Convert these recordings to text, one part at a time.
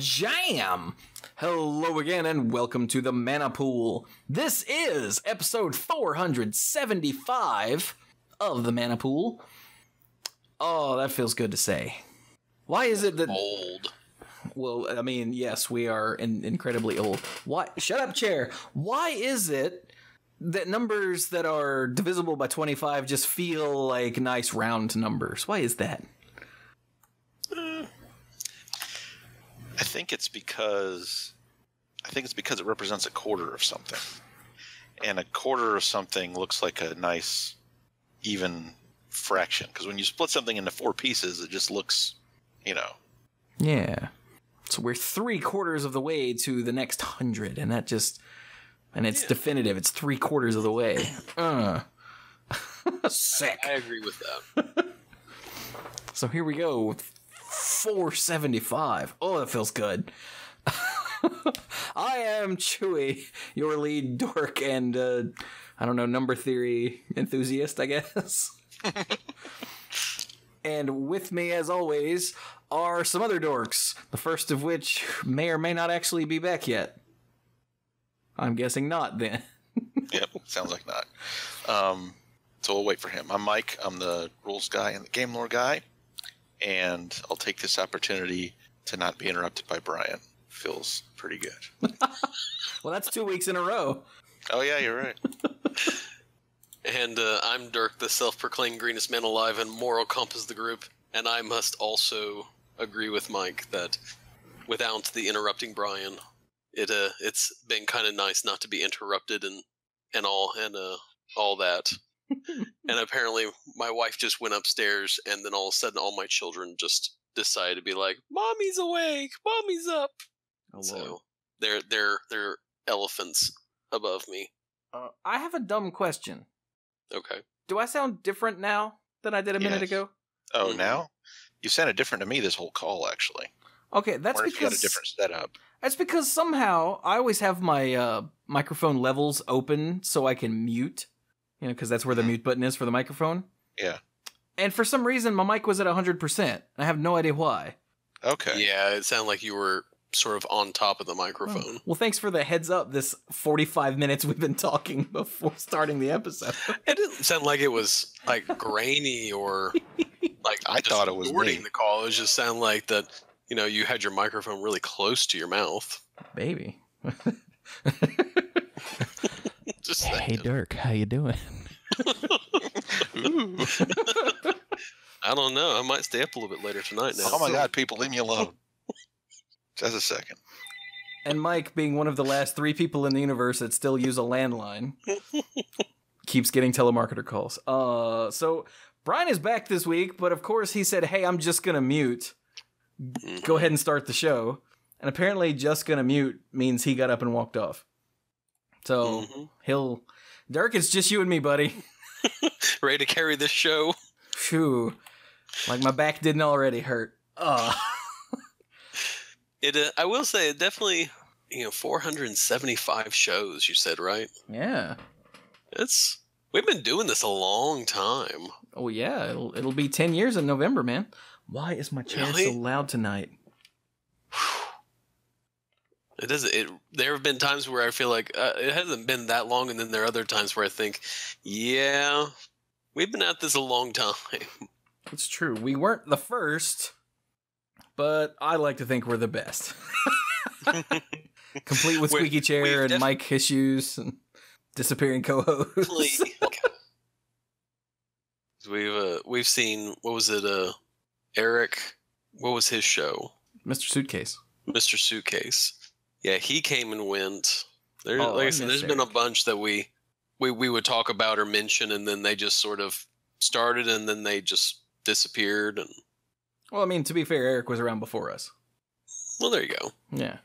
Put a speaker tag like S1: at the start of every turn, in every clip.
S1: Jam! Hello again and welcome to the Mana Pool. This is episode 475 of the Mana Pool. Oh, that feels good to say. Why is it that...
S2: Old.
S1: Well, I mean, yes, we are incredibly old. Why? Shut up, chair. Why is it that numbers that are divisible by 25 just feel like nice round numbers? Why is that?
S2: I think it's because it represents a quarter of something, and a quarter of something looks like a nice even fraction. Because when you split something into four pieces, it just looks,
S1: Yeah. So we're 3/4 of the way to the next 100, and it's definitive. It's 3/4 of the way. Sick.
S2: I agree with that.
S1: So here we go. 475. Oh, that feels good. I am Chewie, your lead dork and, number theory enthusiast, I guess. And with me, as always, are some other dorks, the first of which may or may not actually be back yet. I'm guessing not, then.
S2: Yep, sounds like not. So we'll wait for him. I'm Mike. I'm the rules guy and the game lore guy. And I'll take this opportunity to not be interrupted by Brian. Feels pretty good.
S1: Well, that's 2 weeks in a row.
S2: Oh, yeah, you're right.
S3: And I'm Dirk, the self-proclaimed greenest man alive and moral compass of the group. And I must also agree with Mike that without the interrupting Brian, it's been kind of nice not to be interrupted and all that. And apparently my wife just went upstairs, and then all of a sudden all my children just decided to be like, "Mommy's awake, Mommy's up."
S1: Oh,
S3: so they're elephants above me.
S1: I have a dumb question.
S3: Okay.
S1: Do I sound different now than I did a minute ago?
S2: Oh, now? You sounded different to me this whole call, actually.
S1: Okay, that's
S2: because you got
S1: because
S2: a different setup.
S1: That's because somehow I always have my microphone levels open so I can mute. Because that's where the mute button is for the microphone.
S2: Yeah.
S1: And for some reason, my mic was at 100%. I have no idea why.
S2: Okay.
S3: Yeah, it sounded like you were sort of on top of the microphone.
S1: Oh. Well, thanks for the heads up this 45 minutes we've been talking before starting the episode.
S3: It didn't sound like it was, like, grainy or, like,
S2: I thought it was
S3: distorting the call. It just sounded like that, you had your microphone really close to your mouth.
S1: Baby.
S3: Just
S1: hey, Dirk, how you doing?
S3: I don't know. I might stay up a little bit later tonight now.
S2: Oh my God, people, leave me alone. Just a second.
S1: And Mike, being one of the last 3 people in the universe that still use a landline, keeps getting telemarketer calls. So Brian is back this week, but of course he said, "Hey, I'm just gonna mute. Go ahead and start the show." And apparently just gonna mute means he got up and walked off. So Dirk, it's just you and me, buddy.
S3: Ready to carry this show?
S1: Phew. Like my back didn't already hurt. I
S3: will say, it definitely, 475 shows, you said, right?
S1: Yeah.
S3: We've been doing this a long time.
S1: Oh yeah, it'll be 10 years in November, man. Why is my chair so loud tonight?
S3: There have been times where I feel like it hasn't been that long, and then there are other times where I think, yeah, we've been at this a long time.
S1: It's true. We weren't the first, but I like to think we're the best. Complete with squeaky chair and mic issues and disappearing co-hosts.
S3: We've seen, what was it, Eric, what was his show?
S1: Mr. Suitcase.
S3: Mr. Suitcase. Yeah, he came and went. Like I said, there's been a bunch that we would talk about or mention, and then they just sort of started, and then they just disappeared. And
S1: well, I mean, to be fair, Eric was around before us.
S3: Well, there you go.
S1: Yeah.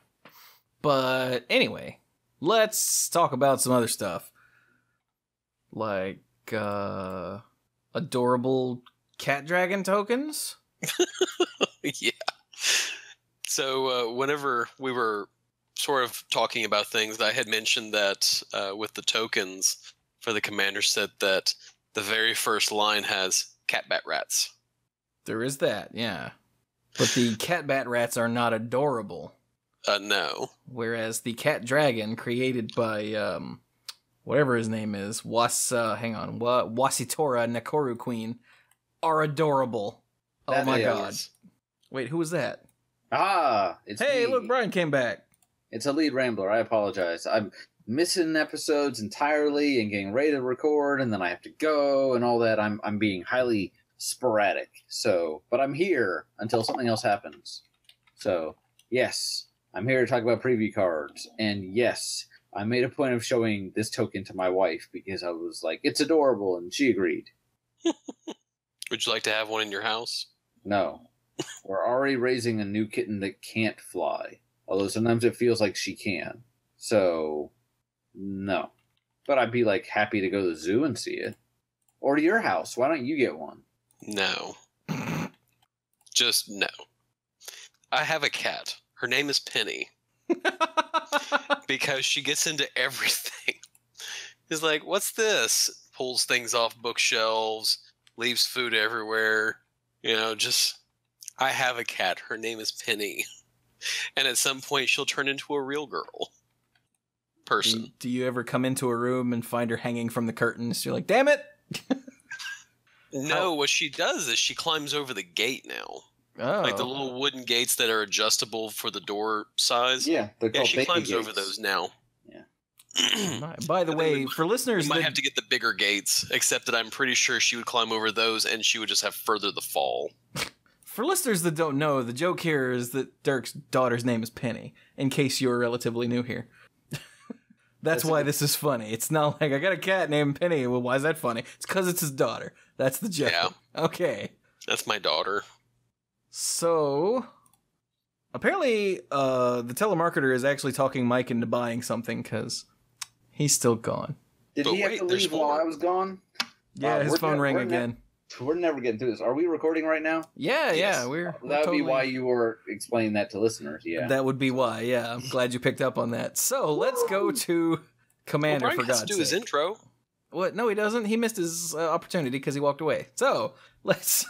S1: But anyway, let's talk about some other stuff. Like, adorable cat dragon tokens?
S3: Yeah. So, whenever we were sort of talking about things, I had mentioned that with the tokens for the commander set that the very first line has cat bat rats.
S1: There is that, yeah. But the cat bat rats are not adorable.
S3: No.
S1: Whereas the cat dragon created by whatever his name is, Wasitora Nakoru Queen, are adorable. Oh my god. Wait, who was that?
S4: It's
S1: Hey,
S4: me.
S1: look, Brian came back.
S4: It's a lead rambler. I apologize. I'm missing episodes entirely and getting ready to record, and then I have to go and all that. I'm being highly sporadic. So, but I'm here until something else happens. So, yes, I'm here to talk about preview cards, and yes, I made a point of showing this token to my wife because I was like, it's adorable, and she agreed.
S3: Would you like to have one in your house?
S4: No. We're already raising a new kitten that can't fly, although sometimes it feels like she can. So, no. But I'd be like happy to go to the zoo and see it. Or to your house. Why don't you get one?
S3: No. Just no. I have a cat. Her name is Penny. Because she gets into everything. It's like, what's this? Pulls things off bookshelves, leaves food everywhere. Just... I have a cat. Her name is Penny. And at some point, she'll turn into a real girl. Person.
S1: Do you ever come into a room and find her hanging from the curtains? You're like, damn it!
S3: No, what she does is she climbs over the gate now.
S1: Oh.
S3: Like the little wooden gates that are adjustable for the door size.
S4: Yeah, they're called
S3: she climbs over those now.
S4: Yeah.
S1: By the way, for listeners,
S3: we might have to get the bigger gates, except that I'm pretty sure she would climb over those and she would just have further the fall.
S1: For listeners that don't know, the joke here is that Dirk's daughter's name is Penny, in case you're relatively new here. That's why this is funny. It's not like, I got a cat named Penny. Well, why is that funny? It's because it's his daughter. That's the joke.
S3: Yeah.
S1: Okay.
S3: That's my daughter.
S1: So, apparently, the telemarketer is actually talking Mike into buying something, because he's still gone.
S4: Did he have to leave while I was gone?
S1: Yeah, his phone rang again.
S4: We're never getting through this. Are we recording right now?
S1: Yeah,
S3: Yes.
S1: we're
S4: That would
S1: totally...
S4: be why you were explaining that to listeners, yeah.
S1: That would be why, yeah. I'm glad you picked up on that. So, let's go to Commander,
S3: Brian
S1: for God's
S3: has to do
S1: sake.
S3: his intro.
S1: What? No, he doesn't. He missed his opportunity because he walked away. So, let's...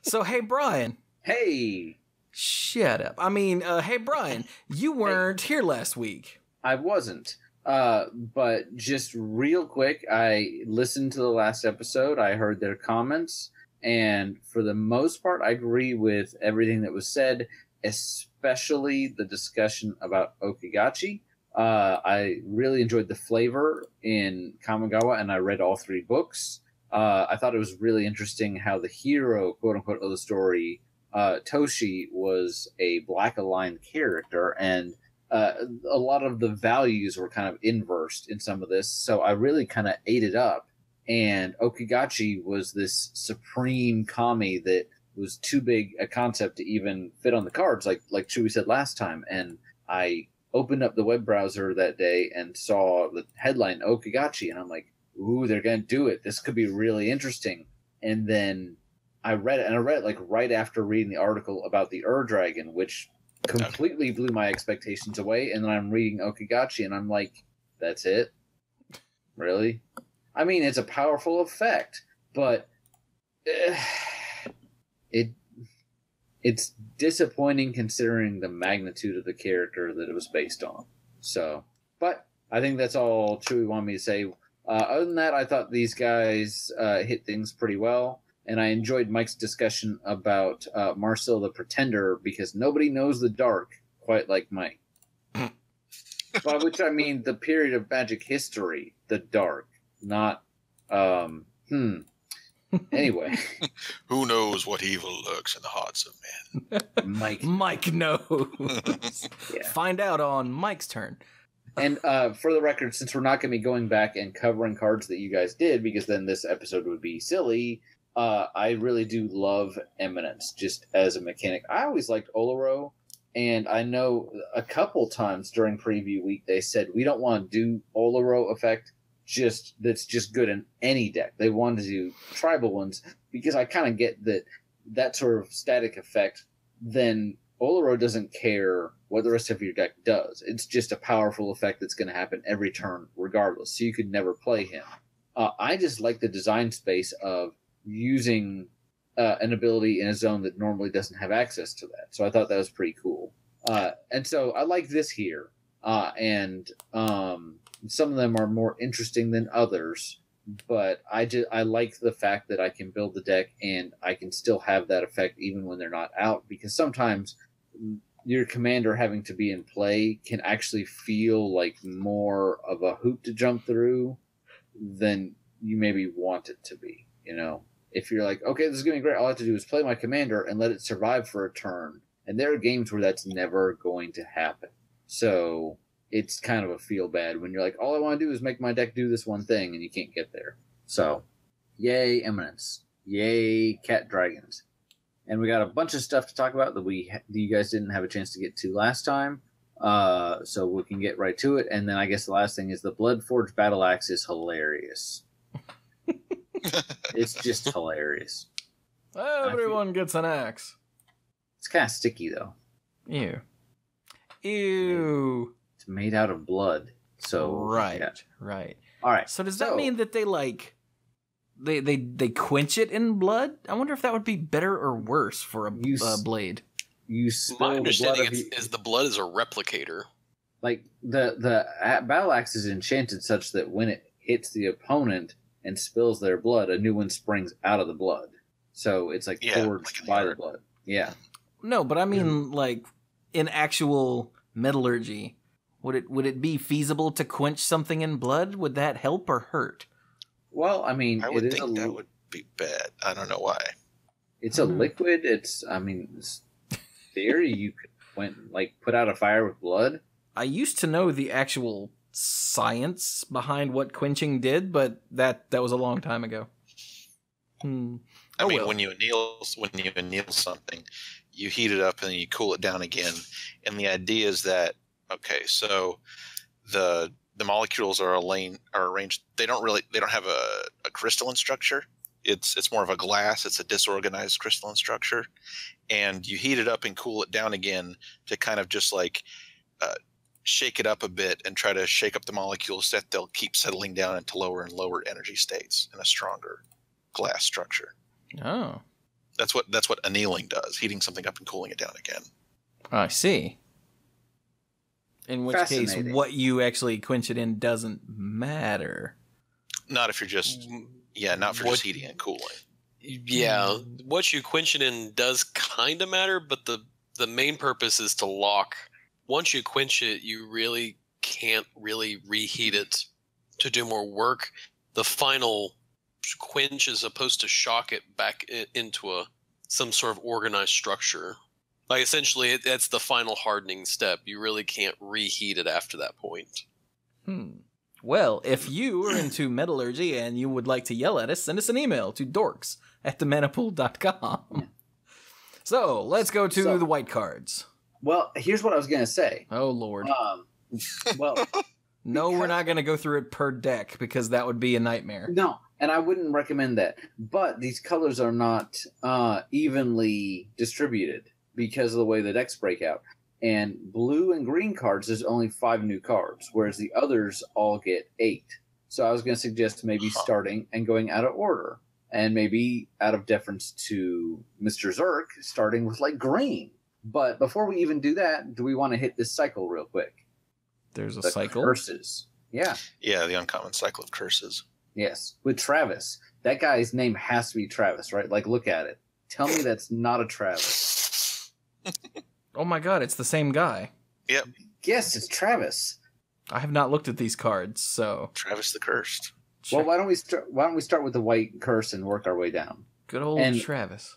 S1: So, hey, Brian.
S4: Hey!
S1: Shut up. I mean, hey, Brian, you weren't here last week.
S4: I wasn't. But just real quick, I listened to the last episode. I heard their comments, and for the most part, I agree with everything that was said, especially the discussion about Okagachi. I really enjoyed the flavor in Kamigawa, and I read all 3 books. I thought it was really interesting how the hero, quote unquote, of the story, Toshi, was a black aligned character, and a lot of the values were kind of inversed in some of this, so I really kind of ate it up. And Okagachi was this supreme kami that was too big a concept to even fit on the cards, like Chewie said last time. And I opened up the web browser that day and saw the headline Okagachi, and I'm like, ooh, they're gonna do it. This could be really interesting. And then I read it, and I read it like right after reading the article about the Dragon, which completely blew my expectations away. And then I'm reading Okagachi, and I'm like, that's it? Really? I mean, it's a powerful effect, but it's disappointing considering the magnitude of the character that it was based on. So, but I think that's all Chewie wanted me to say. Other than that, I thought these guys hit things pretty well. And I enjoyed Mike's discussion about Marcel the Pretender, because nobody knows the dark quite like Mike. By which I mean the period of magic history, the dark, not, Anyway.
S2: Who knows what evil lurks in the hearts of men?
S1: Mike knows.
S4: Yeah.
S1: Find out on Mike's turn.
S4: And for the record, since we're not going to be going back and covering cards that you guys did, because then this episode would be silly, I really do love Eminence just as a mechanic. I always liked Oloro, and I know a couple times during preview week they said we don't want to do Oloro effect that's just good in any deck. They wanted to do tribal ones, because I kind of get that sort of static effect. Then Oloro doesn't care what the rest of your deck does. It's just a powerful effect that's going to happen every turn regardless, so you could never play him. I just like the design space of using an ability in a zone that normally doesn't have access to that. So I thought that was pretty cool. And so I like this here. And some of them are more interesting than others. But I like the fact that I can build the deck and I can still have that effect even when they're not out, because sometimes your commander having to be in play can actually feel like more of a hoop to jump through than you maybe want it to be. You know, if you're like, okay, this is going to be great, all I have to do is play my commander and let it survive for a turn. And there are games where that's never going to happen. So it's kind of a feel bad when you're like, all I want to do is make my deck do this one thing, and you can't get there. So, yay Eminence. Yay Cat Dragons. And we got a bunch of stuff to talk about that you guys didn't have a chance to get to last time. So we can get right to it. And then I guess the last thing is the Bloodforged Battle Axe is hilarious. It's just hilarious.
S1: Everyone gets an axe.
S4: It's kind of sticky, though.
S1: Ew. Ew.
S4: It's made out of blood. So
S1: right.
S4: All right.
S1: So does that mean that they they quench it in blood? I wonder if that would be better or worse for a blade.
S3: My understanding is the blood is a replicator.
S4: Like the battle axe is enchanted such that when it hits the opponent and spills their blood, a new one springs out of the blood. So it's like forged by the blood. Yeah.
S1: No, but I mean, like in actual metallurgy, would it be feasible to quench something in blood? Would that help or hurt?
S4: Well, I mean,
S2: I would think that would be bad. I don't know why.
S4: It's a liquid. It's theory you could put out a fire with blood.
S1: I used to know the actual science behind what quenching did, but that was a long time ago.
S2: I mean, when you anneal something, you heat it up and then you cool it down again. And the idea is that, okay, so the molecules are arranged. They don't have a crystalline structure. It's more of a glass. It's a disorganized crystalline structure, and you heat it up and cool it down again to kind of just shake it up a bit and try to shake up the molecules so that they'll keep settling down into lower and lower energy states in a stronger glass structure.
S1: Oh,
S2: that's what annealing does: heating something up and cooling it down again.
S1: I see. In which case, what you actually quench it in doesn't matter.
S2: Not if you're just not for just heating and cooling.
S3: Yeah, what you quench it in does kind of matter, but the main purpose is to lock. Once you quench it, you really can't really reheat it to do more work. The final quench is supposed to shock it back into some sort of organized structure. Like, essentially, that's the final hardening step. You really can't reheat it after that point.
S1: Well, if you are into metallurgy and you would like to yell at us, send us an email to dorks@themanapool.com. So, let's go to the white cards.
S4: Well, here's what I was going to say.
S1: Oh, Lord.
S4: Well,
S1: no, we're not going to go through it per deck because that would be a nightmare.
S4: No, and I wouldn't recommend that. But these colors are not evenly distributed because of the way the decks break out. And blue and green cards, there's only 5 new cards, whereas the others all get 8. So I was going to suggest maybe starting and going out of order. And maybe out of deference to Mr. Zerk, starting with green. But before we even do that, do we want to hit this cycle real quick?
S1: There's a cycle?
S4: Curses. Yeah.
S2: Yeah, the uncommon cycle of curses.
S4: Yes. With Travis. That guy's name has to be Travis, right? Look at it. Tell me that's not a Travis.
S1: Oh my god, it's the same guy.
S2: Yep.
S4: Yes, it's Travis.
S1: I have not looked at these cards, so
S2: Travis the Cursed.
S4: Well, why don't we start with the white curse and work our way down?
S1: Good old Travis.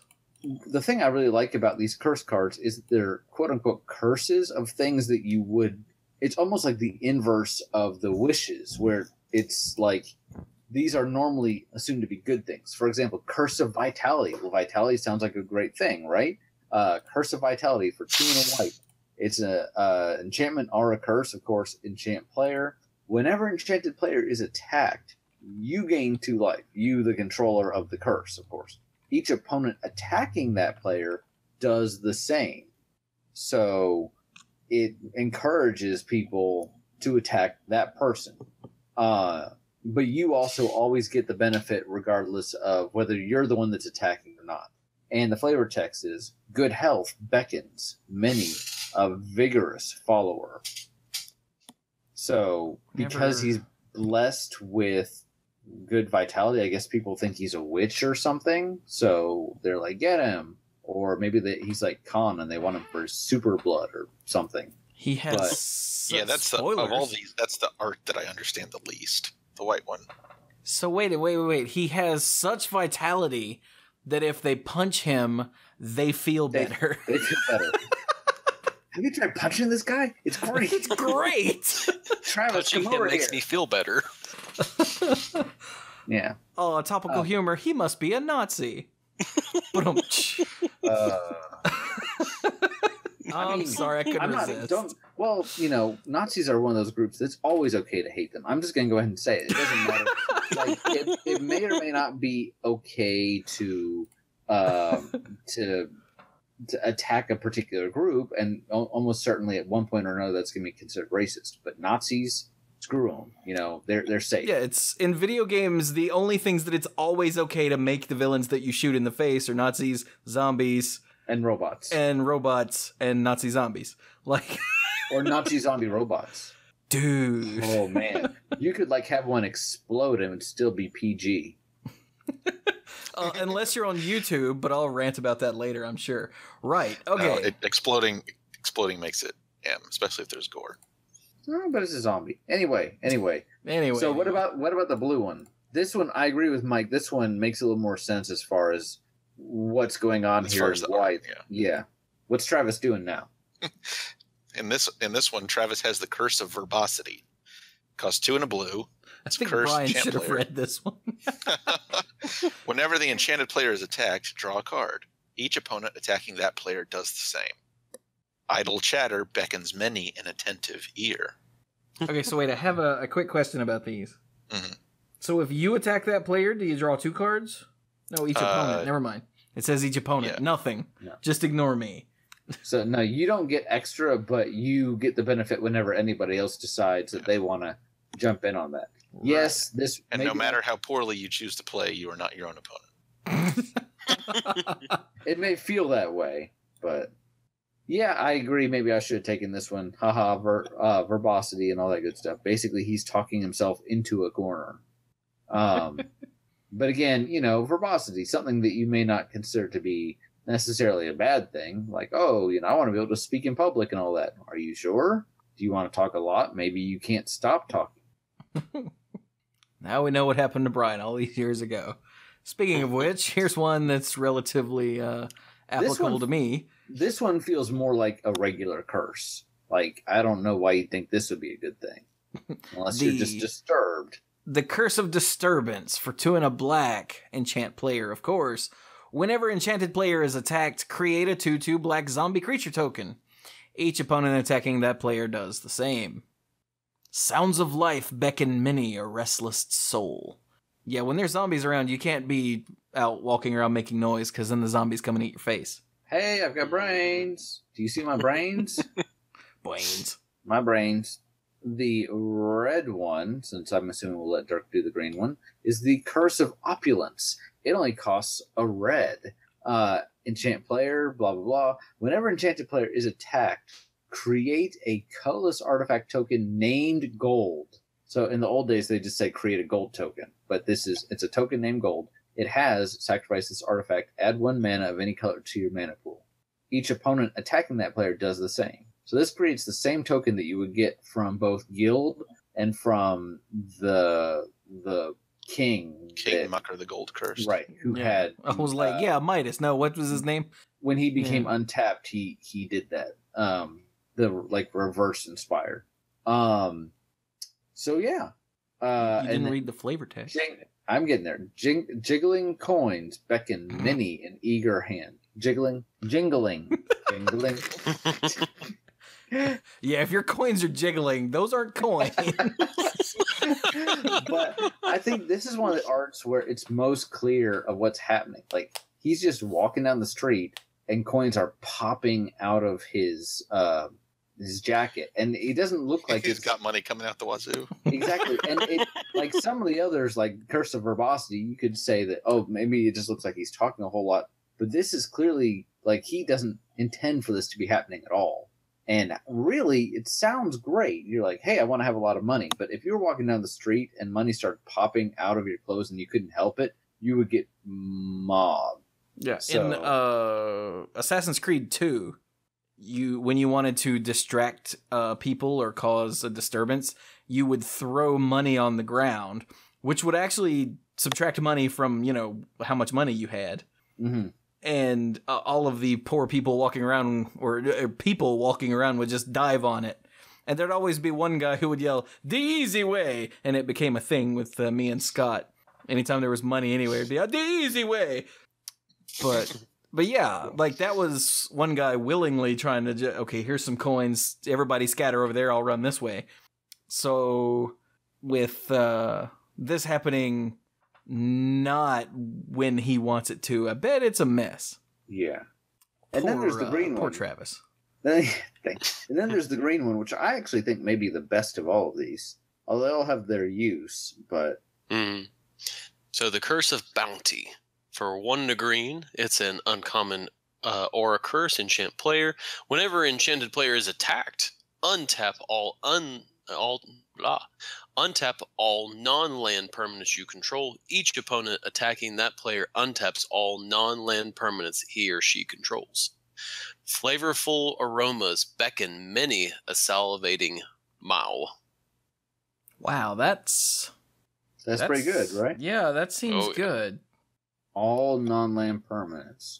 S4: The thing I really like about these curse cards is that they're quote unquote curses of things that you would. It's almost like the inverse of the wishes, where it's like these are normally assumed to be good things. For example, Curse of Vitality. Well, Vitality sounds like a great thing, right? Curse of Vitality for 2 and a white. It's a enchantment or a curse, of course, enchant player. Whenever enchanted player is attacked, you gain 2 life. You, the controller of the curse, of course. Each opponent attacking that player does the same. So it encourages people to attack that person. But you also always get the benefit regardless of whether you're the one that's attacking or not. And the flavor text is, good health beckons many a vigorous follower. So because he's blessed with good vitality, I guess people think he's a witch or something. So they're like, get him. Or maybe he's like Khan and they want him for his super blood or something.
S1: He has
S2: that's
S1: spoilers.
S2: of all these, that's the art that I understand the least. The white one.
S1: So wait. He has such vitality that if they punch him, they feel better.
S4: They feel better. Have you tried punching this guy? It's great.
S1: It's great.
S4: Travis,
S3: Punching
S4: come
S3: him
S4: over
S3: makes
S4: here.
S3: me feel better.
S4: Yeah.
S1: Oh, topical humor. He must be a Nazi. I'm sorry, I couldn't resist.
S4: Well, Nazis are one of those groups that's always okay to hate them. I'm just going to go ahead and say it. It doesn't matter. Like, it may or may not be okay to attack a particular group, and almost certainly at one point or another that's going to be considered racist. But Nazis, screw them. They're safe.
S1: Yeah, it's in video games. The only things that it's always okay to make the villains that you shoot in the face are Nazis, zombies,
S4: and robots,
S1: and Nazi zombies. Like,
S4: or Nazi zombie robots.
S1: Dude.
S4: Oh man, you could have one explode and still be PG.
S1: Unless you're on YouTube, but I'll rant about that later, I'm sure. Right. Okay.
S2: No, exploding makes it M, especially if there's gore.
S4: Oh, but it's a zombie. Anyway. So what about the blue one? This one, I agree with Mike. This one makes a little more sense as far as what's going on
S2: as
S4: here.
S2: Far as the art,
S4: yeah. What's Travis doing now?
S2: In this one, Travis has the curse of verbosity. Costs 2 and a blue.
S1: I think Brian should have read this one.
S2: Whenever the enchanted player is attacked, draw a card. Each opponent attacking that player does the same. Idle chatter beckons many an attentive ear.
S1: Okay, so wait, I have a quick question about these.
S2: Mm-hmm.
S1: So if you attack that player, do you draw 2 cards? No, each opponent. Never mind. It says each opponent. Yeah. Nothing. No. Just ignore me.
S4: So no, you don't get extra, but you get the benefit whenever anybody else decides that they want to jump in on that. Right. Yes, this.
S2: And no matter how poorly you choose to play, you are not your own opponent.
S4: It may feel that way, but yeah, I agree. Maybe I should have taken this one. Haha, verbosity and all that good stuff. Basically, he's talking himself into a corner. But again, verbosity, something that you may not consider to be necessarily a bad thing. Like, I want to be able to speak in public and all that. Are you sure? Do you want to talk a lot? Maybe you can't stop talking.
S1: Now we know what happened to Brian all these years ago. Speaking of which, here's one that's relatively applicable to me.
S4: This one feels more like a regular curse. Like, I don't know why you'd think this would be a good thing. Unless you're just disturbed.
S1: The Curse of Disturbance for 2 and a black enchant player, of course. Whenever enchanted player is attacked, create a 2/2 black zombie creature token. Each opponent attacking that player does the same. Sounds of life beckon many a restless soul. Yeah, when there's zombies around, you can't be out walking around making noise, because then the zombies come and eat your face.
S4: Hey, I've got brains. Do you see my brains?
S1: Brains.
S4: My brains. The red one, since I'm assuming we'll let Dirk do the green one, is the Curse of Opulence. It only costs a red. Enchant player, blah, blah, blah. Whenever enchanted player is attacked, create a colorless artifact token named gold. So in the old days, they just say create a gold token. But it's a token named gold. It has sacrifice this artifact, add 1 mana of any color to your mana pool. Each opponent attacking that player does the same. So this creates the same token that you would get from both Guild and from the King.
S2: Mucker, the Gold Curse.
S4: Right. Who had...
S1: I was like, Midas. No, what was his name?
S4: When he became untapped, he did that. The reverse inspired. So yeah.
S1: You didn't read the flavor text.
S4: I'm getting there. Jiggling coins beckon many an eager hand. Jingling.
S1: Yeah, if your coins are jiggling, those aren't coins.
S4: But I think this is one of the arts where it's most clear of what's happening. Like, he's just walking down the street and coins are popping out of his jacket, and he doesn't look like
S2: he's got money coming out the wazoo.
S4: Exactly. And it, like some of the others, like Curse of Verbosity, you could say that, maybe it just looks like he's talking a whole lot. But this is clearly like he doesn't intend for this to be happening at all. And really, it sounds great. You're like, hey, I want to have a lot of money. But if you were walking down the street and money started popping out of your clothes and you couldn't help it, you would get mobbed.
S1: Yeah.
S4: So,
S1: In Assassin's Creed 2, when you wanted to distract people or cause a disturbance, you would throw money on the ground, which would actually subtract money from, how much money you had.
S4: mm-hmm.
S1: And all of the poor people walking around, or people walking around, would just dive on it. And there'd always be one guy who would yell, "The easy way!" And it became a thing with me and Scott. Anytime there was money anywhere, it'd be, "The easy way!" But yeah, like that was one guy willingly trying to, okay, here's some coins. Everybody scatter over there. I'll run this way. So with this happening not when he wants it to, I bet it's a mess.
S4: Yeah. And then there's the green one.
S1: Poor Travis.
S4: Thanks. And then there's the green one, which I actually think may be the best of all of these. Although they all have their use, but...
S3: So the Curse of Bounty. For 1 to green, it's an uncommon aura curse, enchant player. Whenever enchanted player is attacked, untap all non-land permanents you control. Each opponent attacking that player untaps all non-land permanents he or she controls. Flavorful aromas beckon many a salivating mouth.
S1: Wow, that's
S4: pretty good, right?
S1: Yeah, that seems good.
S4: All non-land permanents.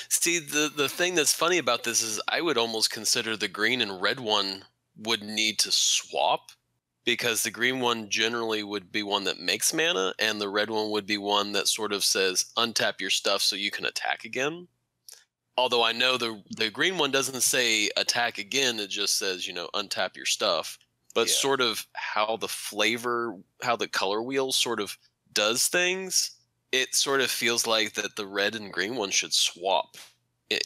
S3: See, the thing that's funny about this is I would almost consider the green and red one would need to swap, because the green one generally would be one that makes mana, and the red one would be one that sort of says untap your stuff so you can attack again. Although I know the green one doesn't say attack again, it just says, untap your stuff. But sort of how the color wheel sort of does things, it sort of feels like that the red and green one should swap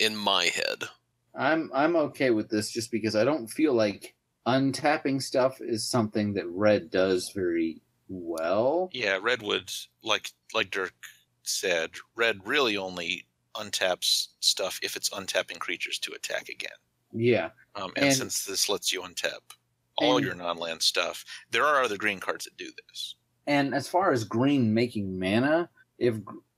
S3: in my head.
S4: I'm okay with this just because I don't feel like untapping stuff is something that red does very well.
S2: Yeah, red would, like Dirk said, red really only untaps stuff if it's untapping creatures to attack again.
S4: Yeah.
S2: And since this lets you untap all your non-land stuff, there are other green cards that do this.
S4: And as far as green making mana, if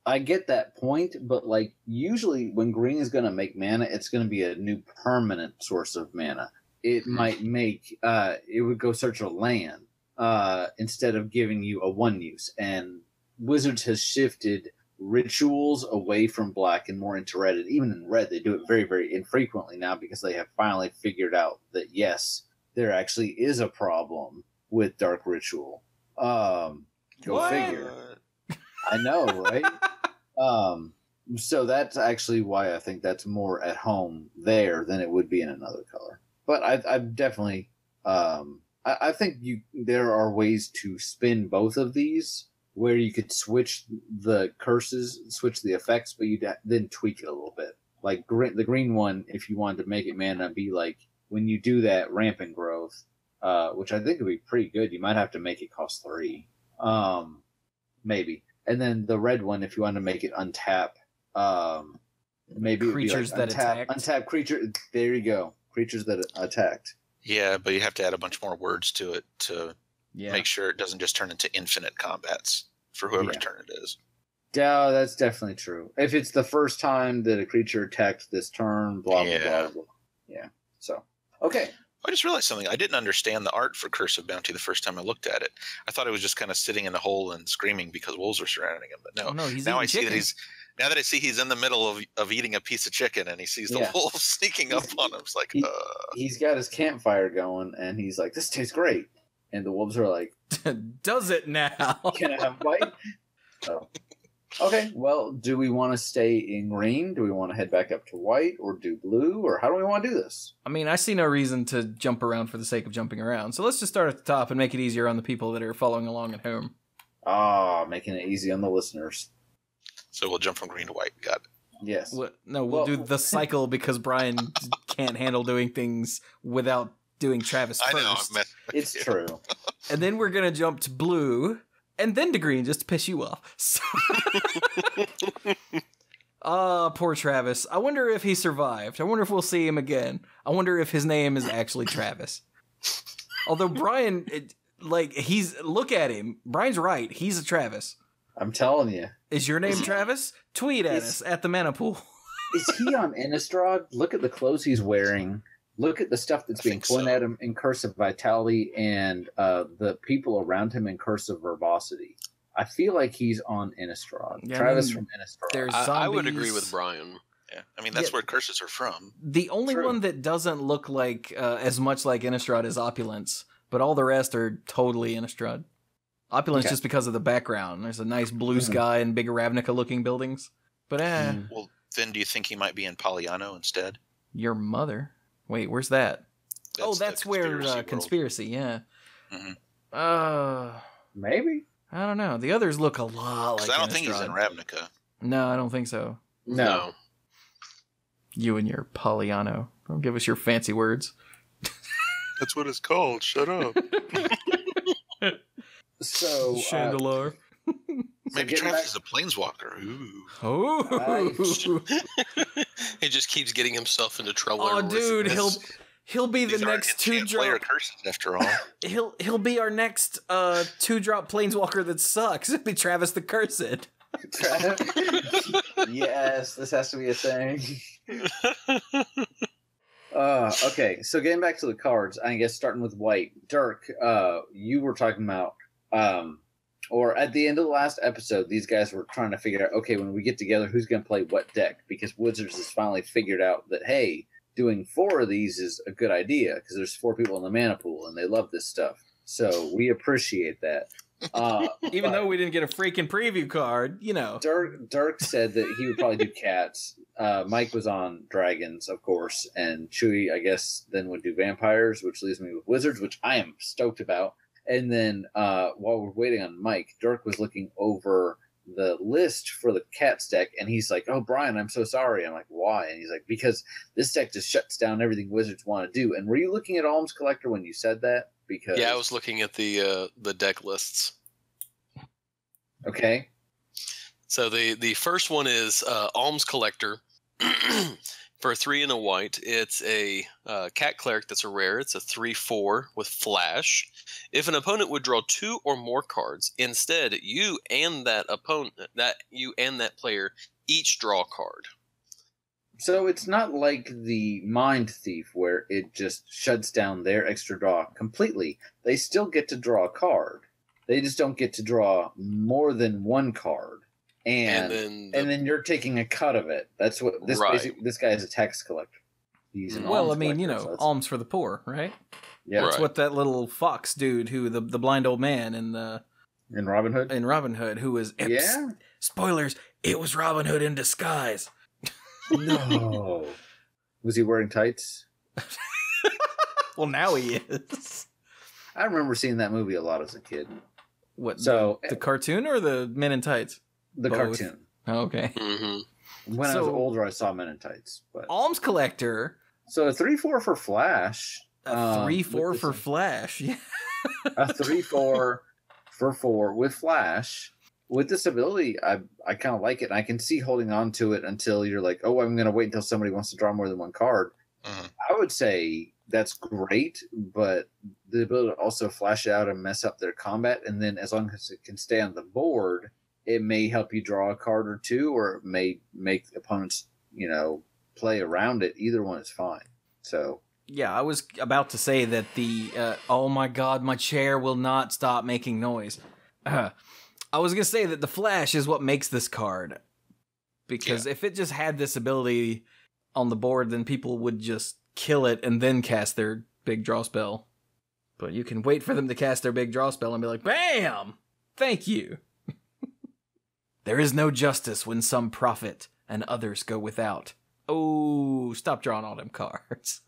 S4: I get that point, but like usually when green is going to make mana, it's going to be a new permanent source of mana. It might make it would go search a land instead of giving you a one use. And Wizards has shifted rituals away from black and more into red. And even in red, they do it very, very infrequently now because they have finally figured out that yes, there actually is a problem with dark ritual. Go figure. I know, right? So that's actually why I think that's more at home there than it would be in another color. But I've definitely, I think there are ways to spin both of these where you could switch the curses, switch the effects, but you'd then tweak it a little bit. Like the green one, if you wanted to make it mana, be like when you do that rampant growth, which I think would be pretty good. You might have to make it cost 3, maybe. And then the red one, if you want to make it untap, maybe
S1: creatures that attack.
S4: Untap creature. There you go. Creatures that attacked.
S2: Yeah, but you have to add a bunch more words to it to make sure it doesn't just turn into infinite combats for whoever's turn it is.
S4: Yeah, that's definitely true. If it's the first time that a creature attacked this turn, blah, blah, blah, blah. Yeah. So, okay.
S2: I just realized something. I didn't understand the art for Curse of Bounty the first time I looked at it. I thought it was just kind of sitting in a hole and screaming because wolves were surrounding him. But no, now I see that now that I see he's in the middle of eating a piece of chicken and he sees the wolf sneaking up on him. It's like,
S4: he's got his campfire going and he's like, this tastes great. And the wolves are like,
S1: does it now?
S4: Can I have a bite? So, okay, well, do we want to stay in green? Do we want to head back up to white or do blue? Or how do we want to do this?
S1: I mean, I see no reason to jump around for the sake of jumping around. So let's just start at the top and make it easier on the people that are following along at home.
S4: Making it easy on the listeners.
S2: So we'll jump from green to white. Got it.
S4: Yes.
S1: We'll do the cycle because Brian can't handle doing things without doing Travis first.
S2: I know.
S4: It's true.
S1: And then we're going to jump to blue and then to green just to piss you off. So Poor Travis. I wonder if he survived. I wonder if we'll see him again. I wonder if his name is actually Travis. Although Brian, look at him. Brian's right. He's a Travis.
S4: I'm telling you.
S1: Is your name Travis? Tweet at us at the Mana Pool.
S4: Is he on Innistrad? Look at the clothes he's wearing. Look at the stuff that's being pointed at him in Curse of Vitality and the people around him in Curse of Verbosity. I feel like he's on Innistrad.
S1: Yeah,
S4: Travis from Innistrad.
S3: I would agree with Brian.
S2: Yeah, I mean, that's where curses are from.
S1: The only one that doesn't look like as much like Innistrad is Opulence, but all the rest are totally Innistrad. Opulence just because of the background. There's a nice blue sky and big Ravnica-looking buildings. But
S2: Well, then do you think he might be in Poliano instead?
S1: Your mother? Wait, where's that? That's where Conspiracy, yeah.
S2: Mm-hmm.
S4: Maybe?
S1: I don't know. The others look a lot like
S2: I don't
S1: Innistrad.
S2: think he's in Ravnica.
S1: No, I don't think so.
S4: No.
S1: You and your Poliano. Don't give us your fancy words.
S2: That's what it's called. Shut up.
S4: So
S1: Chandelar.
S2: Maybe Travis is a planeswalker. Ooh.
S1: Oh.
S3: He just keeps getting himself into trouble.
S1: Oh, dude, he'll be the next 2-drop
S2: player curses after all.
S1: He'll be our next 2-drop planeswalker that sucks. It'll be Travis the Cursed.
S4: Yes, this has to be a thing. Okay, so getting back to the cards, I guess starting with white. Dirk, you were talking about, or at the end of the last episode, these guys were trying to figure out, okay, when we get together, who's going to play what deck? Because Wizards has finally figured out that, hey, doing 4 of these is a good idea because there's 4 people in the mana pool and they love this stuff. So we appreciate that.
S1: Even though we didn't get a freaking preview card, you know.
S4: Dirk said that he would probably do cats. Mike was on dragons, of course, and Chewie, I guess, then would do vampires, which leaves me with wizards, which I am stoked about. And then while we're waiting on Mike, Dirk was looking over the list for the cats deck, and he's like, "Oh, Brian, I'm so sorry." I'm like, "Why?" And he's like, "Because this deck just shuts down everything wizards want to do." And were you looking at Alms Collector when you said that? Because
S3: I was looking at the deck lists.
S4: Okay.
S3: So the first one is Alms Collector. For 3 and a white, it's a cat cleric that's a rare. It's a 3/4 with flash. If an opponent would draw 2 or more cards, instead you and that player each draw a card.
S4: So it's not like the Mind Thief where it just shuts down their extra draw completely. They still get to draw a card. They just don't get to draw more than one card. And then you're taking a cut of it. That's what this guy is a tax collector. He's an alms collector,
S1: so alms for the poor, right?
S4: Yeah,
S1: that's what that little fox dude, who the blind old man in
S4: Robin Hood,
S1: who was spoilers. It was Robin Hood in disguise.
S4: No, was he wearing tights?
S1: Well, now he is.
S4: I remember seeing that movie a lot as a kid.
S1: What? So the cartoon or the Men in Tights?
S4: The cartoon.
S1: Oh, okay.
S3: Mm-hmm.
S4: When I was older, I saw Men in Tights. But
S1: Alms Collector.
S4: So a 3/4 for Flash.
S1: A 3/4 for Flash. Yeah.
S4: A 3/4 for 4 with Flash. With this ability, I kind of like it. And I can see holding on to it until you're like, oh, I'm going to wait until somebody wants to draw more than one card.
S2: Mm-hmm.
S4: I would say that's great, but the ability to also flash out and mess up their combat, and then as long as it can stay on the board, it may help you draw a card or 2, or it may make opponents, play around it. Either one is fine. So
S1: yeah, I was about to say that the oh my god, my chair will not stop making noise. I was gonna say that the flash is what makes this card, because if it just had this ability on the board, then people would just kill it and then cast their big draw spell. But you can wait for them to cast their big draw spell and be like, bam! Thank you. There is no justice when some profit and others go without. Oh, stop drawing all them cards.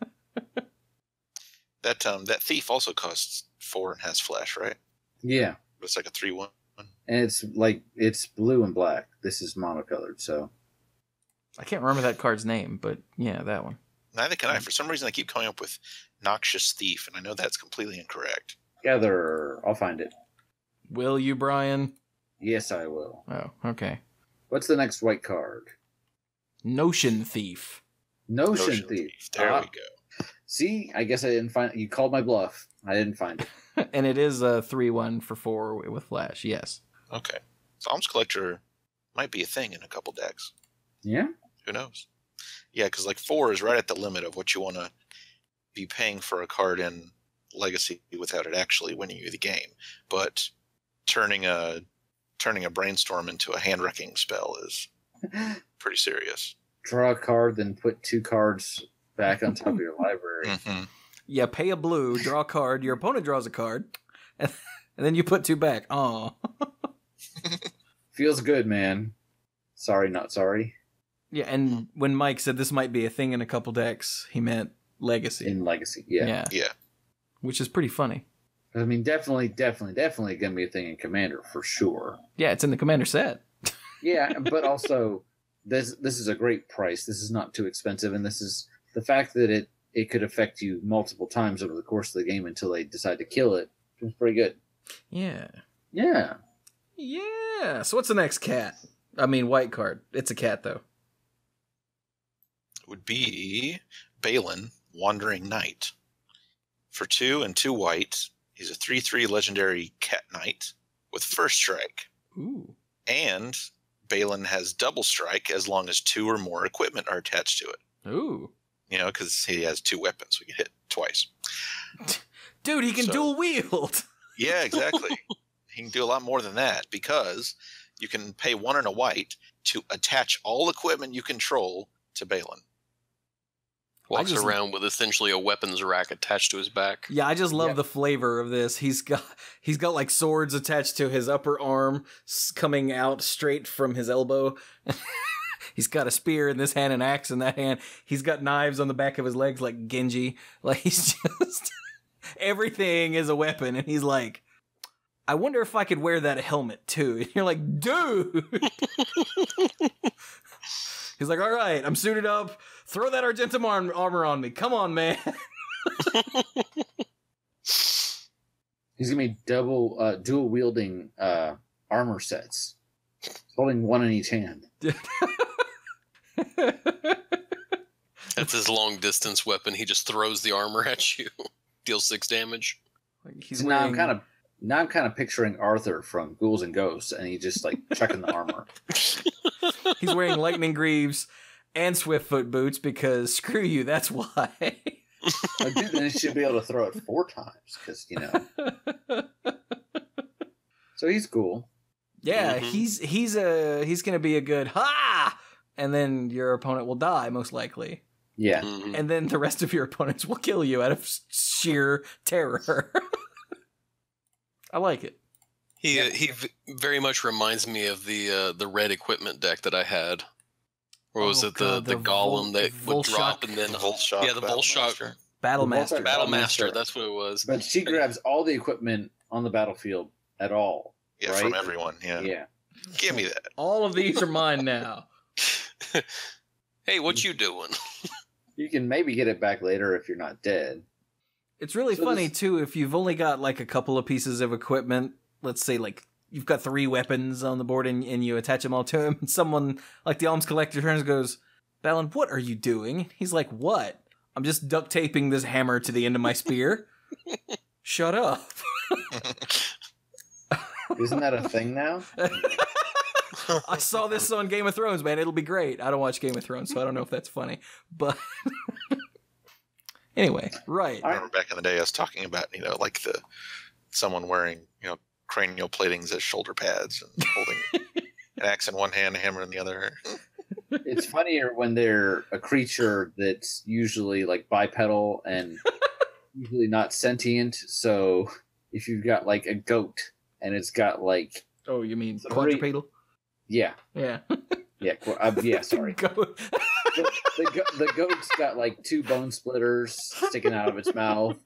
S2: That thief also costs 4 and has flash, right?
S4: Yeah.
S2: But it's like a 3/1.
S4: And it's blue and black. This is monocolored, so
S1: I can't remember that card's name, but yeah, that one.
S2: Neither can I. For some reason, I keep coming up with Noxious Thief, and I know that's completely incorrect.
S4: I'll find it.
S1: Will you, Brian?
S4: Yes, I will.
S1: Oh, okay.
S4: What's the next white card?
S1: Notion Thief.
S4: Notion Thief.
S2: There we go.
S4: See, I guess I didn't find it. You called my bluff. I didn't find it.
S1: And it is a 3-1 for 4 with Flash, yes.
S2: Okay. So Alms Collector might be a thing in a couple decks.
S4: Yeah?
S2: Who knows? Yeah, because like 4 is right at the limit of what you want to be paying for a card in Legacy without it actually winning you the game. But turning a Brainstorm into a hand-wrecking spell is pretty serious.
S4: Draw a card, then put 2 cards back on top of your library.
S2: Mm-hmm.
S1: Yeah, pay a blue, draw a card, your opponent draws a card, and then you put 2 back. Aw.
S4: Feels good, man. Sorry, not sorry.
S1: Yeah, and when Mike said this might be a thing in a couple decks, he meant Legacy.
S4: In Legacy, yeah.
S2: Yeah.
S1: Which is pretty funny.
S4: I mean, definitely going to be a thing in Commander, for sure.
S1: Yeah, it's in the Commander set.
S4: Yeah, but also, this is a great price. This is not too expensive, and this is the fact that it could affect you multiple times over the course of the game until they decide to kill it. It's pretty good.
S1: Yeah.
S4: Yeah.
S1: Yeah. So what's the next cat? I mean, white card. It's a cat, though.
S2: Would be Balin, Wandering Knight. For 2 and 2 white, he's a 3/3 legendary cat knight with first strike.
S1: Ooh.
S2: And Balin has double strike as long as 2 or more equipment are attached to it.
S1: Ooh.
S2: You know, because he has 2 weapons. We can hit twice.
S1: Dude, he can dual wield.
S2: Yeah, exactly. He can do a lot more than that because you can pay 1 and a white to attach all equipment you control to Balin.
S3: Walks around with essentially a weapons rack attached to his back.
S1: Yeah, I just love the flavor of this. He's got like swords attached to his upper arm coming out straight from his elbow. He's got a spear in this hand, an axe in that hand. He's got knives on the back of his legs like Genji. Like he's just everything is a weapon, and he's like, I wonder if I could wear that helmet too. And you're like, dude. He's like, all right, I'm suited up. Throw that Argentum armor on me. Come on, man.
S4: He's going to be dual wielding armor sets. Holding 1 in each hand.
S3: That's his long distance weapon. He just throws the armor at you. Deals 6 damage.
S1: He's
S4: now I'm kind of picturing Arthur from Ghouls and Ghosts, and he just like chucking the armor.
S1: He's wearing lightning greaves and swiftfoot boots because screw you, that's why.
S4: Dude, then he should be able to throw it 4 times because So he's cool.
S1: Yeah, he's gonna be a good ha, and then your opponent will die most likely.
S4: Yeah,
S1: and then the rest of your opponents will kill you out of sheer terror. I like it.
S3: He very much reminds me of the red equipment deck that I had. Or was it the golem that would drop and then
S2: the Volshock?
S3: Yeah, the Volshock.
S1: Battlemaster.
S3: Battlemaster, that's what it was.
S4: But she grabs all the equipment on the battlefield at all.
S2: Yeah,
S4: right?
S2: from everyone. Yeah.
S4: Yeah.
S2: Give me that.
S1: All of these are mine now.
S3: Hey, what you doing?
S4: You can maybe get it back later if you're not dead.
S1: It's really funny, too, if you've only got like a couple of pieces of equipment. Let's say like you've got 3 weapons on the board and you attach them all to him. And someone like the Alms Collector turns and goes, Balin, what are you doing? He's like, what? I'm just duct taping this hammer to the end of my spear. Shut up.
S4: Isn't that a thing now?
S1: I saw this on Game of Thrones, man. It'll be great. I don't watch Game of Thrones, so I don't know if that's funny. But anyway, right.
S2: I remember back in the day I was talking about, like someone wearing, cranial platings as shoulder pads and holding an axe in one hand, a hammer in the other.
S4: It's funnier when they're a creature that's usually like bipedal and usually not sentient. So if you've got like a goat and it's got like...
S1: Oh, you mean quadrupedal?
S4: Yeah.
S1: Yeah.
S4: Yeah, sorry.
S1: Goat.
S4: The goat's got like 2 bone splitters sticking out of its mouth.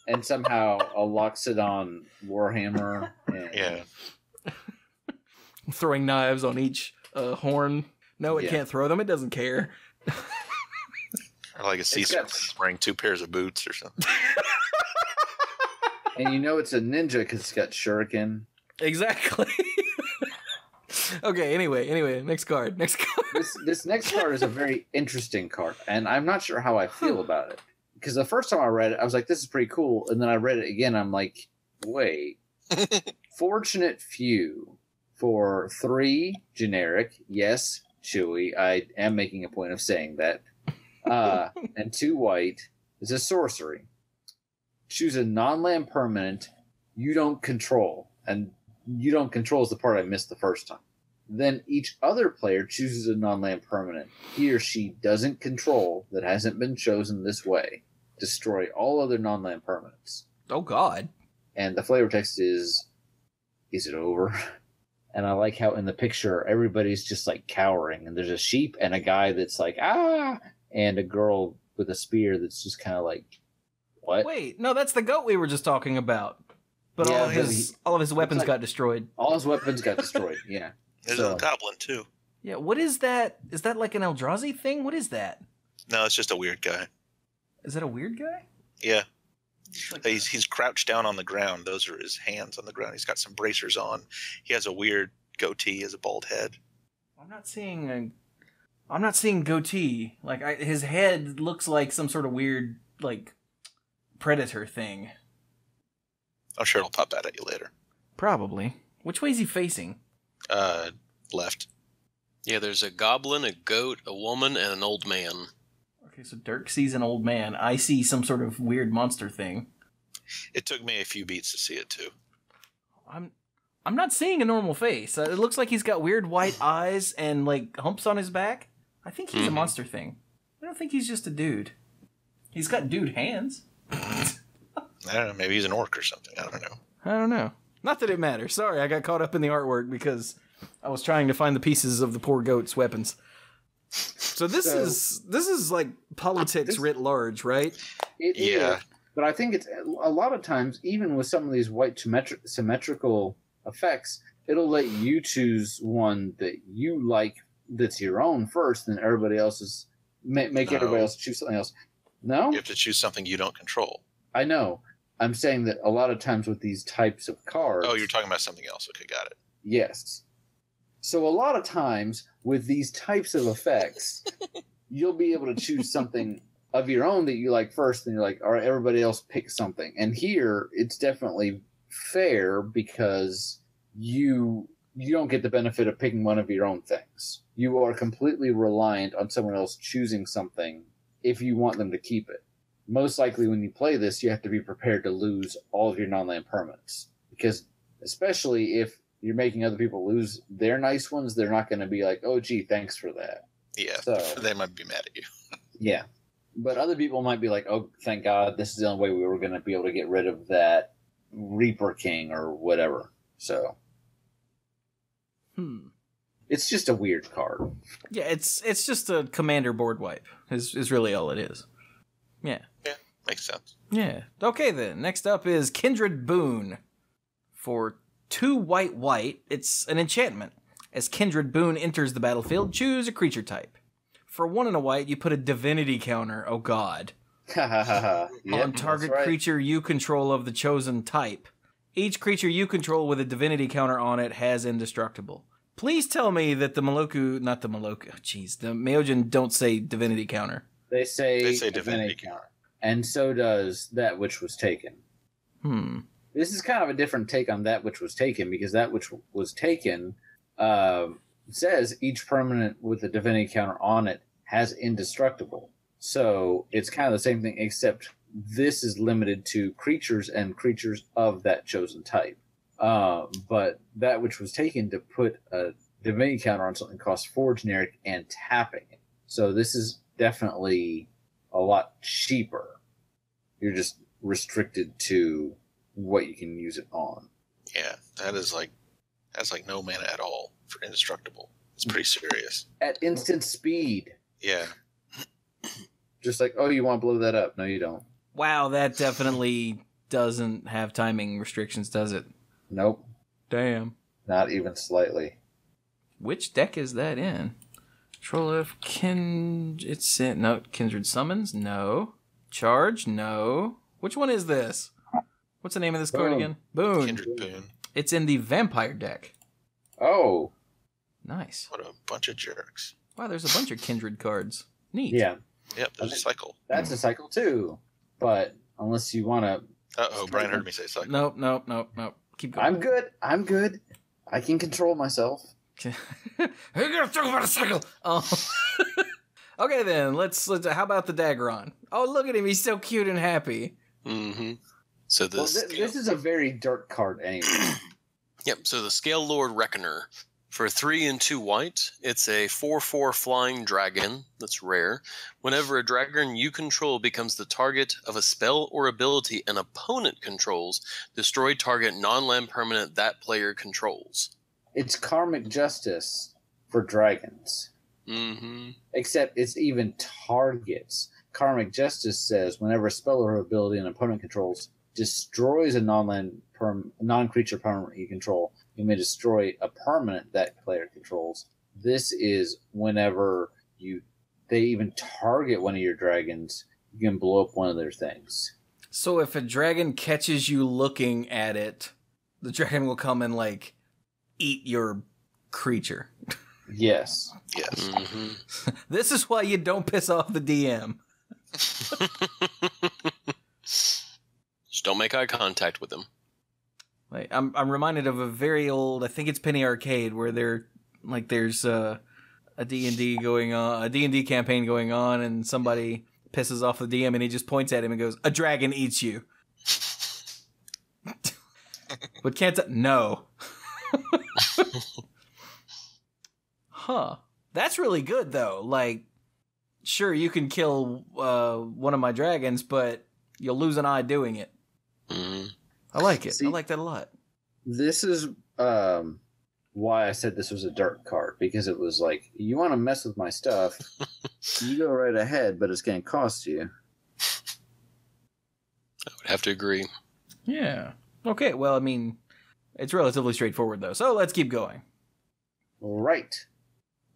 S4: And somehow a Loxodon Warhammer. And...
S2: Yeah.
S1: Throwing knives on each horn. No, it can't throw them. It doesn't care.
S2: Or like a sea serpent wearing 2 pairs of boots or something.
S4: And it's a ninja because it's got shuriken.
S1: Exactly. Okay, anyway, next card.
S4: This next card is a very interesting card, and I'm not sure how I feel about it. Because the first time I read it, I was like, this is pretty cool. And then I read it again, I'm like, wait. Fortunate Few for 3 generic. Yes, Chewie. I am making a point of saying that. And 2 white is a sorcery. Choose a non-land permanent you don't control. And you don't control is the part I missed the first time. Then each other player chooses a non-land permanent he or she doesn't control that hasn't been chosen this way. Destroy all other non-land permanents.
S1: Oh, God.
S4: And the flavor text is it over? And I like how in the picture, everybody's just like cowering. And there's a sheep and a guy that's like, ah! And a girl with a spear that's just kind of like, what?
S1: Wait, no, that's the goat we were just talking about. But
S4: Yeah,
S1: all of his weapons got destroyed.
S4: All his weapons got destroyed, yeah.
S2: There's a goblin, too.
S1: Yeah, what is that? Is that like an Eldrazi thing? What is that?
S2: No, it's just a weird guy.
S1: Is that a weird guy?
S2: Yeah.
S1: Like
S2: He's crouched down on the ground. Those are his hands on the ground. He's got some bracers on. He has a weird goatee. He has a bald head.
S1: I'm not seeing goatee. Like his head looks like some sort of weird like predator thing.
S2: I'm sure it'll pop out at you later.
S1: Probably. Which way is he facing?
S2: Left.
S3: Yeah, there's a goblin, a goat, a woman, and an old man.
S1: Okay, so Dirk sees an old man. I see some sort of weird monster thing.
S2: It took me a few beats to see it, too.
S1: I'm not seeing a normal face. It looks like he's got weird white eyes and like humps on his back. I think he's a monster thing. I don't think he's just a dude. He's got dude hands.
S2: I don't know. Maybe he's an orc or something. I don't know.
S1: Not that it matters. Sorry, I got caught up in the artwork because I was trying to find the pieces of the poor goat's weapons. So this is like politics writ large, right?
S4: It is, but I think it's a lot of times, even with some of these white symmetrical effects, it'll let you choose one that you like that's your own first, then everybody else's make everybody else choose something else. No?
S2: You have to choose something you don't control.
S4: I know. I'm saying that a lot of times with these types of cards...
S2: Oh, you're talking about something else. Okay, got it.
S4: Yes. So a lot of times with these types of effects, you'll be able to choose something of your own that you like first, and you're like, all right, everybody else pick something. And here, it's definitely fair because you don't get the benefit of picking one of your own things. You are completely reliant on someone else choosing something if you want them to keep it. Most likely when you play this, you have to be prepared to lose all of your non-land permanents. Because especially if you're making other people lose their nice ones, they're not going to be like, oh, gee, thanks for that.
S2: Yeah,
S4: so,
S2: they might be mad at you.
S4: Yeah. But other people might be like, oh, thank God, this is the only way we were going to be able to get rid of that Reaper King or whatever. So. It's just a weird card.
S1: Yeah, it's just a commander board wipe is really all it is. Yeah.
S2: Yeah, makes sense.
S1: Yeah. Okay then. Next up is Kindred Boon. For 2 white, it's an enchantment. As Kindred Boon enters the battlefield, choose a creature type. For 1 and a white, you put a divinity counter. Oh God. On target creature you control of the chosen type. Each creature you control with a divinity counter on it has indestructible. Please tell me that the Maojin don't say divinity counter.
S4: They say divinity counter. And so does that which was taken. This is kind of a different take on that which was taken, because that which was taken says each permanent with a divinity counter on it has indestructible. So it's kind of the same thing, except this is limited to creatures and creatures of that chosen type. But that which was taken to put a divinity counter on something costs 4 generic and tapping it. So this is definitely a lot cheaper. You're just restricted to what you can use it on.
S2: Yeah, that's like no mana at all for indestructible. It's pretty serious.
S4: At instant speed.
S2: Yeah.
S4: Just like, oh, you want to blow that up? No, you don't.
S1: Wow, that definitely doesn't have timing restrictions, does it?
S4: Nope.
S1: Damn.
S4: Not even slightly.
S1: Which deck is that in? Control of Kindred Summons? No. Charge? No. Which one is this? What's the name of this card again? Boon.
S2: Kindred Boon.
S1: It's in the Vampire deck.
S4: Oh.
S1: Nice.
S2: What a bunch of jerks.
S1: Wow, there's a bunch of kindred cards. Neat.
S4: Yeah.
S2: Yep, there's a cycle.
S4: That's a cycle too. But unless you want to...
S2: Uh-oh, Brian heard me say cycle.
S1: Nope. Keep going.
S4: I'm good. I can control myself.
S1: You're gonna talk about a cycle. Oh. Okay, then let's. How about the Daggeron? Oh, look at him. He's so cute and happy.
S3: Mm-hmm. So this
S4: is a very dark card anyway.
S3: Yep. So the Scale Lord Reckoner. For 3 and 2 white, it's a 4/4 flying dragon that's rare. Whenever a dragon you control becomes the target of a spell or ability an opponent controls, destroy target non-land permanent that player controls.
S4: It's Karmic Justice for dragons.
S3: Mm-hmm.
S4: Except it's even targets. Karmic Justice says whenever a spell or ability an opponent controls destroys a non-creature permanent you control, you may destroy a permanent that player controls. This is whenever they even target one of your dragons, you can blow up one of their things.
S1: So if a dragon catches you looking at it, the dragon will come and eat your creature.
S4: Yes.
S3: Mm-hmm.
S1: This is why you don't piss off the DM.
S3: Just don't make eye contact with them.
S1: I'm reminded of a very old, I think it's Penny Arcade, where there's a D&D going on, a D&D campaign going on, and somebody pisses off the DM, and he just points at him and goes, "A dragon eats you." But can't no. Huh. That's really good, though. Sure, you can kill one of my dragons, but you'll lose an eye doing it.
S3: Mm-hmm.
S1: I like it.
S4: See,
S1: I like that a lot.
S4: This is why I said this was a dark card, because it was you want to mess with my stuff, you go right ahead, but it's going to cost you.
S3: I would have to agree.
S1: Yeah. Okay, well, I mean, it's relatively straightforward, though, so let's keep going.
S4: Right.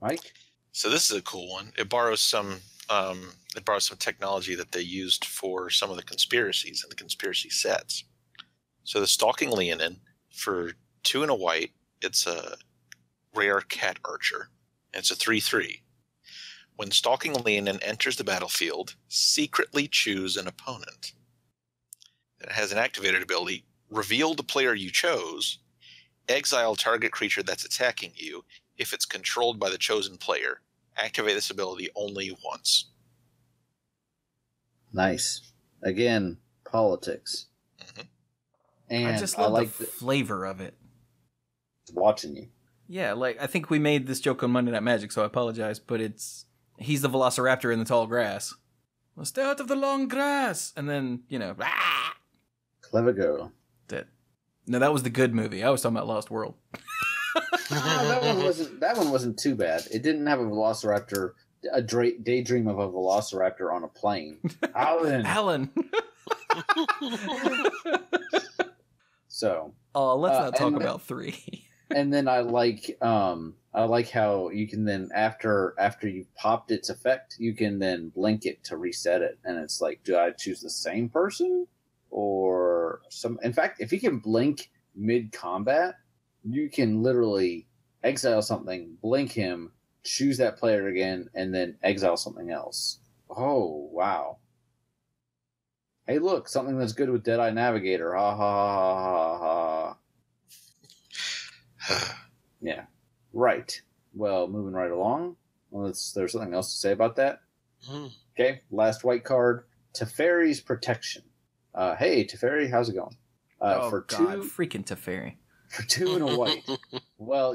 S4: Mike?
S2: So this is a cool one. It borrows some technology that they used for some of the conspiracies and the conspiracy sets. So the Stalking Leonin, for 2 and a white, it's a rare cat archer. And it's a 3/3. When Stalking Leonin enters the battlefield, secretly choose an opponent. It has an activated ability, reveal the player you chose, exile target creature that's attacking you if it's controlled by the chosen player. Activate this ability only once.
S4: Nice. Again, politics.
S2: Mm-hmm.
S4: And
S1: I just love
S4: like
S1: the flavor of it.
S4: Watching you.
S1: Yeah, I think we made this joke on Monday Night Magic, so I apologize, but he's the Velociraptor in the tall grass. Well, stay out of the long grass! And then, ah!
S4: Clever girl.
S1: No, that was the good movie. I was talking about Lost World.
S4: That one wasn't too bad. It didn't have a Velociraptor, a daydream of a Velociraptor on a plane.
S1: Alan!
S4: So.
S1: Oh, let's not talk about 3.
S4: And then I like how you can then after you've popped its effect, you can then blink it to reset it, and it's do I choose the same person or some? In fact, if you can blink mid combat, you can literally exile something, blink him, choose that player again, and then exile something else. Oh wow! Hey, look, something that's good with Deadeye Navigator. Ha ha ha ha ha. Yeah. Right. Well, moving right along. There's something else to say about that.
S3: Mm.
S4: Okay. Last white card. Teferi's Protection. Hey, Teferi, how's it going?
S1: For God, freaking Teferi.
S4: For 2 and a white. Well,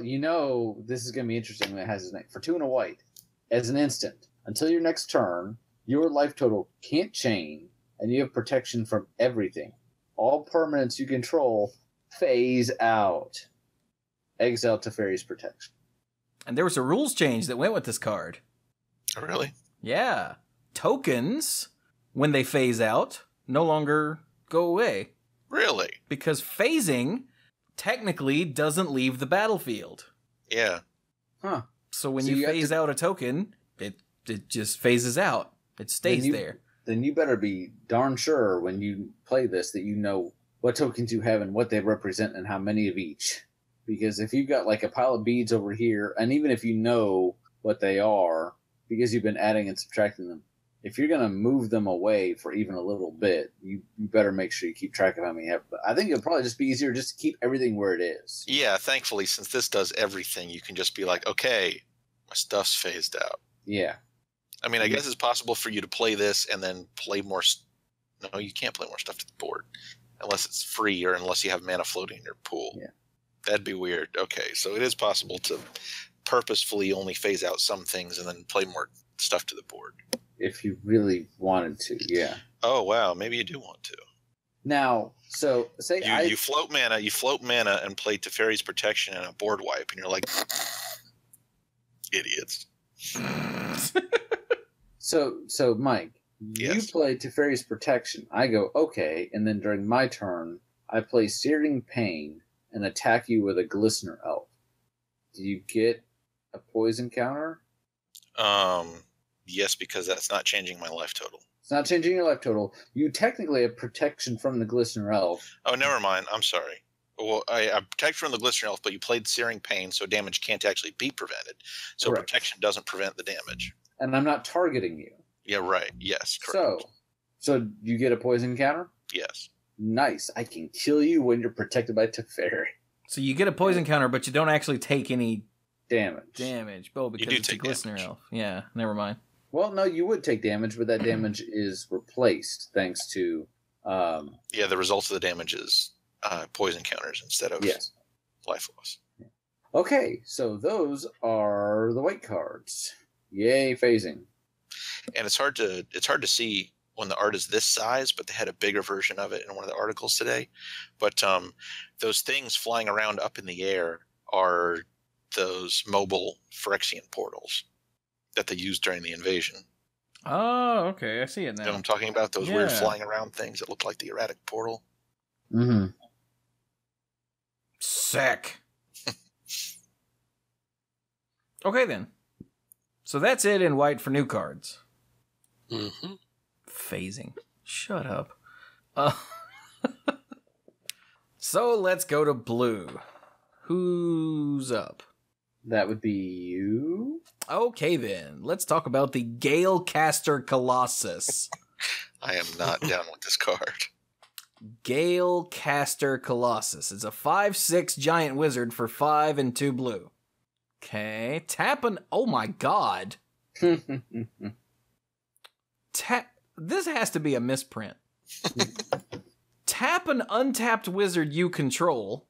S4: this is going to be interesting when it has his name. For 2 and a white. As an instant, until your next turn, your life total can't change, and you have protection from everything. All permanents you control phase out. Exile Teferi's Protection.
S1: And there was a rules change that went with this card.
S2: Oh, really?
S1: Yeah. Tokens, when they phase out, no longer go away.
S2: Really?
S1: Because phasing technically doesn't leave the battlefield.
S2: Yeah.
S4: Huh.
S1: So when you phase out a token, it just phases out. It stays there.
S4: Then you better be darn sure when you play this that you know what tokens you have and what they represent and how many of each. because if you've got like a pile of beads over here, and even if you know what they are, because you've been adding and subtracting them, if you're going to move them away for even a little bit, you better make sure you keep track of how many you have. But I think it'll probably just be easier just to keep everything where it is.
S2: Yeah, thankfully, since this does everything, you can just be like, okay, my stuff's phased out.
S4: Yeah.
S2: I mean, I guess it's possible for you to play this and then play more. No, you can't play more stuff to the board unless it's free or unless you have mana floating in your pool.
S4: Yeah.
S2: That'd be weird. Okay, so it is possible to purposefully only phase out some things and then play more stuff to the board.
S4: If you really wanted to, yeah.
S2: Oh, wow, maybe you do want to.
S4: Now, so say
S2: you float mana and play Teferi's Protection and a board wipe, and you're like, idiots.
S4: So Mike,
S2: Yes.
S4: you play Teferi's Protection. I go, okay, and then during my turn, I play Searing Pain and attack you with a Glistener Elf. Do you get a poison counter?
S2: Yes, because that's not changing my life total.
S4: It's not changing your life total. You technically have protection from the Glistener Elf.
S2: Oh, never mind. I'm sorry. Well, I protect from the Glistener Elf, but you played Searing Pain, so damage can't actually be prevented. So
S4: Correct.
S2: Protection doesn't prevent the damage.
S4: And I'm not targeting you.
S2: Yeah, right. Yes, correct.
S4: So you get a poison counter?
S2: Yes.
S4: Nice. I can kill you when you're protected by Teferi.
S1: So you get a poison counter, but you don't actually take any
S4: Damage.
S1: Oh, because
S2: do
S1: it's a
S2: take
S1: Glistener
S2: damage.
S1: Elf. Yeah, never mind.
S4: Well, no, you would take damage, but that damage is replaced thanks to...
S2: Yeah, the result of the damage is poison counters instead of
S4: yes.
S2: life loss.
S4: Okay, so those are the white cards. Yay, phasing.
S2: And it's hard to see when the art is this size, but they had a bigger version of it in one of the articles today. But those things flying around up in the air are those mobile Phyrexian portals that they used during the invasion.
S1: Oh, okay. I see it now.
S2: You know what I'm talking about? Those weird flying around things that look like the erratic portal.
S4: Mm-hmm.
S1: Sick. Okay, then. So that's it in white for new cards.
S3: Mm-hmm.
S1: Phasing. Shut up. So let's go to blue. Who's up?
S4: That would be you?
S1: Okay, then. Let's talk about the Galecaster Colossus.
S2: I am not down with this card.
S1: Galecaster Colossus. It's a 5/6 giant wizard for 5 and 2 blue. Okay. Tap an... Oh my god. This has to be a misprint. Tap an untapped wizard you control,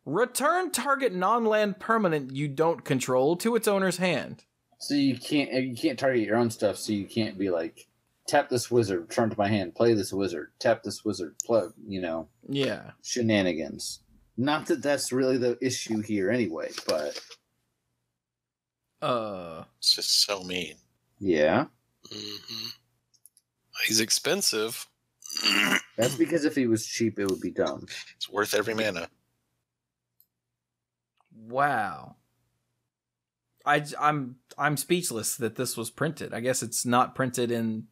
S1: return target non-land permanent you don't control to its owner's hand.
S4: So you can't target your own stuff, so you can't be like, tap this wizard, return to my hand, play this wizard, tap this wizard, plug,
S1: Yeah.
S4: shenanigans. Not that that's really the issue here anyway, but...
S2: It's just so mean.
S4: Yeah.
S3: Mm-hmm. He's expensive.
S4: That's because if he was cheap, it would be dumb.
S2: It's worth every mana.
S1: Wow. I'm speechless that this was printed. I guess it's not printed in,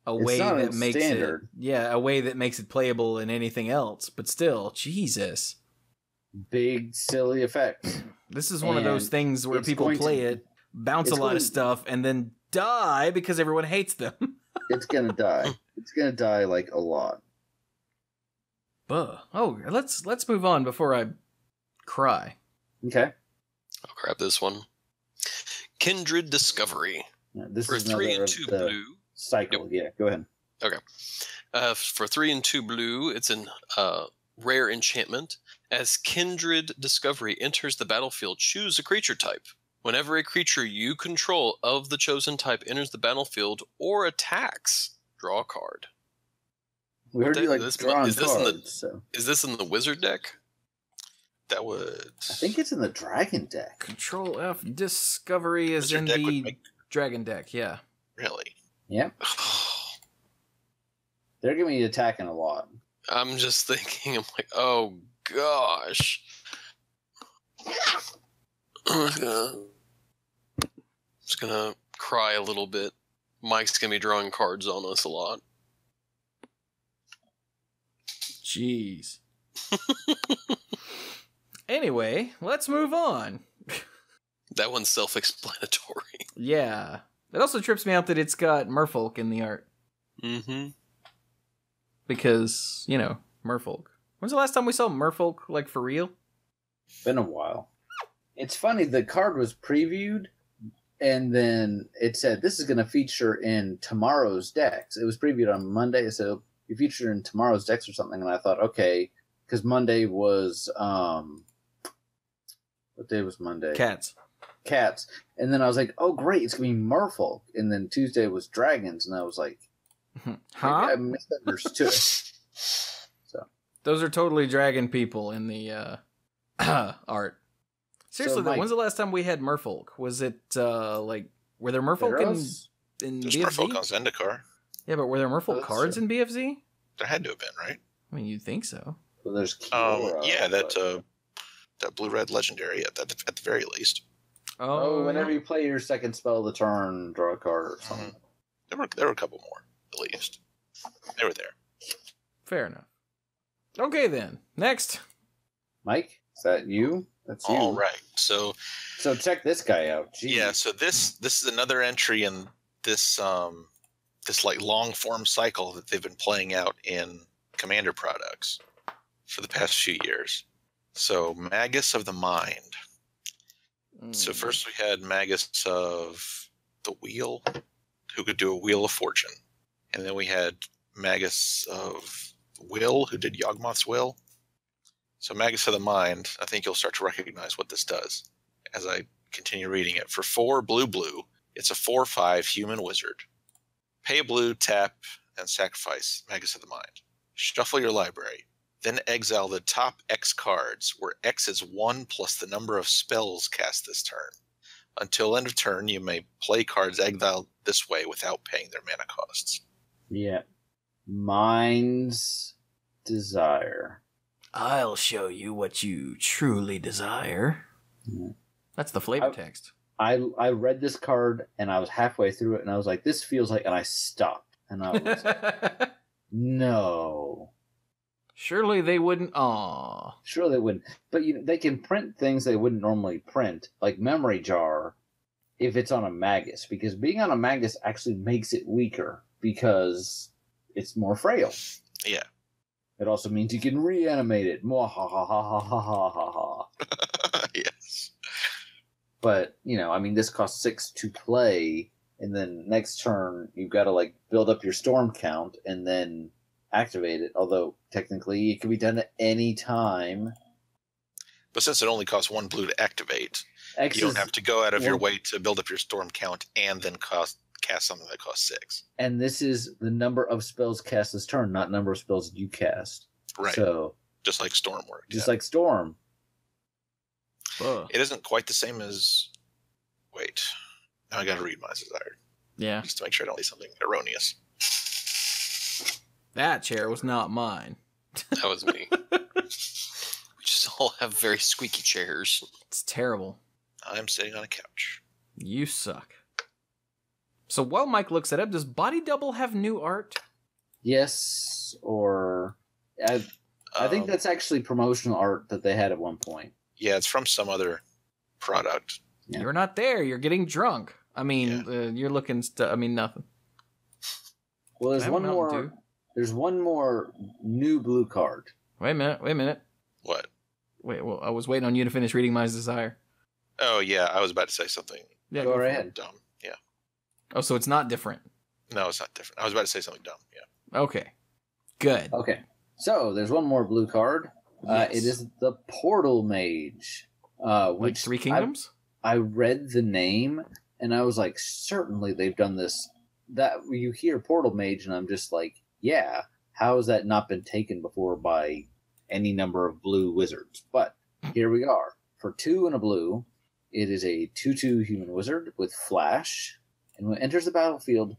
S1: a way that makes
S4: standard.
S1: a way that makes it playable in anything else, but still, Jesus.
S4: Big, silly effects.
S1: This is one of those things where people play it, bounce a lot of stuff, and then die because everyone hates them.
S4: It's gonna die. It's gonna die like a lot.
S1: Oh, let's move on before I cry.
S4: Okay.
S3: I'll grab this one. Kindred Discovery.
S4: Yeah, this
S3: For
S4: is
S3: 3
S4: another
S3: and 2
S4: of the
S3: blue.
S4: cycle. Yeah, go ahead.
S3: Okay. For 3 and 2 blue, it's an rare enchantment. As Kindred Discovery enters the battlefield, choose a creature type. Whenever a creature you control of the chosen type enters the battlefield or attacks, draw a card.
S4: We heard you like drawing
S3: is this
S4: cards. So.
S3: Is this in the wizard deck?
S2: That would...
S4: I think it's in the dragon deck.
S1: Control F Discovery is
S2: Wizard
S1: in
S2: deck would
S1: the
S2: make-
S1: dragon deck, yeah.
S2: Really?
S4: Yeah. They're going to be attacking a lot.
S3: I'm just thinking, I'm like, oh gosh. I'm just gonna cry a little bit. Mike's gonna be drawing cards on us a lot.
S1: Jeez. Anyway, let's move on.
S3: That one's self-explanatory.
S1: Yeah. It also trips me out that it's got merfolk in the art.
S3: Mm-hmm.
S1: Because, merfolk. When's the last time we saw merfolk, like, for real?
S4: Been a while. It's funny, the card was previewed, and then it said, this is going to feature in tomorrow's decks. It was previewed on Monday, so it'll be featured in tomorrow's decks or something, and I thought, okay, because Monday was, what day was Monday?
S1: Cats.
S4: And then I was like, oh, great, it's going to be merfolk. And then Tuesday was dragons, and I was like,
S1: huh?
S4: I misunderstood. So
S1: Those are totally dragon people in the art. Seriously,
S4: So, Mike,
S1: when's the last time we had merfolk? Was it, were there merfolk in
S2: There's
S1: BFZ?
S2: merfolk on Zendikar.
S1: Yeah, but were there merfolk
S4: that's
S1: cards
S4: true.
S1: in BFZ?
S2: There had to have been, right?
S1: I mean, you'd think so.
S4: well, there's Kiora,
S2: Yeah,
S4: but-
S2: that blue-red legendary at the very least.
S4: Oh, whenever you play your second spell of the turn, draw a card or something.
S2: There were a couple more, at least. They were there.
S1: Fair enough. Okay, then. Next.
S4: Mike, is that you? That's you.
S2: All right. So
S4: So check this guy out. Jeez.
S2: yeah, so this is another entry in this this like long form cycle that they've been playing out in Commander products for the past few years. So Magus of the Mind. So first we had Magus of the Wheel, who could do a Wheel of Fortune. And then we had Magus of Will, who did Yawgmoth's Will. So Magus of the Mind, I think you'll start to recognize what this does as I continue reading it. For 4 blue, it's a 4/5 human wizard. Pay a blue, tap, and sacrifice Magus of the Mind. Shuffle your library. Then exile the top X cards, where X is 1 plus the number of spells cast this turn. Until end of turn, you may play cards exiled this way without paying their mana costs.
S4: Yeah. Mind's Desire.
S1: I'll show you what you truly desire.
S4: Yeah.
S1: That's the flavor text.
S4: I read this card and I was halfway through it and I was like, this feels like, and I stopped and I was like, no.
S1: Surely they wouldn't. Aw.
S4: Sure they wouldn't. But they can print things they wouldn't normally print, like Memory Jar, if it's on a Magus, because being on a Magus actually makes it weaker because it's more frail.
S2: Yeah.
S4: It also means you can reanimate it.
S2: Yes.
S4: But, this costs 6 to play, and then next turn you've got to build up your storm count and then activate it. Although technically it can be done at any time.
S2: But since it only costs 1 blue to activate,
S4: X
S2: you don't
S4: is-
S2: have to go out of your
S4: well-
S2: way to build up your storm count and then cast something that costs 6.
S4: And this is the number of spells cast this turn, not number of spells you cast.
S2: Right.
S4: So
S2: Just like Storm worked.
S4: just
S2: yeah.
S4: like Storm.
S1: Ugh.
S2: It isn't quite the same as. Wait. Now I got to read Mind's Desire
S1: Yeah.
S2: just to make sure I don't say something erroneous.
S1: That chair was not mine.
S3: That was me. We just all have very squeaky chairs.
S1: It's terrible.
S2: I'm sitting on a couch.
S1: You suck. So while Mike looks it up, does Body Double have new art?
S4: Yes, or I think that's actually promotional art that they had at one point.
S2: Yeah, it's from some other product.
S4: Yeah.
S1: You're not there. You're getting drunk. I mean, you're looking. Nothing.
S4: Well,
S1: I
S4: there's
S1: have
S4: one
S1: a Mountain
S4: more.
S1: Dew.
S4: There's one more new blue card.
S1: Wait a minute.
S2: What?
S1: Wait, well, I was waiting on you to finish reading Mind's Desire.
S2: Oh, yeah, I was about to say something
S1: Yeah,
S4: Go
S1: for
S4: right
S1: it.
S4: ahead.
S2: dumb. Yeah.
S1: Oh, so it's not different.
S2: No, it's not different. I was about to say something dumb. Yeah.
S1: Okay. Good.
S4: Okay, so there's one more blue card.
S1: Yes.
S4: It is the Portal Mage.
S1: Like
S4: Which
S1: Three Kingdoms?
S4: I read the name and I was like, certainly they've done this. That you hear Portal Mage, and I'm just like, yeah. How has that not been taken before by any number of blue wizards? But here we are. For 2 and a blue, it is a 2/2 human wizard with flash. And when it enters the battlefield,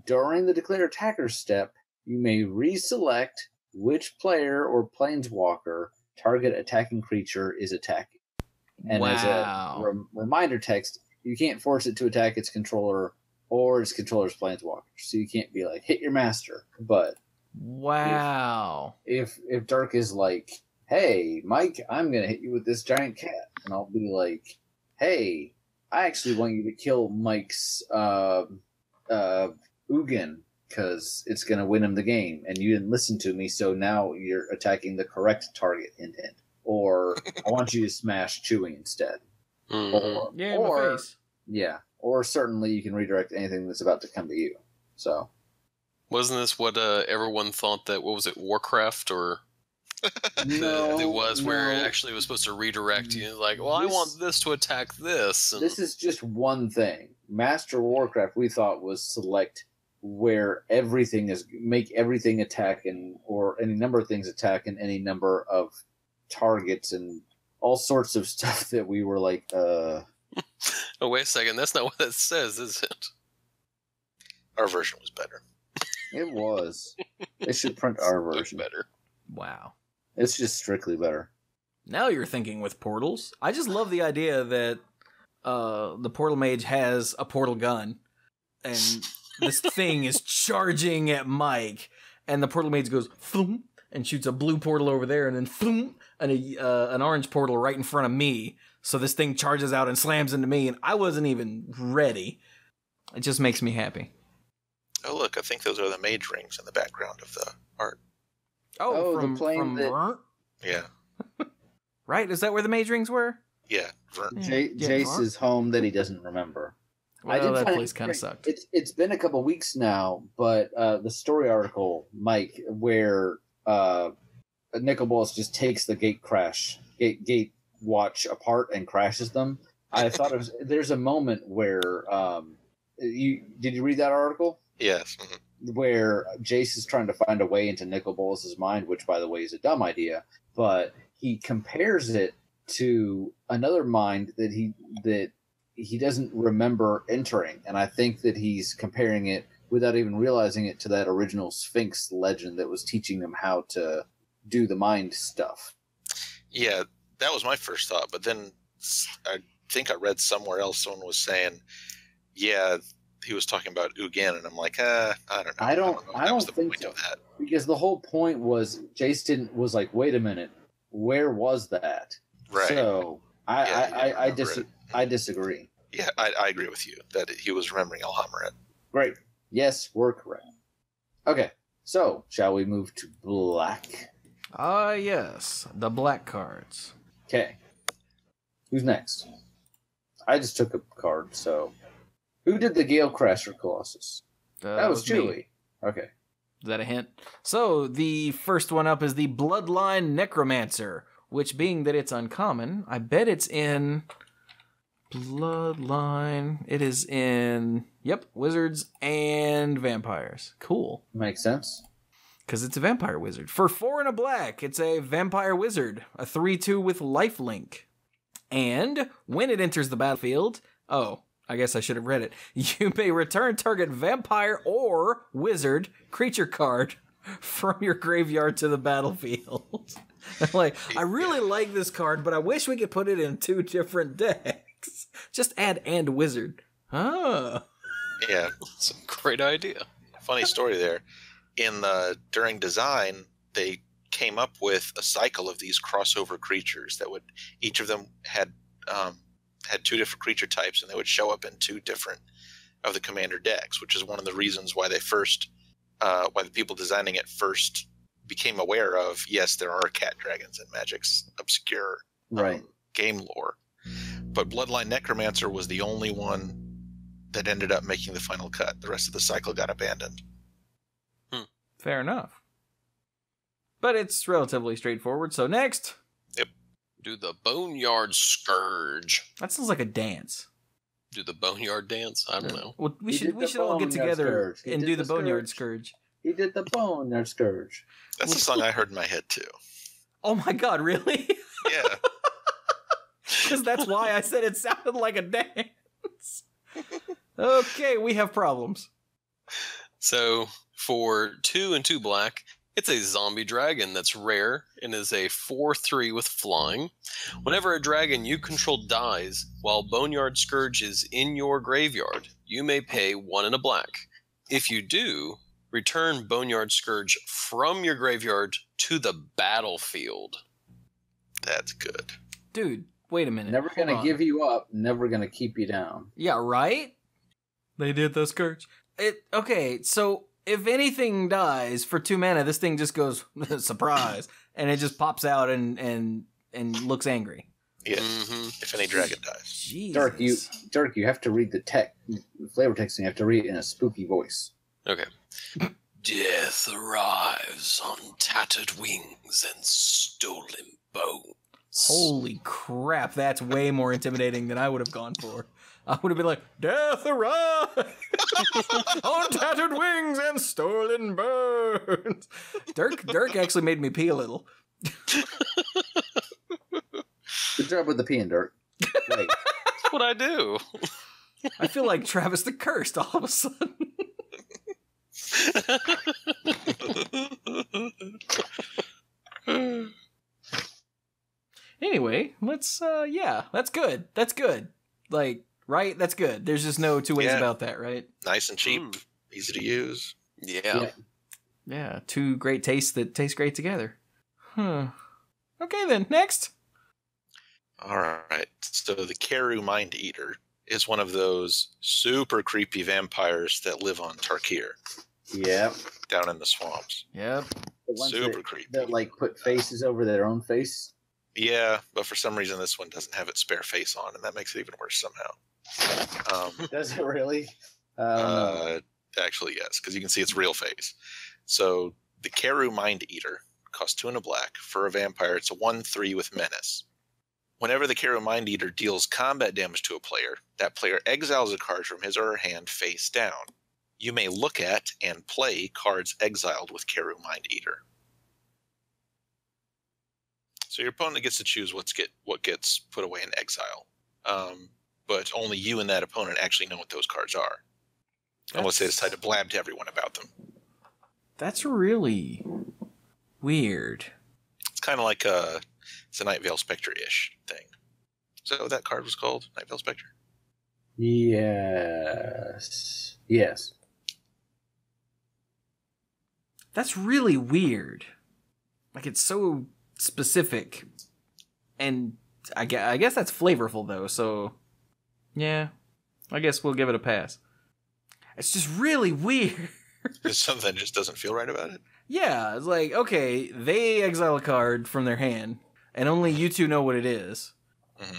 S4: during the declare attacker step, you may reselect which player or planeswalker target attacking creature is attacking. And as a reminder text, you can't force it to attack its controller or its controller's planeswalker. So you can't be like, hit your master. But
S1: Wow.
S4: if Dirk is like, hey, Mike, I'm going to hit you with this giant cat. And I'll be like, hey, I actually want you to kill Mike's Ugin because it's going to win him the game. And you didn't listen to me, so now you're attacking the correct target intent. Or I want you to smash Chewie instead. Or,
S1: Yeah, in my face.
S4: Yeah. Or certainly you can redirect anything that's about to come to you. So.
S3: Wasn't this what everyone thought that, what was it, Warcraft or...
S4: No,
S3: it was
S4: no.
S3: where it actually was supposed to redirect you. Like, well, I want this to attack this. And...
S4: This is just one thing. Master Warcraft, we thought, was select where everything is, make everything attack or any number of things attack and any number of targets and all sorts of stuff that we were like,
S3: Oh, wait a second. That's not what that says, is it?
S2: Our version was better.
S4: It was. They should print our version.
S3: Better.
S1: Wow.
S4: It's just strictly better.
S1: Now you're thinking with portals. I just love the idea that the portal mage has a portal gun, and this thing is charging at Mike, and the portal mage goes floom and shoots a blue portal over there, and then floom and an orange portal right in front of me. So this thing charges out and slams into me, and I wasn't even ready. It just makes me happy.
S2: Oh, look, I think those are the mage rings in the background of the art.
S4: Oh,
S1: from
S4: the plane that...
S1: Vert?
S2: Yeah.
S1: Right? Is that where the mage rings were?
S2: Yeah. Vert.
S4: Jace's home that he doesn't remember.
S1: Well, that place kind of sucked.
S4: It's been a couple weeks now, but the story article, Mike, where Nicol Bolas just takes the gate watch apart and crashes them. I thought it was. There's a moment where did you read that article?
S2: Yes. Mm-hmm.
S4: Where Jace is trying to find a way into Nicol Bolas' mind, which, by the way, is a dumb idea, but he compares it to another mind that he doesn't remember entering, and I think that he's comparing it, without even realizing it, to that original Sphinx legend that was teaching them how to do the mind stuff.
S2: Yeah, that was my first thought, but then I think I read somewhere else someone was saying, yeah, he was talking about Ugin, and I'm like, I don't know.
S4: I don't think so.
S2: Of that.
S4: Because the whole point was Jace was like, wait a minute, where was that?
S2: Right.
S4: So I disagree.
S2: Yeah, I agree with you that he was remembering Alhamret.
S4: Great. Yes, we're correct. Okay, so shall we move to black?
S1: Yes, the black cards.
S4: Okay. Who's next? I just took a card, so... Who did the Gale Crasher Colossus? That was Chewie.
S1: Me.
S4: Okay.
S1: Is that a hint? So, the first one up is the Bloodline Necromancer, which, being that it's uncommon, I bet it's in... Bloodline... It is in... Yep, Wizards and Vampires. Cool.
S4: Makes sense.
S1: Because it's a vampire wizard. For 4 and a black, it's a vampire wizard. A 3/2 with lifelink. And when it enters the battlefield... Oh, I guess I should have read it. You may return target vampire or wizard creature card from your graveyard to the battlefield. I really like this card, but I wish we could put it in 2 different decks. Just add and wizard. Oh.
S2: Yeah.
S3: It's a great idea.
S2: Funny story there. During design, they came up with a cycle of these crossover creatures that would, each of them had 2 different creature types, and they would show up in 2 different of the commander decks, which is one of the reasons why why the people designing it first became aware of, yes, there are cat dragons in Magic's obscure game lore. But Bloodline Necromancer was the only one that ended up making the final cut. The rest of the cycle got abandoned.
S1: Fair enough. But it's relatively straightforward, so next...
S2: Yep.
S3: Do the Boneyard Scourge.
S1: That sounds like a dance.
S3: Do the Boneyard Dance? I don't know.
S1: Well, we should all get together and do the Boneyard Scourge.
S4: He did the Boneyard Scourge.
S2: That's a song I heard in my head, too.
S1: Oh my god, really?
S2: Yeah.
S1: Because that's why I said it sounded like a dance. Okay, we have problems.
S3: So, for 2 and 2 black, it's a zombie dragon that's rare and is a 4/3 with flying. Whenever a dragon you control dies while Boneyard Scourge is in your graveyard, you may pay 1 and a black. If you do, return Boneyard Scourge from your graveyard to the battlefield.
S2: That's good.
S1: Dude, wait a minute.
S4: Never
S1: Hold
S4: gonna
S1: on.
S4: give you up. Never gonna keep you down.
S1: Yeah, right? They did the scourge. Okay, so if anything dies for 2 mana, this thing just goes, surprise, and it just pops out and looks angry.
S2: Yeah, if any dragon dies.
S1: Jesus.
S4: Dirk, you have to read the flavor text, and you have to read it in a spooky voice.
S3: Okay. Death arrives on tattered wings and stolen bones.
S1: Holy crap, that's way more intimidating than I would have gone for. I would have been like, death arrives on tattered wings and stolen bones. Dirk actually made me pee a little.
S4: Good job with the peeing, Dirk. Wait.
S3: That's what I do.
S1: I feel like Travis the Cursed all of a sudden. Anyway, let's that's good. That's good. Like, right? That's good. There's just no two ways about that, right?
S2: Nice and cheap, easy to use.
S3: Yeah.
S1: Yeah, two great tastes that taste great together. Huh. Okay then, next.
S2: All right. So the Keru Mind Eater is one of those super creepy vampires that live on Tarkir.
S4: Yeah.
S2: Down in the swamps.
S1: Yep.
S4: The ones
S2: Super creepy.
S4: that like put faces over their own face.
S2: Yeah, but for some reason this one doesn't have its spare face on, and that makes it even worse somehow.
S4: Does it really?
S2: Actually, yes, because you can see its real face. So the Keru Mind Eater costs 2 and a black. For a vampire, it's a 1/3 with menace. Whenever the Keru Mind Eater deals combat damage to a player, that player exiles a card from his or her hand face down. You may look at and play cards exiled with Keru Mind Eater. So your opponent gets to choose what gets put away in exile. But only you and that opponent actually know what those cards are. Unless they decide to blab to everyone about them.
S1: That's really weird.
S2: It's kind of like it's a Night Vale Spectre-ish thing. Is that what that card was called? Night Vale Spectre?
S4: Yes. Yes.
S1: That's really weird. Like, it's so specific. And I guess that's flavorful, though, so... Yeah. I guess we'll give it a pass. It's just really weird.
S2: There's something that just doesn't feel right about it?
S1: Yeah, it's like, okay, they exile a card from their hand, and only you two know what it is.
S2: Mm-hmm.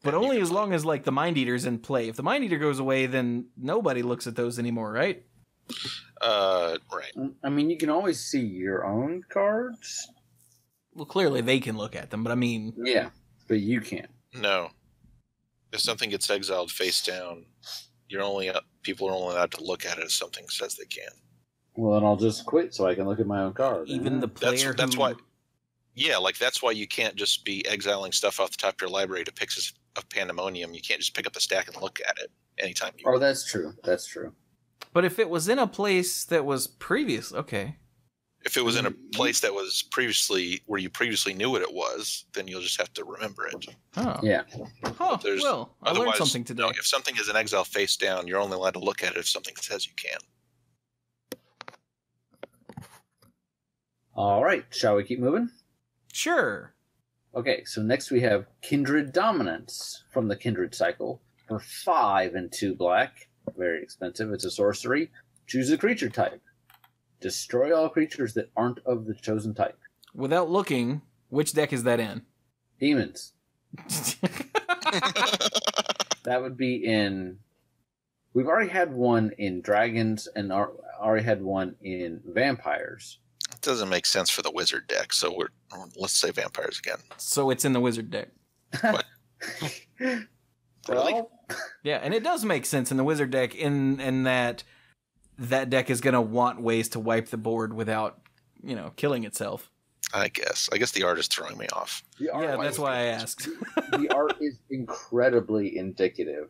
S1: But only as long as, like, the Mind Eater's in play. If the Mind Eater goes away, then nobody looks at those anymore, right?
S2: Right.
S4: I mean, you can always see your own cards.
S1: Well, clearly they can look at them, but I mean...
S4: Yeah, but you can't.
S2: No. If something gets exiled face down, people are only allowed to look at it if something says they can.
S4: Well, then I'll just quit so I can look at my own card.
S1: Even the player
S2: that's why... Yeah, like that's why you can't just be exiling stuff off the top of your library to Pyxis of Pandemonium. You can't just pick up the stack and look at it anytime you want.
S4: Oh, that's true. That's true.
S1: But if it was in a place that was previous... Okay.
S2: If it was in a place that was where you previously knew what it was, then you'll just have to remember it.
S1: Oh.
S4: Yeah.
S1: Oh, well, I learned something today.
S2: No, if something is in exile face down, you're only allowed to look at it if something says you can.
S4: All right. Shall we keep moving?
S1: Sure.
S4: Okay, so next we have Kindred Dominance from the Kindred cycle for 5 and 2 black. Very expensive. It's a sorcery. Choose a creature type. Destroy all creatures that aren't of the chosen type.
S1: Without looking, which deck is that in?
S4: Demons. That would be in... We've already had one in dragons and already had one in vampires.
S2: It doesn't make sense for the wizard deck, so let's say vampires again.
S1: So it's in the wizard deck.
S2: What? Really?
S4: Well,
S1: Yeah, and it does make sense in the wizard deck in that deck is going to want ways to wipe the board without, killing itself.
S2: I guess the art is throwing me off.
S1: Yeah, that's why I asked.
S4: The art is incredibly indicative.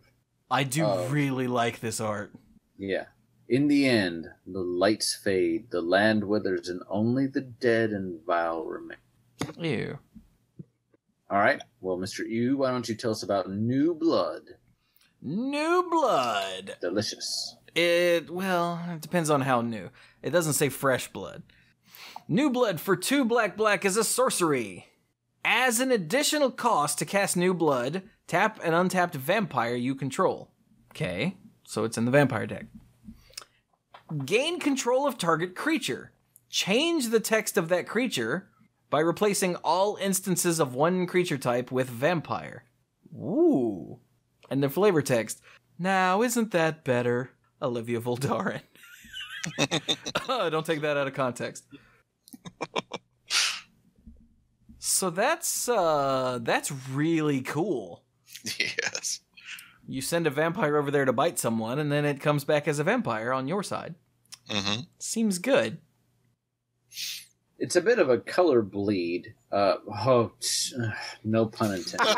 S1: I do really like this art.
S4: Yeah. In the end, the lights fade, the land withers, and only the dead and vile remain.
S1: Ew.
S4: All right. Well, Mr. Ew, why don't you tell us about New Blood?
S1: New blood.
S4: Delicious.
S1: It depends on how new. It doesn't say fresh blood. New blood for 2 black is a sorcery. As an additional cost to cast New Blood, tap an untapped vampire you control. Okay, so it's in the vampire deck. Gain control of target creature. Change the text of that creature by replacing all instances of one creature type with vampire. Ooh. And the flavor text. Now, isn't that better, Olivia Voldaren? Don't take that out of context. So that's really cool.
S2: Yes.
S1: You send a vampire over there to bite someone, and then it comes back as a vampire on your side.
S2: Mm-hmm.
S1: Seems good.
S4: It's a bit of a color bleed. No pun intended.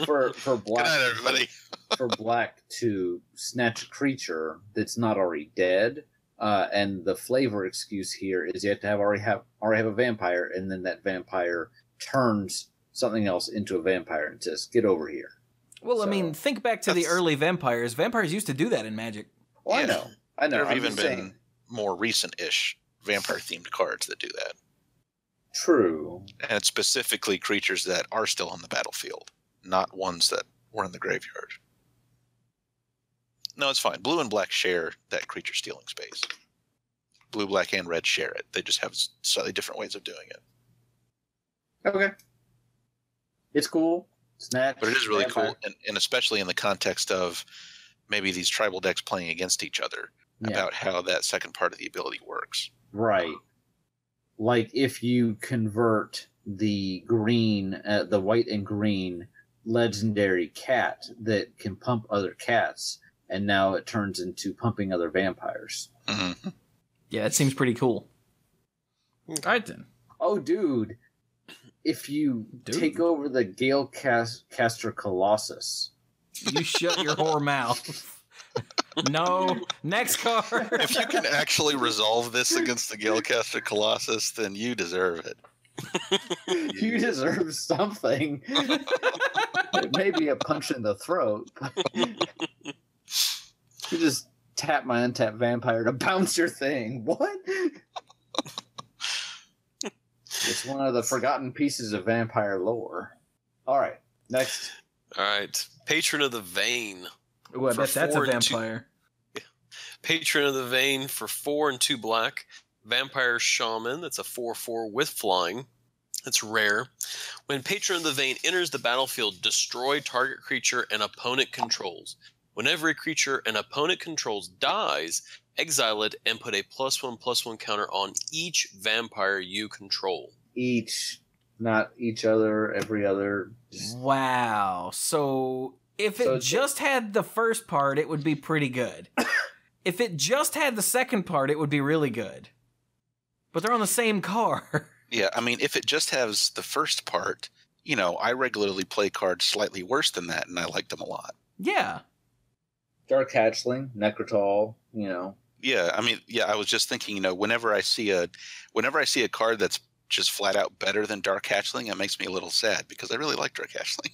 S4: for black,
S2: Good night, everybody.
S4: for black to snatch a creature that's not already dead. And the flavor excuse here is you have to already have a vampire, and then that vampire turns something else into a vampire and says, "Get over here."
S1: Well, I mean, think back to the early vampires. Vampires used to do that in Magic.
S4: Well,
S2: Yeah.
S4: I know.
S2: There have
S4: I'm
S2: even
S4: just
S2: been
S4: saying.
S2: more recent-ish vampire-themed cards that do that.
S4: True.
S2: And it's specifically creatures that are still on the battlefield, not ones that were in the graveyard. No, it's fine. Blue and black share that creature stealing space. Blue, black, and red share it. They just have slightly different ways of doing it.
S4: Okay. It's cool. Snatch.
S2: But it is really
S4: vampire.
S2: cool, and especially in the context of maybe these tribal decks playing against each other, about how that second part of the ability works.
S4: Right. Like if you convert the green, the white and green legendary cat that can pump other cats, and now it turns into pumping other vampires.
S2: Mm-hmm.
S1: Yeah, it seems pretty cool. All right, then.
S4: Oh, dude. If you take over the Gale Caster Colossus.
S1: You shut your whore mouth. No. Next card.
S2: If you can actually resolve this against the Galecaster Colossus, then you deserve it.
S4: You deserve something. It may be a punch in the throat. You just tap my untapped vampire to bounce your thing. What? It's one of the forgotten pieces of vampire lore. All right, next.
S3: All right. Patron of the Vein.
S1: Ooh, I
S3: For
S1: bet that's a
S3: 4 and 2
S1: vampire.
S3: Patron of the Vein for 4 and 2 black. Vampire Shaman. That's a 4/4 with flying. That's rare. When Patron of the Vein enters the battlefield, destroy target creature and opponent controls. When every creature an opponent controls dies, exile it and put a +1/+1 counter on each vampire you control.
S4: Each, not each other, every other.
S1: Wow. So if it just had the first part, it would be pretty good. If it just had the second part, it would be really good. But they're on the same card.
S2: Yeah, I mean, if it just has the first part, I regularly play cards slightly worse than that, and I like them a lot.
S1: Yeah.
S4: Dark Hatchling, Necrotol,
S2: Yeah, I mean, I was just thinking, whenever I see a card that's just flat out better than Dark Hatchling, it makes me a little sad because I really like Dark Hatchling.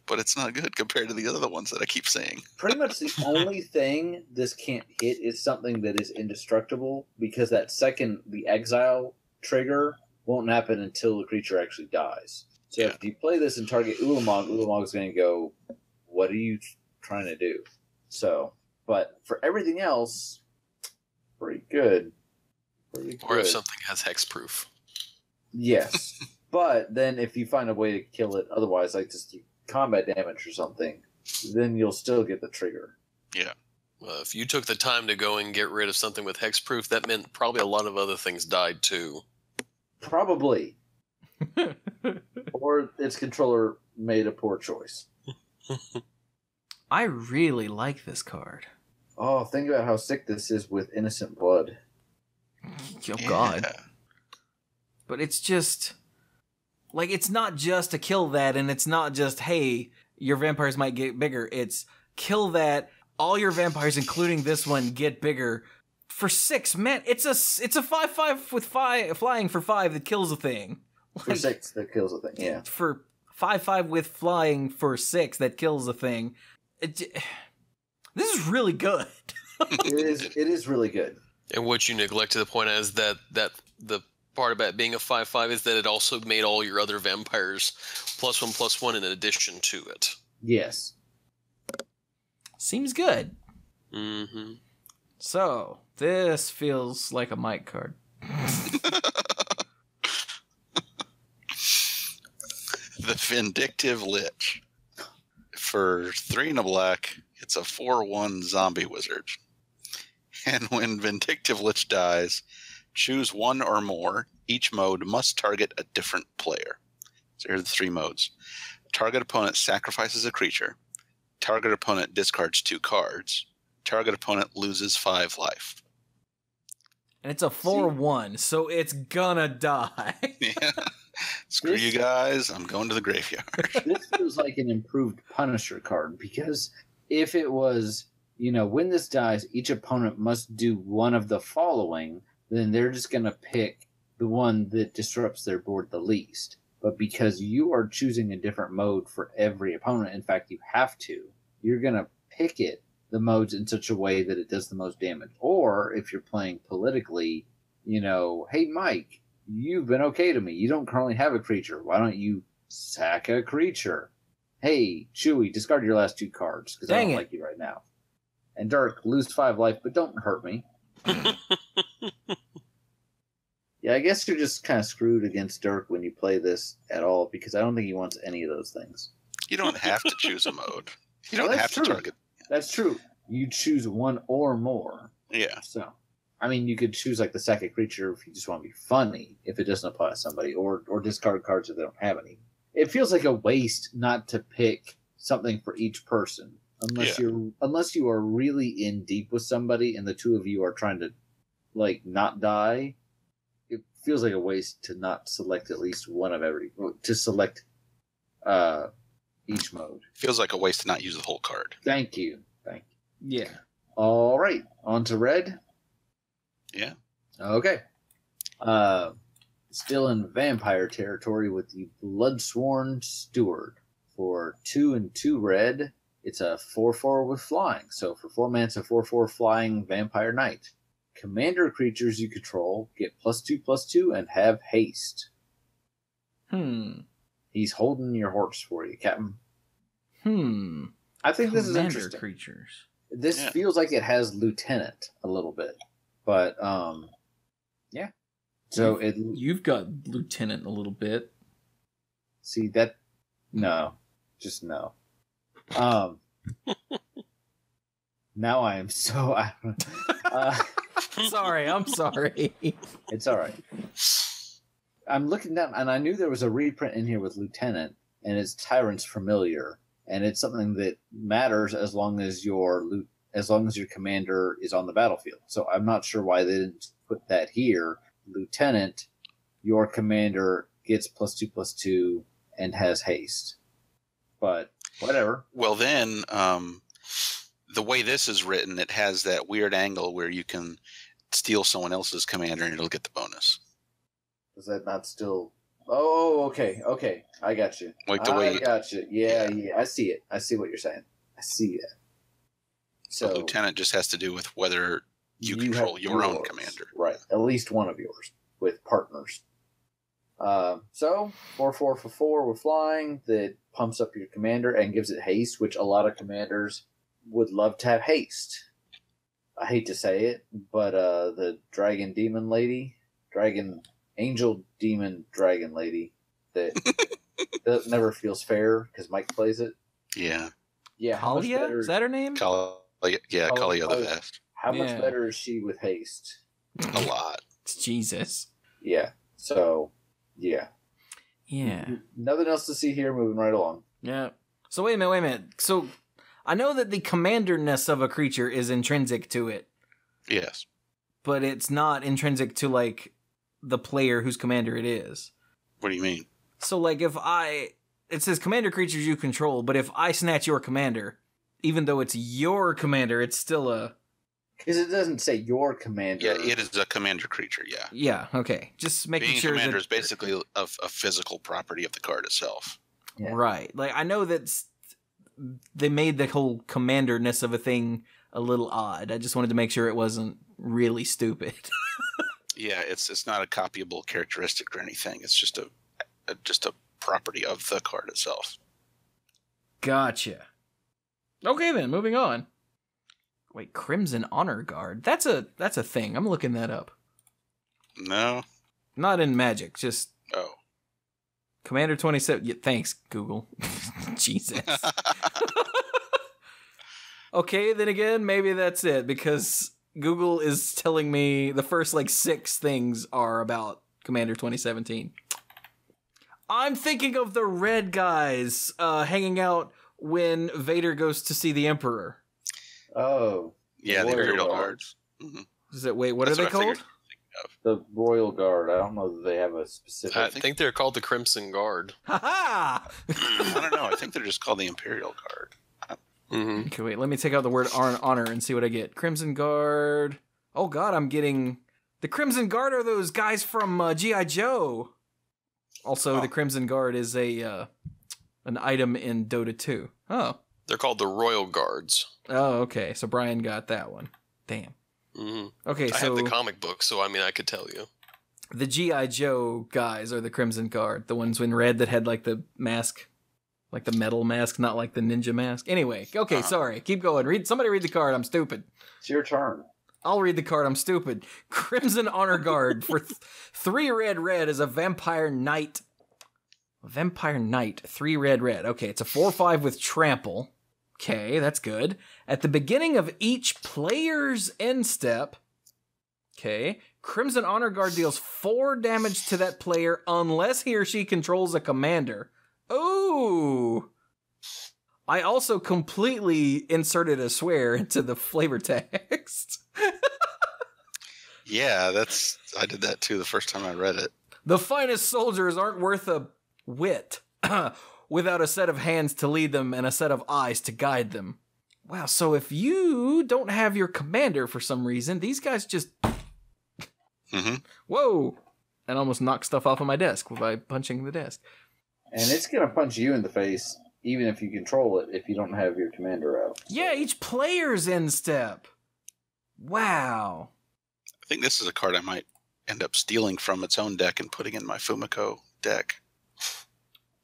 S2: But it's not good compared to the other ones that I keep saying.
S4: Pretty much the only thing this can't hit is something that is indestructible, because the exile trigger won't happen until the creature actually dies. So if you play this and target Ulamog, Ulamog's going to go, what are you trying to do? So, but for everything else, pretty good.
S3: Or if something has hexproof.
S4: Yes. But then if you find a way to kill it otherwise, like just combat damage or something, then you'll still get the trigger.
S2: Yeah.
S3: Well, if you took the time to go and get rid of something with hexproof, that meant probably a lot of other things died too.
S4: Probably. Or its controller made a poor choice.
S1: I really like this card.
S4: Oh, think about how sick this is with Innocent Blood.
S1: Oh, God. But it's just... Like, it's not just to kill that, and it's not just, hey, your vampires might get bigger. It's kill that, all your vampires, including this one, get bigger. For 6, man, it's a 5/5 with flying for 5 that kills a thing.
S4: For 6 that kills a thing, yeah.
S1: For 5/5 with flying for 6 that kills a thing. This is really good.
S4: It is really good.
S3: And what you neglected to point out is that the part about being a 5/5 is that it also made all your other vampires +1/+1 in addition to it.
S4: Yes.
S1: Seems good.
S3: Mm-hmm.
S1: So, this feels like a Mike card.
S2: The Vindictive Lich. For 3 and a black, it's a 4/1 zombie wizard. And when Vindictive Lich dies, choose one or more. Each mode must target a different player. So here are the 3 modes. Target opponent sacrifices a creature. Target opponent discards 2 cards. Target opponent loses 5 life.
S1: And it's a 4/1, so it's gonna die.
S2: Yeah. Screw you guys. I'm going to the graveyard.
S4: This feels like an improved Punisher card, because if it was, when this dies, each opponent must do one of the following, then they're just going to pick the one that disrupts their board the least. But because you are choosing a different mode for every opponent, in fact, you have to, you're going to pick the modes in such a way that it does the most damage. Or if you're playing politically, hey, Mike, you've been okay to me. You don't currently have a creature. Why don't you sack a creature? Hey, Chewie, discard your last 2 cards because I don't like you right now. And Dirk, lose 5 life, but don't hurt me. Yeah, I guess you're just kind of screwed against Dirk when you play this at all, because I don't think he wants any of those things.
S2: You don't have to choose a mode. You don't have to target.
S4: That's true. You choose one or more.
S2: Yeah.
S4: So, I mean, you could choose like the second creature if you just want to be funny, if it doesn't apply to somebody, or discard cards if they don't have any. It feels like a waste not to pick something for each person, unless you are really in deep with somebody and the two of you are trying to not die. It feels like a waste to not select at least one of to select each mode.
S2: Feels like a waste to not use the whole card.
S4: Thank you.
S1: Yeah.
S4: All right, on to red.
S2: Yeah.
S4: Okay. Still in vampire territory with the Bloodsworn Steward. For 2 and 2 red, it's a 4/4 with flying. So for 4 mana, it's a 4/4 flying vampire knight. Commander creatures you control get +2/+2 and have haste. He's holding your horse for you, Captain. I think this is interesting.
S1: Creatures.
S4: This feels like it has Lieutenant a little bit, but yeah. So
S1: you've got Lieutenant a little bit.
S4: See that? No, just no. Now I am so.
S1: Sorry, I'm sorry.
S4: It's all right. I'm looking down, and I knew there was a reprint in here with Lieutenant, and it's Tyrant's Familiar, and it's something that matters as long as your commander is on the battlefield. So I'm not sure why they didn't put that here. Lieutenant, your commander gets +2/+2 and has haste. But whatever.
S2: Well, then, the way this is written, it has that weird angle where you can steal someone else's commander and it'll get the bonus.
S4: Is that not still? Oh, okay. I got you.
S2: Like the way
S4: I got you. Yeah. I see it. I see what you're saying. I see it. So
S2: the Lieutenant just has to do with whether you control your own commander.
S4: Right. At least one of yours with partners. So 4/4 for 4 with flying that pumps up your commander and gives it haste, which a lot of commanders would love to have haste. I hate to say it, but the dragon angel demon dragon lady that never feels fair because Mike plays it.
S2: Yeah.
S4: Yeah.
S1: Kalia? Is that her name?
S2: Kalia the Vast.
S4: How much better is she with haste?
S2: A lot.
S1: Jesus.
S4: Yeah. So, yeah.
S1: Yeah.
S4: Nothing else to see here. Moving right along.
S1: Yeah. So wait a minute. So I know that the commanderness of a creature is intrinsic to it.
S2: Yes.
S1: But it's not intrinsic to the player whose commander it is.
S2: What do you mean?
S1: So it says commander creatures you control, but if I snatch your commander, even though it's your commander, it's still a...
S4: Because it doesn't say your commander.
S2: Yeah, it is a commander creature, yeah.
S1: Yeah, okay. Just making
S2: Being
S1: sure
S2: commander
S1: that...
S2: is basically a physical property of the card itself.
S1: Yeah. Right. I know that they made the whole commanderness of a thing a little odd. I just wanted to make sure it wasn't really stupid.
S2: Yeah, it's not a copyable characteristic or anything. It's just a property of the card itself.
S1: Gotcha. Okay then, moving on. Wait, Crimson Honor Guard. That's a thing. I'm looking that up.
S2: No.
S1: Not in Magic, just
S2: Oh.
S1: Commander 27. Yeah, thanks, Google. Jesus. Okay, then again, maybe that's it, because Google is telling me the first, 6 things are about Commander 2017. I'm thinking of the red guys hanging out when Vader goes to see the Emperor.
S4: Oh.
S2: Yeah, the Imperial Guards.
S1: Mm-hmm. What are they called?
S4: The Royal Guard. I don't know that they have a specific...
S3: I think they're called the Crimson Guard.
S1: Ha-ha!
S2: I don't know. I think they're just called the Imperial Guard.
S3: Mm-hmm.
S1: Okay, wait. Let me take out the word honor and see what I get. Crimson Guard. Oh, God, I'm getting... The Crimson Guard are those guys from G.I. Joe. Also, the Crimson Guard is an item in Dota 2. Oh.
S3: They're called the Royal Guards.
S1: Oh, okay. So Brian got that one. Damn.
S3: Mm-hmm.
S1: Okay,
S3: I
S1: so...
S3: have the comic book, so I could tell you.
S1: The G.I. Joe guys are the Crimson Guard. The ones in red that had, the mask. Like the metal mask, not like the ninja mask. Anyway, okay, sorry. Keep going. Somebody read the card. I'm stupid.
S4: It's your turn.
S1: I'll read the card. I'm stupid. Crimson Honor Guard for 3 red is a Vampire Knight. Vampire Knight, 3 red. Okay, it's a 4/5 with trample. Okay, that's good. At the beginning of each player's end step, okay, Crimson Honor Guard deals 4 damage to that player unless he or she controls a commander. Ooh! I also completely inserted a swear into the flavor text.
S2: Yeah, I did that too the first time I read it.
S1: The finest soldiers aren't worth a wit without a set of hands to lead them and a set of eyes to guide them. Wow, so if you don't have your commander for some reason, these guys just...
S2: Mm-hmm.
S1: Whoa! And almost knocked stuff off of my desk by punching the desk.
S4: And it's going to punch you in the face, even if you control it, if you don't have your commander out.
S1: Yeah, each player's end step. Wow.
S2: I think this is a card I might end up stealing from its own deck and putting in my Fumiko deck.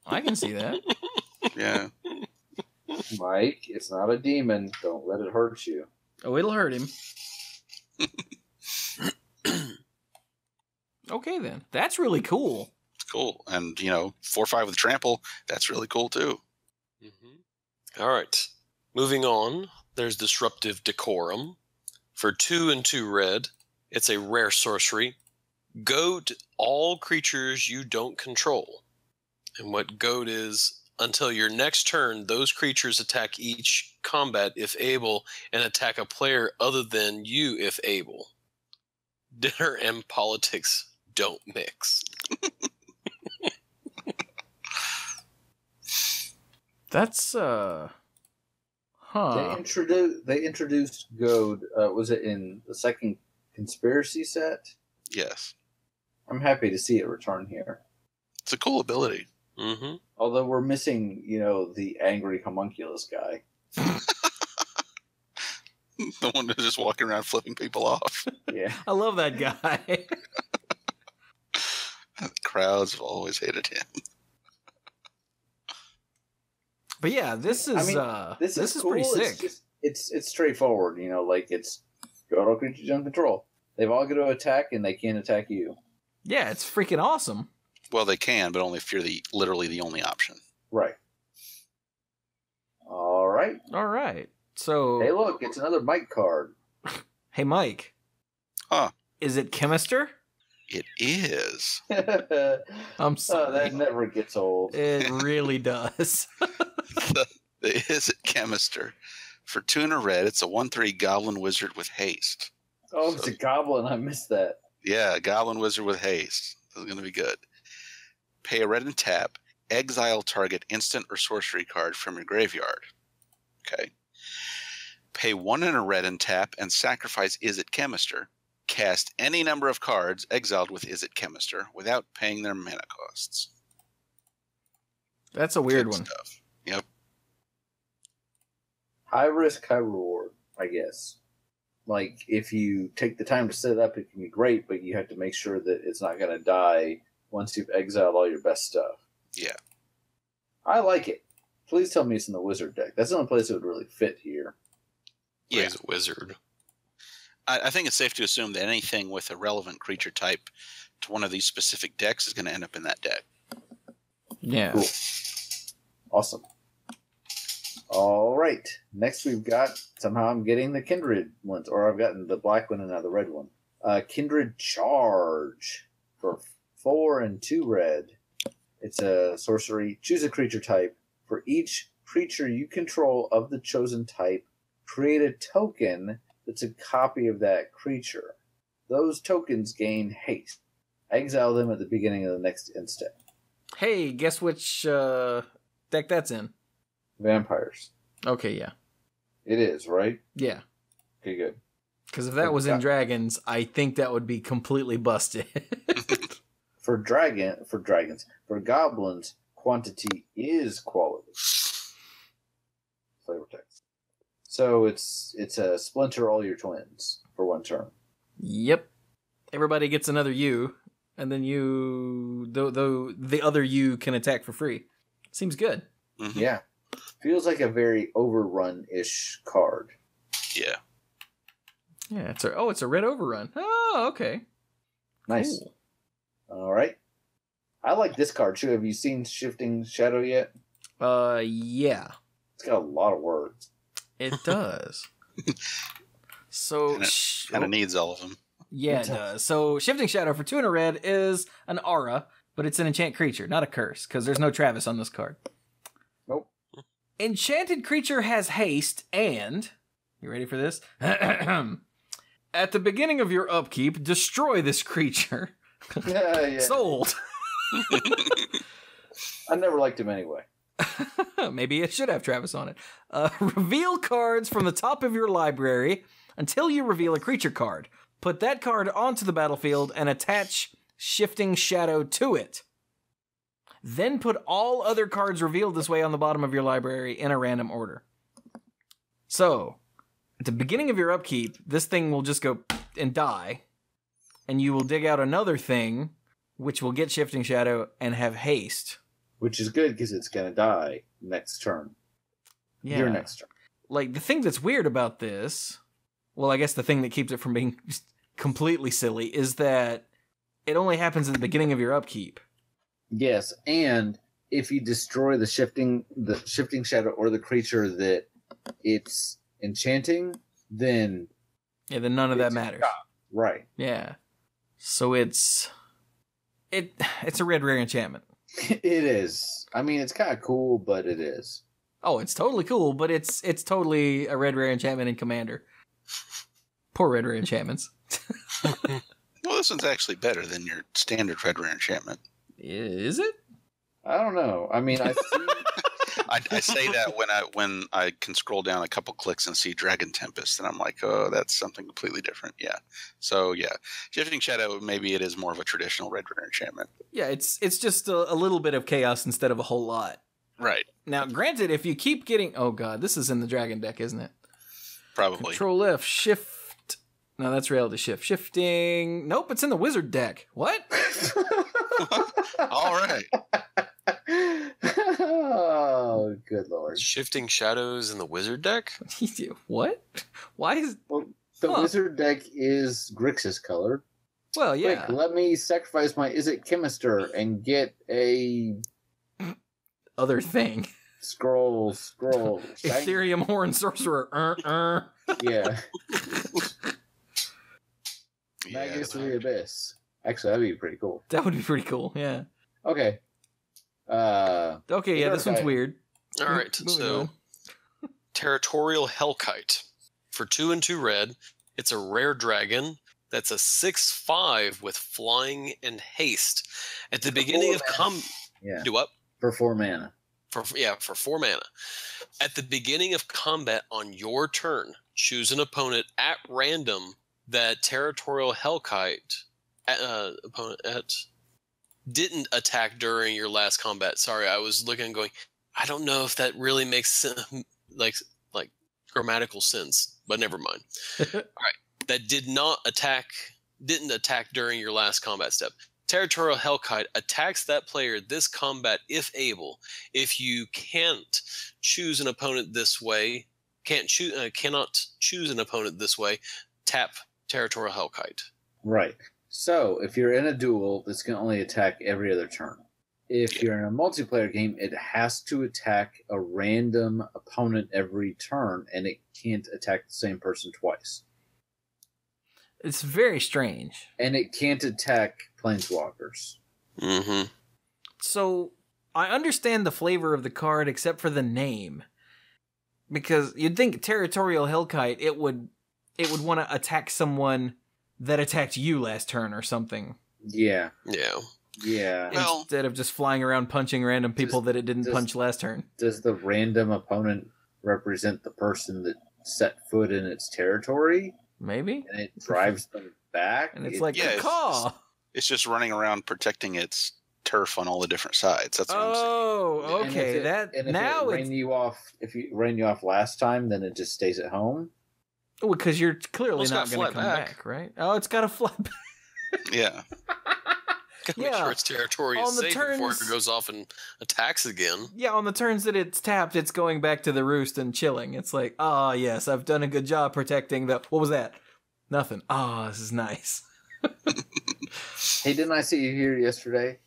S1: I can see that.
S2: Yeah.
S4: Mike, it's not a demon. Don't let it hurt you.
S1: Oh, it'll hurt him. Okay, then. That's really cool.
S2: Cool. And, 4/5 with trample, that's really cool too.
S3: Mm-hmm. All right. Moving on, there's Disruptive Decorum. For 2 and 2 red, it's a rare sorcery. Goad all creatures you don't control. And what goad is, until your next turn, those creatures attack each combat if able, and attack a player other than you if able. Dinner and politics don't mix.
S1: That's, Huh.
S4: They introduced Goad, was it in the second Conspiracy set?
S2: Yes.
S4: I'm happy to see it return here.
S2: It's a cool ability.
S3: Mm-hmm.
S4: Although we're missing, the angry homunculus guy.
S2: The one who's just walking around flipping people off.
S4: Yeah.
S1: I love that guy.
S2: The crowds have always hated him.
S1: But yeah, this is
S4: this is cool.
S1: pretty sick.
S4: It's straightforward, it's Goad all creatures under control. They've all got to attack, and they can't attack you.
S1: Yeah, it's freaking awesome.
S2: Well, they can, but only if you're literally the only option.
S4: Right. All right.
S1: All right. So
S4: hey, look, it's another Mike card.
S1: Hey, Mike.
S2: Huh.
S1: Is it Chemister?
S2: It is.
S1: I'm sorry.
S4: That never gets old.
S1: It really does.
S2: It is a Chemister. For 2 and a red, it's a 1/3 Goblin Wizard with haste.
S4: Oh, it's a goblin. I missed that.
S2: Yeah, Goblin Wizard with haste. This is going to be good. Pay a red and tap. Exile target instant or sorcery card from your graveyard. Okay. Pay 1 and a red and tap and sacrifice Is It Chemister. Cast any number of cards exiled with Is It Chemister without paying their mana costs.
S1: That's a weird
S2: Good
S1: one.
S2: Stuff. Yep.
S4: High risk, high reward, I guess. like if you take the time to set it up, it can be great, but you have to make sure that it's not going to die once you've exiled all your best stuff.
S2: Yeah.
S4: I like it. Please tell me it's in the wizard deck. That's the only place it would really fit here.
S2: Yeah.
S3: He's a wizard.
S2: I think it's safe to assume that anything with a relevant creature type to one of these specific decks is going to end up in that deck.
S1: Yeah.
S4: Cool. Awesome. All right. Next we've got, somehow I'm getting the Kindred ones, or I've gotten the black one and now the red one. Kindred Charge for 4 and 2 red. It's a sorcery. Choose a creature type. For each creature you control of the chosen type, create a token that's a copy of that creature. Those tokens gain haste. Exile them at the beginning of the next instant.
S1: Hey, guess which deck that's in?
S4: Vampires.
S1: Okay, yeah.
S4: It is, right?
S1: Yeah.
S4: Okay, good.
S1: Because if that was in Dragons, I think that would be completely busted.
S4: For goblins, quantity is quality. Flavor text. So it's a splinter all your twins for 1 turn.
S1: Yep. Everybody gets another U, and then the other U can attack for free. Seems good.
S2: Mm-hmm.
S4: Yeah. Feels like a very overrun-ish card.
S2: Yeah.
S1: Yeah, it's a red overrun. Oh, okay.
S4: Nice.
S1: Cool.
S4: All right. I like this card too. Have you seen Shifting Shadow yet?
S1: Yeah.
S4: It's got a lot of words.
S1: It does. So
S2: Kind of needs all of them.
S1: Yeah, it does. So Shifting Shadow for 2 and a red is an aura, but it's an enchant creature, not a curse, because there's no Travis on this card.
S4: Nope.
S1: Enchanted creature has haste, and you ready for this? At the beginning of your upkeep, destroy this creature.
S4: Yeah.
S1: Sold.
S4: I never liked him anyway.
S1: Maybe it should have Travis on it. Reveal cards from the top of your library until you reveal a creature card. Put that card onto the battlefield and attach Shifting Shadow to it. Then put all other cards revealed this way on the bottom of your library in a random order. So, at the beginning of your upkeep, this thing will just go and die, and you will dig out another thing, which will get Shifting Shadow and have haste.
S4: Which is good because it's going to die next turn.
S1: Yeah.
S4: Your next turn.
S1: Like, the thing that's weird about this, well, I guess the thing that keeps it from being completely silly is that it only happens at the beginning of your upkeep.
S4: Yes, and if you destroy the shifting shadow or the creature that it's enchanting, then
S1: none of that matters.
S4: Stopped. Right.
S1: Yeah. So it's a red rare enchantment.
S4: It is. I mean, it's kind of cool, but it is.
S1: Oh, it's totally cool, but it's totally a red rare enchantment in Commander. Poor red rare enchantments.
S2: Well, this one's actually better than your standard red rare enchantment.
S1: Is it?
S4: I don't know. I mean, I see...
S2: I say that when I can scroll down a couple clicks and see Dragon Tempest, and I'm like, oh, that's something completely different. Yeah. So yeah, Shifting Shadow, maybe it is more of a traditional red rare enchantment.
S1: Yeah, it's just a little bit of chaos instead of a whole lot.
S2: Right.
S1: Now, granted, if you keep getting, oh god, this is in the Dragon deck, isn't it?
S2: Probably.
S1: Control F, shift. No, that's reality shift. Shifting. Nope, it's in the Wizard deck. What?
S2: All right.
S4: Oh, good lord.
S3: Shifting Shadows in the Wizard deck?
S1: What? Why is...
S4: Well, the Wizard deck is Grixis color.
S1: Well, yeah.
S4: Quick, let me sacrifice my Is It Chemister and get a...
S1: other thing.
S4: Scroll.
S1: Ethereum Horn Sorcerer.
S4: Yeah.
S2: Yeah,
S4: Magus of the Abyss. Actually, that'd be pretty cool.
S1: That would be pretty cool, yeah.
S4: Okay.
S1: Okay, yeah, this one's weird.
S3: All right,
S1: Moving
S3: so
S1: on.
S3: Territorial Hellkite. For 2 and 2 red, it's a rare dragon that's a 6/5 with flying and haste. At the beginning of
S4: Yeah.
S3: Do what?
S4: For 4 mana.
S3: For 4 mana. At the beginning of combat on your turn, choose an opponent at random that Territorial Hellkite opponent didn't attack during your last combat. Sorry, I was looking and going, I don't know if that really makes sense. Like grammatical sense, but never mind. All right. That didn't attack during your last combat step. Territorial Hellkite attacks that player this combat if able. If you can't choose an opponent this way, cannot choose an opponent this way, tap Territorial Hellkite.
S4: Right. So, if you're in a duel, this can only attack every other turn. If you're in a multiplayer game, it has to attack a random opponent every turn, and it can't attack the same person twice.
S1: It's very strange.
S4: And it can't attack planeswalkers.
S3: Mm-hmm.
S1: So, I understand the flavor of the card except for the name. Because you'd think Territorial Hellkite, it would want to attack someone that attacked you last turn or something.
S4: Yeah.
S3: Yeah.
S4: Yeah.
S2: Well,
S1: Instead of just flying around punching random people that it didn't punch last turn.
S4: Does the random opponent represent the person that set foot in its territory?
S1: Maybe?
S4: And it drives them back?
S1: And it's like,
S2: yeah,
S1: caw!
S2: it's just running around protecting its turf on all the different sides. That's what I'm saying.
S1: Oh,
S4: And
S1: okay.
S4: If you ran you off last time, then it just stays at home.
S1: Because you're clearly
S3: Well, it's
S1: not
S3: got
S1: going to
S3: flat
S1: come
S3: back.
S1: back, right? Oh, it's got a flat back.
S2: Yeah.
S3: Gotta make
S1: Yeah.
S3: sure its territory
S1: On
S3: is
S1: the
S3: safe before
S1: turns-
S3: it goes off and attacks again.
S1: Yeah, on the turns that it's tapped, it's going back to the roost and chilling. It's like, yes, I've done a good job protecting the... What was that? Nothing. This is nice.
S4: Hey, didn't I see you here yesterday?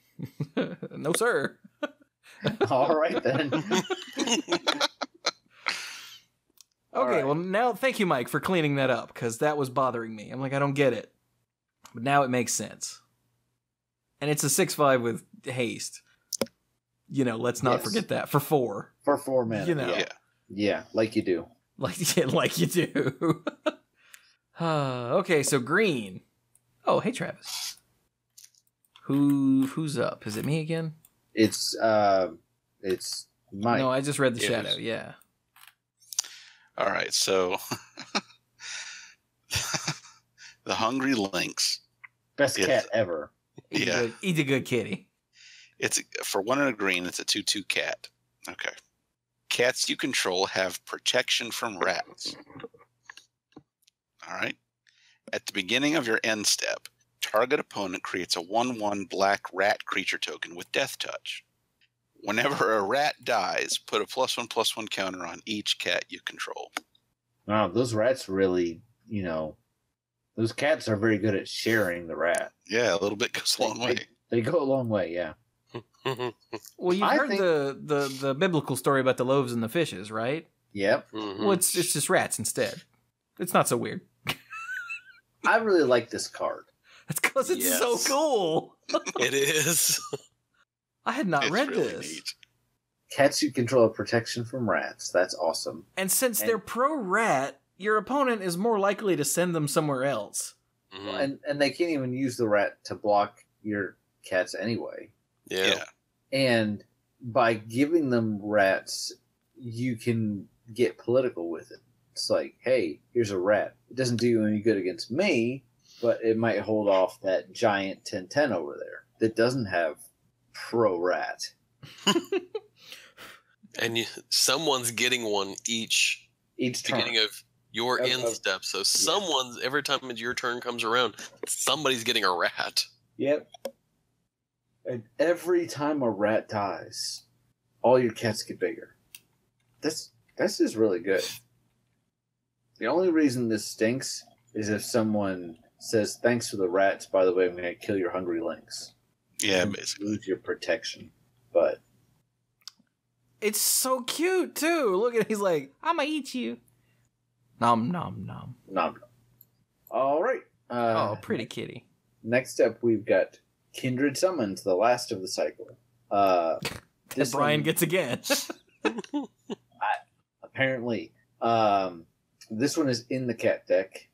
S1: No, sir.
S4: All right, then. All
S1: Okay,
S4: right.
S1: well, now, thank you, Mike, for cleaning that up, because that was bothering me. I'm like, I don't get it. But now it makes sense. And it's a 6/5 with haste. Let's not
S4: Yes.
S1: forget that. For 4.
S4: For 4 minutes.
S2: Yeah.
S4: Yeah, like you do.
S1: Like you do. Okay, so green. Oh, hey, Travis. Who's up? Is it me again?
S4: It's Mike.
S1: No, I just read the
S2: It
S1: shadow.
S2: was-
S1: Yeah.
S2: All right, so the Hungry Lynx.
S4: Best
S2: Yes.
S4: cat ever.
S2: Yeah.
S1: Eat a good kitty.
S2: It's for 1 and a green. It's a 2/2 cat. Okay. Cats you control have protection from rats. All right. At the beginning of your end step, target opponent creates a 1/1 black rat creature token with Death Touch. Whenever a rat dies, put a +1/+1 counter on each cat you control.
S4: Wow, those rats really, those cats are very good at sharing the rat.
S2: Yeah, a little bit goes a long way.
S4: They go a long way, yeah.
S1: Well, you've
S4: I
S1: heard
S4: think-
S1: the biblical story about the loaves and the fishes, right?
S4: Yep.
S3: Mhm.
S1: Well, it's just rats instead. It's not so weird.
S4: I really like this card.
S1: That's because it's so
S3: Yes.
S1: cool.
S3: It is.
S1: I had not
S2: It's
S1: read
S2: really
S1: this.
S2: neat.
S4: Cats you control have protection from rats. That's awesome.
S1: And since
S4: And-
S1: they're pro-rat, your opponent is more likely to send them somewhere else.
S3: Mhm.
S4: And they can't even use the rat to block your cats anyway.
S3: Yeah.
S4: And by giving them rats, you can get political with it. It's like, hey, here's a rat. It doesn't do you any good against me, but it might hold off that giant 10/10 over there that doesn't have pro rat.
S3: And someone's getting one each
S4: Each
S3: beginning
S4: turn.
S3: of your
S4: Of-
S3: end
S4: of-
S3: step. So someone's, every time your turn comes around, somebody's getting a rat.
S4: Yep. And every time a rat dies, all your cats get bigger. That's just really good. The only reason this stinks is if someone says, "Thanks for the rats. By the way, I'm going to kill your hungry lynx."
S2: Yeah,
S4: And
S2: basically.
S4: lose your protection. But
S1: It's so cute, too. Look at it. He's like, I'm going to eat you. Nom, nom, nom.
S4: nom. All right.
S1: Pretty kitty.
S4: Next up, we've got Kindred Summons, the last of the cycle.
S1: That
S4: This
S1: Brian
S4: one-
S1: gets again.
S4: Apparently. This one is in the cat deck.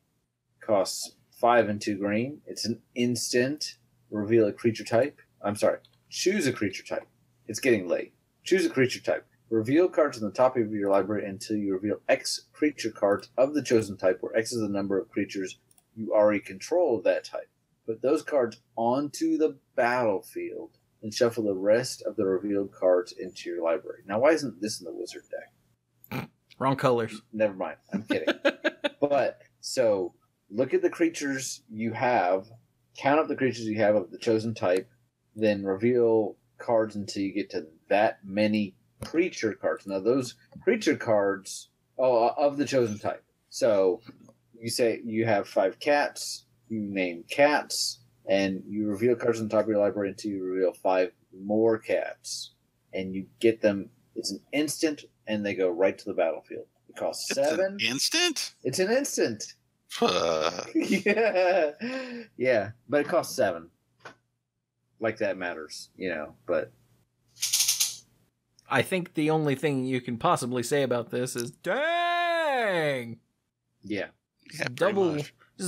S4: Costs 5 and 2 green. It's an instant. Reveal a creature type. I'm sorry. Choose a creature type. It's getting late. Choose a creature type. Reveal cards on the top of your library until you reveal X creature cards of the chosen type, where X is the number of creatures you already control of that type. Put those cards onto the battlefield and shuffle the rest of the revealed cards into your library. Now, why isn't this in the wizard deck?
S1: Wrong colors.
S4: Never mind. I'm kidding. But, so, look at the creatures you have, count up the creatures you have of the chosen type, then reveal cards until you get to that many creature cards. Now, those creature cards of the chosen type. So, you say you have 5 cats, you name cats, and you reveal cards on top of your library until you reveal 5 more cats. And you get them, it's an instant, and they go right to the battlefield. It costs 7.
S2: An instant?
S4: It's an instant. Yeah. Yeah, but it costs 7. Like that matters, but...
S1: I think the only thing you can possibly say about this is, dang!
S4: Yeah.
S1: Just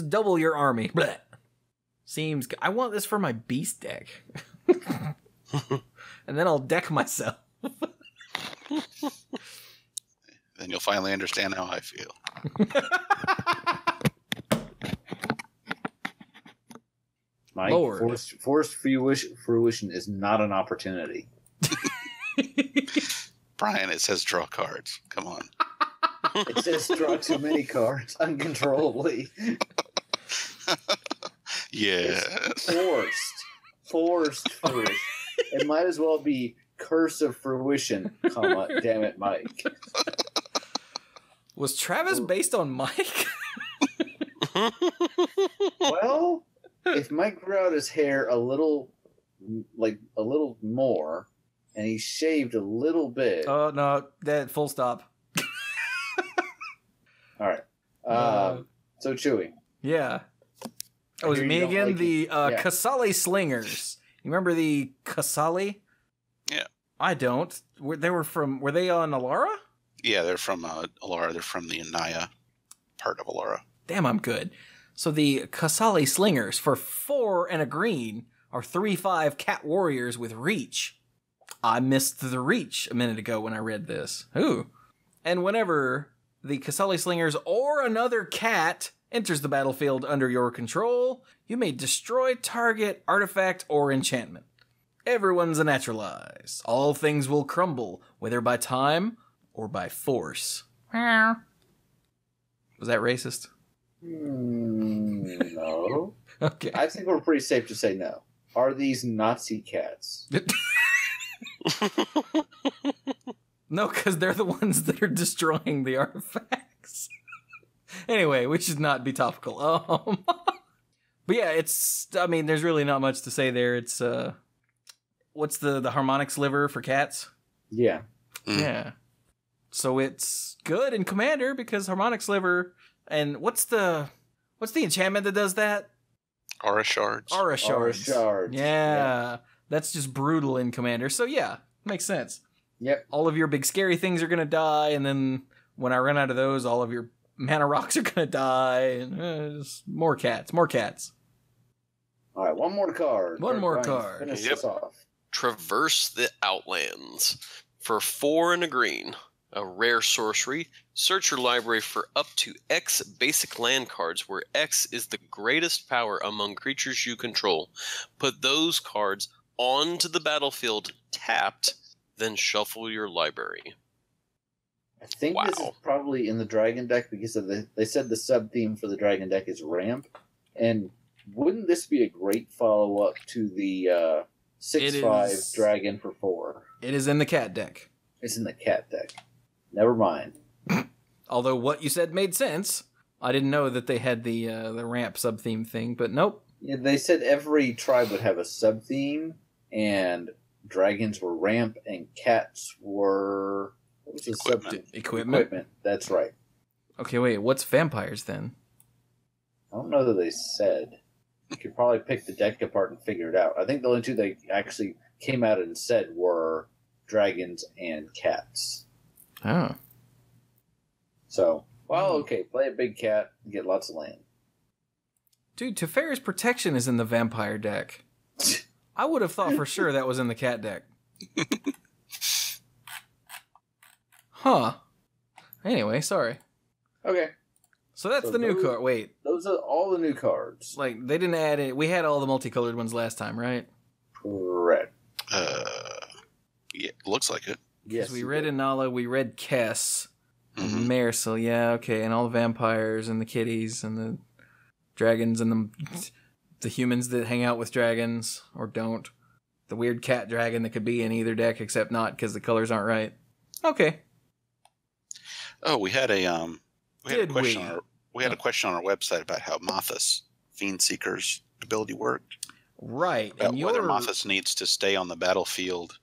S1: double your army. Blech. Seems... I want this for my beast deck. And then I'll deck myself.
S2: Then you'll finally understand how I feel.
S4: Mike,
S1: Lord.
S4: forced fruition is not an opportunity.
S2: Brian, it says draw cards. Come on.
S4: It says draw too many cards uncontrollably.
S2: Yes.
S4: Forced fruition. It might as well be curse of fruition, damn it, Mike.
S1: Was Travis based on Mike?
S4: Well, if Mike grew out his hair a little more, and he shaved a little bit.
S1: Oh, no, that full stop.
S4: All right. So Chewie.
S1: Yeah. Oh, was it me again?
S4: Like
S1: the Kasali Slingers. You remember the Kasali?
S2: Yeah.
S1: I don't. Were they on Alara?
S2: Yeah, they're from Alara. They're from the Anaya part of Alara.
S1: Damn, I'm good. So the Kasali Slingers for 4 and a green are 3/5 cat warriors with reach. I missed the reach a minute ago when I read this. Ooh. And whenever the Kasali Slingers or another cat enters the battlefield under your control, you may destroy target artifact or enchantment. Everyone's a naturalized. All things will crumble, whether by time or by force. Was that racist?
S4: No.
S1: Okay.
S4: I think we're pretty safe to say no. Are these Nazi cats?
S1: No, because they're the ones that are destroying the artifacts. Anyway, we should not be topical. But yeah, there's really not much to say there. It's, what's the harmonic sliver for cats?
S4: Yeah.
S2: Mm.
S1: Yeah. So it's good in Commander because harmonic sliver, and what's the enchantment that does that?
S2: Aura shards.
S1: Aura shards.
S4: Yeah.
S1: Yeah. That's just brutal in Commander. So yeah, makes sense.
S4: Yep.
S1: All of your big scary things are going to die, and then when I run out of those, all of your mana rocks are going to die, and just more cats.
S4: All right, one more card.
S1: One more
S4: Brian,
S1: card.
S4: Finish
S3: Yep.
S4: this off.
S3: Traverse the Outlands. For 4 and a green, a rare sorcery, search your library for up to X basic land cards where X is the greatest power among creatures you control. Put those cards onto the battlefield tapped, then shuffle your library.
S4: I think this is
S3: Wow.
S4: probably in the Dragon deck because they said the sub-theme for the Dragon deck is Ramp. And wouldn't this be a great follow-up to the 6/5
S1: is.
S4: Dragon for 4?
S1: It is in the cat deck.
S4: It's in the Cat deck. Never mind.
S1: Although what you said made sense. I didn't know that they had the ramp sub-theme thing, but nope.
S4: Yeah, they said every tribe would have a sub-theme, and dragons were Ramp, and cats were... What was the
S2: Equipment.
S1: Equipment.
S4: That's right.
S1: Okay, wait, what's vampires then?
S4: I don't know that they said. You could probably pick the deck apart and figure it out. I think the only two they actually came out and said were dragons and cats.
S1: Oh.
S4: So, well, okay, play a big cat and get lots of land.
S1: Dude, Teferi's Protection is in the vampire deck. I would have thought for sure that was in the cat deck. Huh. Anyway, sorry.
S4: Okay,
S1: So that's
S4: So
S1: the new
S4: those-
S1: card. Wait,
S4: those are all the new cards.
S1: like, they didn't add it. We had all the multicolored ones last time, right?
S4: Correct.
S2: Yeah, looks like it.
S4: Yes,
S1: Because we
S4: you
S1: read
S4: did.
S1: Inala, we read Kess, And Marisol, yeah, okay, and all the vampires and the kitties and the dragons and the humans that hang out with dragons or don't. The weird cat dragon that could be in either deck except not because the colors aren't right. Okay.
S2: Oh, we had a question on our website about how Mothus, Fiendseeker's ability worked.
S1: Right.
S2: About whether Mothus needs to stay on the battlefield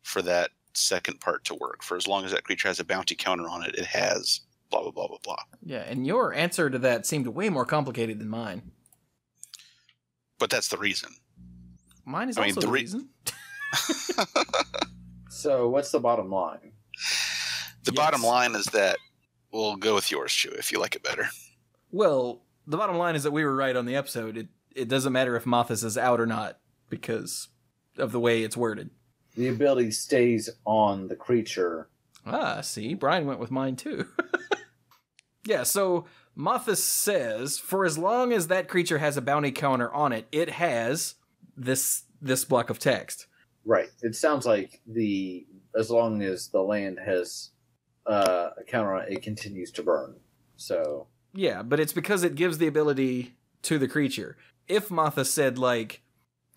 S2: for that second part to work. For as long as that creature has a bounty counter on it, it has blah, blah, blah, blah, blah.
S1: Yeah, and your answer to that seemed way more complicated than mine.
S2: But that's the reason.
S1: Mine is also the reason.
S4: So what's the bottom line?
S2: The bottom line is that we'll go with yours, Chewie, if you like it better.
S1: Well, the bottom line is that we were right on the episode. It doesn't matter if Mothus is out or not because of the way it's worded.
S4: The ability stays on the creature.
S1: Ah, see? Brian went with mine too. Yeah, so Mothus says, for as long as that creature has a bounty counter on it, it has this block of text.
S4: Right. It sounds like as long as the land has a counter on it, it continues to burn. So
S1: yeah, but it's because it gives the ability to the creature. If Mothus said, like,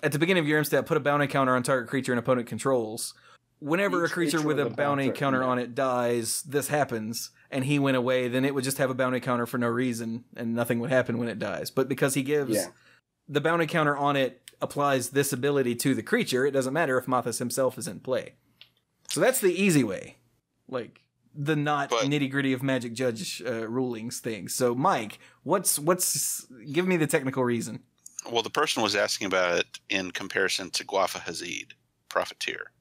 S1: at the beginning of your step, put a bounty counter on target creature and opponent controls, whenever a creature with a bounty counter on it dies, this happens, and he went away, then it would just have a bounty counter for no reason, and nothing would happen when it dies. But because he gives the bounty counter on it applies this ability to the creature, it doesn't matter if Mothus himself is in play. So that's the easy way. Like, the not nitty-gritty of Magic Judge rulings thing. So, Mike, give me the technical reason.
S2: Well, the person was asking about it in comparison to Guafa Hazid, Profiteer.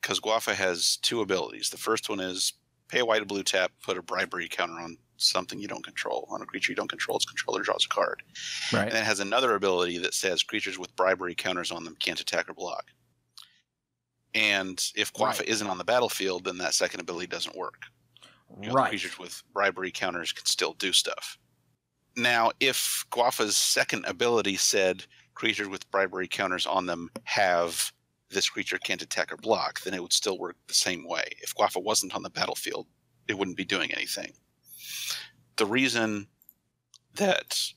S2: Because Guafa has two abilities. The first one is pay a white or blue tap, put a bribery counter on something you don't control. On a creature you don't control, its controller draws a card.
S1: Right.
S2: And it has another ability that says creatures with bribery counters on them can't attack or block. And if Guafa isn't on the battlefield, then that second ability doesn't work. The creatures with bribery counters can still do stuff. Now, if Guafa's second ability said creatures with bribery counters on them have this creature can't attack or block, then it would still work the same way. If Guafa wasn't on the battlefield, it wouldn't be doing anything. The reason that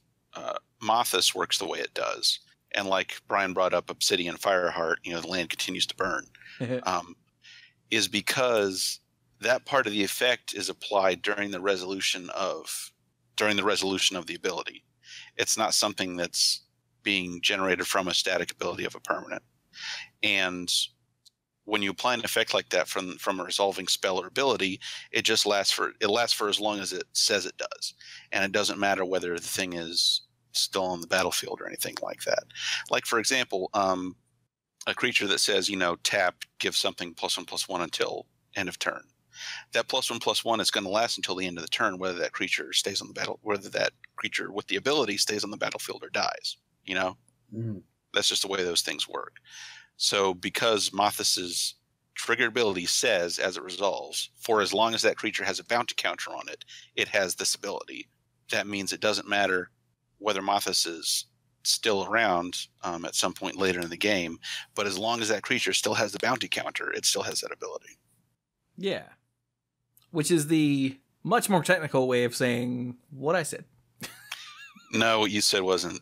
S2: Mothus works the way it does, and like Brian brought up Obsidian Fireheart, the land continues to burn, is because that part of the effect is applied during the resolution of the ability. It's not something that's being generated from a static ability of a permanent. And when you apply an effect like that from a resolving spell or ability, it just lasts for as long as it says it does. And it doesn't matter whether the thing is still on the battlefield or anything like that. Like, for example, a creature that says, tap, give something +1/+1 until end of turn. That +1/+1 is going to last until the end of the turn, whether that creature stays on the battle, whether that creature with the ability stays on the battlefield or dies. That's just the way those things work. So because Mothus's trigger ability says, as it resolves, for as long as that creature has a bounty counter on it, it has this ability. That means it doesn't matter whether Mothus is still around at some point later in the game, but as long as that creature still has the bounty counter, it still has that ability.
S1: Yeah. Which is the much more technical way of saying what I said.
S2: No, what you said wasn't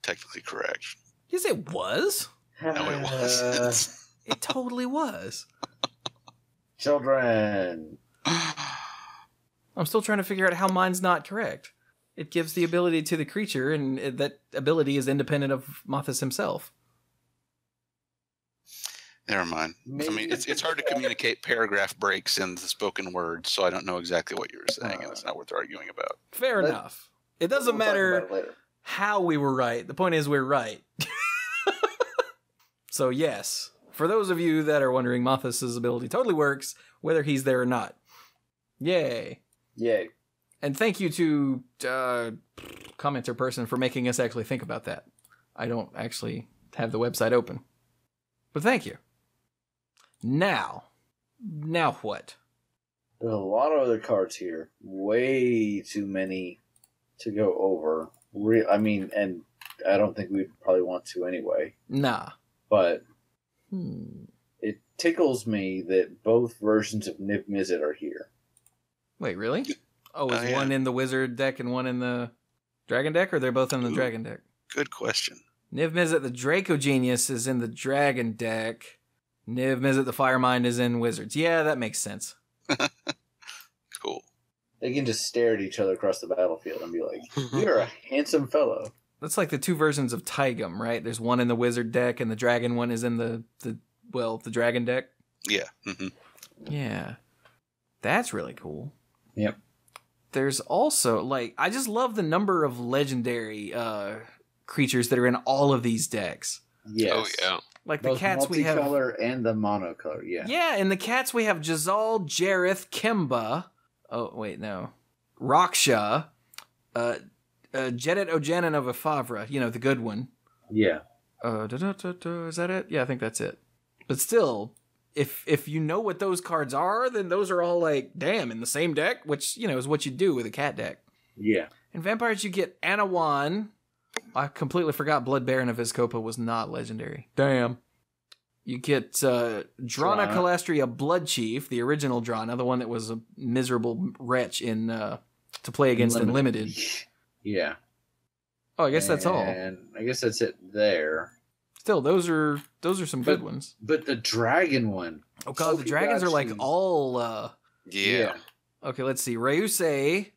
S2: technically correct.
S1: Yes, it was.
S2: No, it wasn't.
S1: It totally was.
S4: Children.
S1: I'm still trying to figure out how mine's not correct. It gives the ability to the creature, and that ability is independent of Mothus himself.
S2: Never mind. I mean, it's hard to communicate paragraph breaks in the spoken word, so I don't know exactly what you were saying, and it's not worth arguing about.
S1: Fair enough. It doesn't matter how we were right. The point is we're right. So yes, for those of you that are wondering, Mothus' ability totally works, whether he's there or not. Yay.
S4: Yay.
S1: And thank you to commenter person for making us actually think about that. I don't actually have the website open. But thank you. Now what?
S4: There's a lot of other cards here. Way too many to go over. And I don't think we'd probably want to anyway.
S1: Nah.
S4: But it tickles me that both versions of Niv Mizzet are here.
S1: Wait, really? Oh, is one in the wizard deck and one in the dragon deck, or they're both in the dragon deck?
S2: Good question.
S1: Niv Mizzet, the Draco Genius, is in the dragon deck. Niv Mizzet, the Firemind, is in wizards. Yeah, that makes sense.
S2: Cool.
S4: They can just stare at each other across the battlefield and be like, "You're a handsome fellow."
S1: That's like the two versions of Taigam, right? There's one in the wizard deck, and the dragon one is in the dragon deck.
S2: Yeah. Mm-hmm.
S1: Yeah. That's really cool.
S4: Yep.
S1: There's also, like, I just love the number of legendary creatures that are in all of these decks.
S4: Yes.
S3: Oh, yeah.
S1: Like
S4: Both
S1: the cats we have.
S4: multicolor and the monocolor, yeah.
S1: Yeah, in the cats we have Jazal, Jareth, Kimba. Oh, wait, no. Raksha. Jedit Ojanen of Afavra. You know, the good one.
S4: Yeah.
S1: Is that it? Yeah, I think that's it. But still, if you know what those cards are, then those are all like, damn, in the same deck, which, you know, is what you do with a cat deck.
S4: Yeah.
S1: In Vampires, you get Anawan. I completely forgot Blood Baron of Vizkopa was not legendary. Damn. You get Drana Calastria Blood Chief, the original Drana, the one that was a miserable wretch in to play against in Limited.
S4: Yeah.
S1: Oh, I guess that's all.
S4: And I guess that's it there.
S1: Still, those are some good ones.
S4: But the dragon one.
S1: Oh god, the dragons are like all
S2: Yeah.
S1: Okay, let's see. Ryusei.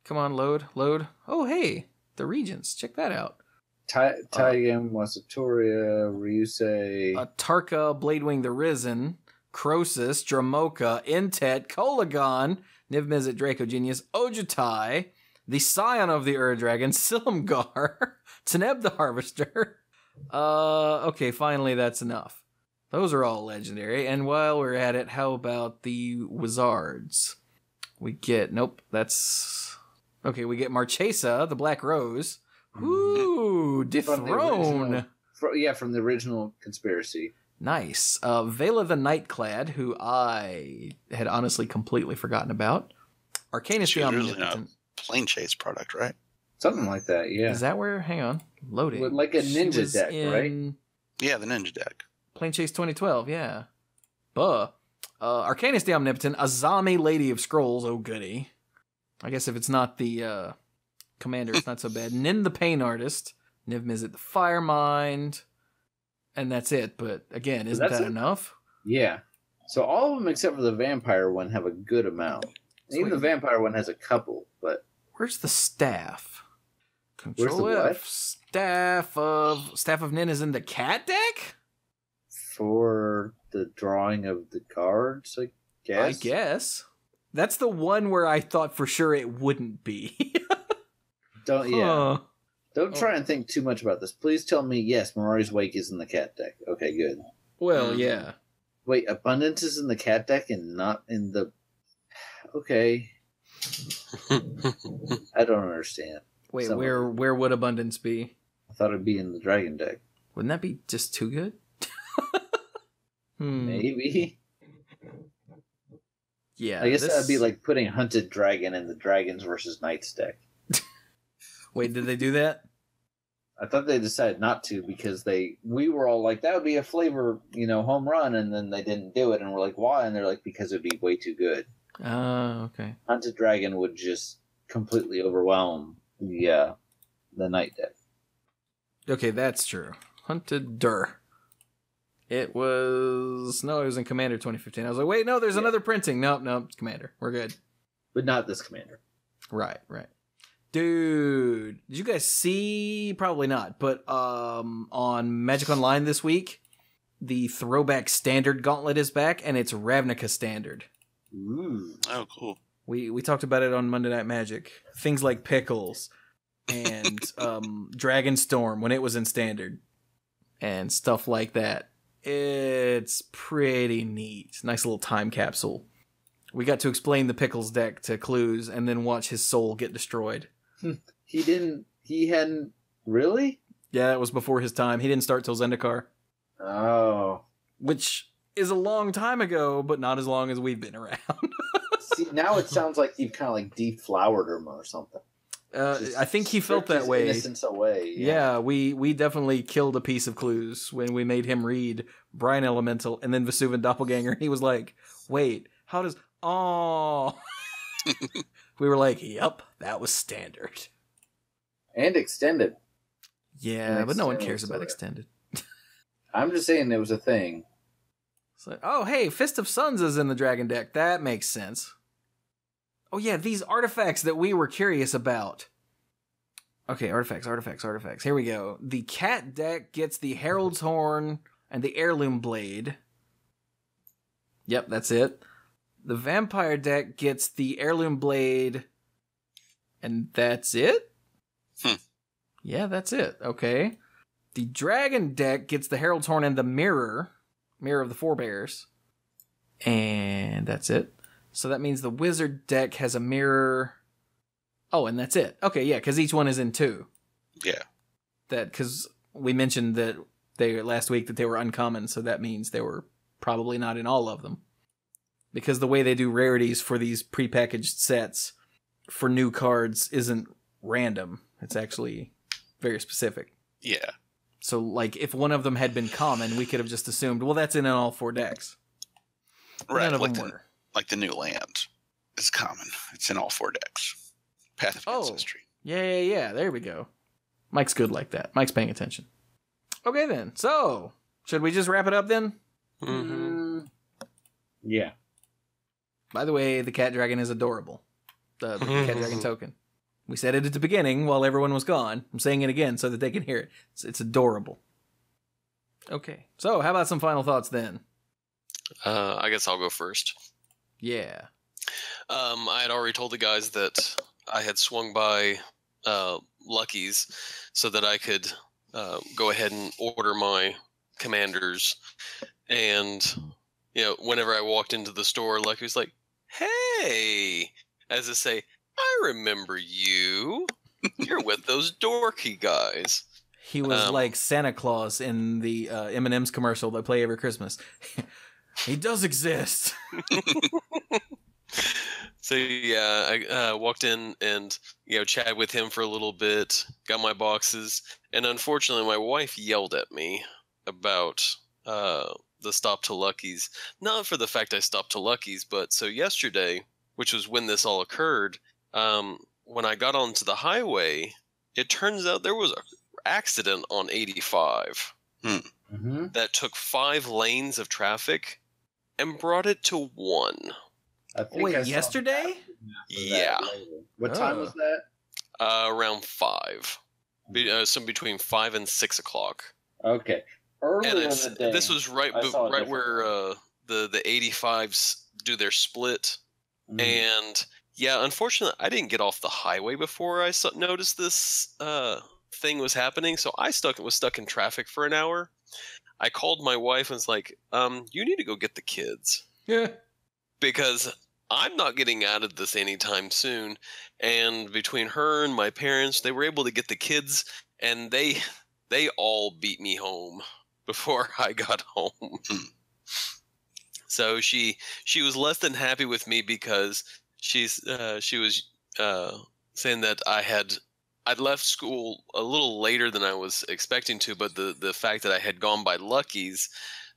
S1: Come on, load. Oh, hey, the Regents. Check that out.
S4: Taigam, Wasatoria, Ryusei.
S1: Tarka, Bladewing the Risen, Crosus, Dramoka, Intet, Kolagon, Niv Mizzet, Draco Genius, Ojutai, the Scion of the Ur-Dragon, Silumgar, Teneb the Harvester. Okay, finally that's enough. Those are all legendary. And while we're at it, how about the Wizards? We get, okay, we get Marchesa, the Black Rose. Ooh, Dethrone.
S4: From the original Conspiracy.
S1: Nice. Vela the Nightclad, who I had honestly completely forgotten about. Arcanus the Omnipotent.
S2: Plane Chase product, right?
S4: Something like that, yeah.
S1: Is that where? Hang on. Loading.
S4: With like a ninja deck, right?
S2: Yeah, the ninja deck.
S1: Plane Chase 2012, yeah. Arcanus the Omnipotent, Azami Lady of Scrolls, oh goody. I guess if it's not the commander, it's not so bad. Nin the Pain Artist, Niv Mizzet the Firemind, and that's it. But again, isn't that enough?
S4: Yeah. So all of them except for the vampire one have a good amount. Even the vampire one has a couple, but
S1: where's the staff?
S4: Where's the what?
S1: Staff of Nin is in the cat deck?
S4: For the drawing of the cards, I guess.
S1: That's the one where I thought for sure it wouldn't be.
S4: Don't try and think too much about this. Please tell me, yes, Mirari's Wake is in the cat deck. Okay, good.
S1: Well, yeah.
S4: Wait, Abundance is in the cat deck and not in the... Okay. I don't understand.
S1: Wait, where would Abundance be?
S4: I thought it'd be in the dragon deck.
S1: Wouldn't that be just too good?
S4: Maybe.
S1: Yeah.
S4: I guess that'd be like putting Hunted Dragon in the Dragons versus Knights deck.
S1: Wait, did they do that?
S4: I thought they decided not to because we were all like, that would be a flavor, home run, and then they didn't do it, and we're like, why? And they're like, because it'd be way too good.
S1: Oh, okay.
S4: Hunted Dragon would just completely overwhelm the Knight deck.
S1: Okay, that's true. Hunted Dur. It was in Commander 2015. I was like, wait, no, there's another printing. Nope, it's Commander. We're good.
S4: But not this Commander.
S1: Right. Dude, did you guys see? Probably not, but on Magic Online this week, the throwback Standard Gauntlet is back, and it's Ravnica Standard.
S4: Ooh.
S2: Oh, cool.
S1: We talked about it on Monday Night Magic. Things like Pickles and Dragonstorm when it was in Standard and stuff like that. It's pretty neat. Nice little time capsule. We got to explain the Pickles deck to Clues and then watch his soul get destroyed.
S4: He hadn't... Really?
S1: Yeah, that was before his time. He didn't start till Zendikar.
S4: Oh.
S1: Which is a long time ago, but not as long as we've been around.
S4: See, now it sounds like you've kind of like deflowered him or something.
S1: I think he felt that way.
S4: Innocence away.
S1: Yeah, we definitely killed a piece of Clues when we made him read Brine Elemental and then Vesuvan Doppelganger. He was like, wait, how does... Oh... we were like, yep, that was standard.
S4: And extended.
S1: Yeah, but no one
S4: Extended
S1: cares
S4: was
S1: about
S4: so
S1: extended.
S4: I'm just saying it was a thing.
S1: It's like, oh, hey, Fist of Suns is in the Dragon deck. That makes sense. Oh, yeah, these artifacts that we were curious about. Okay, artifacts. Here we go. The Cat deck gets the Herald's Horn and the Heirloom Blade. Yep, that's it. The Vampire deck gets the Heirloom Blade, and that's it? Yeah, that's it. Okay. The Dragon deck gets the Herald's Horn and the Mirror of the Forebears. And that's it. So that means the Wizard deck has a Mirror. Oh, and that's it. Okay, yeah, because each one is in 2.
S2: Yeah.
S1: That because we mentioned that last week that they were uncommon, so that means they were probably not in all of them. Because the way they do rarities for these prepackaged sets for new cards isn't random. It's actually very specific.
S2: Yeah.
S1: So, like, if one of them had been common, we could have just assumed, well, that's in all 4 decks.
S2: Right.
S1: None of
S2: like,
S1: them were.
S2: Like the new land is common. It's in all 4 decks. Path of Ancestry.
S1: Yeah. There we go. Mike's good like that. Mike's paying attention. Okay, then. So, should we just wrap it up then?
S3: Mm-hmm.
S4: Yeah.
S1: By the way, the Cat Dragon is adorable. The Cat Dragon token. We said it at the beginning while everyone was gone. I'm saying it again so that they can hear it. It's adorable. Okay. So, how about some final thoughts then?
S3: I guess I'll go first.
S1: Yeah.
S3: I had already told the guys that I had swung by Lucky's so that I could go ahead and order my commanders. And, whenever I walked into the store, Lucky was like, hey, as to say, I remember you. You're with those dorky guys.
S1: He was like Santa Claus in the M&M's commercial they play every Christmas. He does exist.
S3: So yeah, I walked in and chatted with him for a little bit, got my boxes, and unfortunately my wife yelled at me about the stop to Lucky's. Not for the fact I stopped to Lucky's, but so yesterday, which was when this all occurred, when I got onto the highway, it turns out there was an accident on 85 that took 5 lanes of traffic and brought it to 1.
S1: Wait, yesterday?
S3: Yeah.
S4: What time was that?
S3: Around 5. Some between 5 and 6 o'clock.
S4: Okay. Earlier in the day,
S3: this was right where the 85s do their split. And yeah, unfortunately, I didn't get off the highway before I noticed this thing was happening. So I was stuck in traffic for an hour. I called my wife and was like, you need to go get the kids.
S1: Yeah.
S3: Because I'm not getting out of this anytime soon. And between her and my parents, they were able to get the kids, and they all beat me home before I got home. So she was less than happy with me because she was saying that I'd left school a little later than I was expecting to, but the fact that I had gone by Lucky's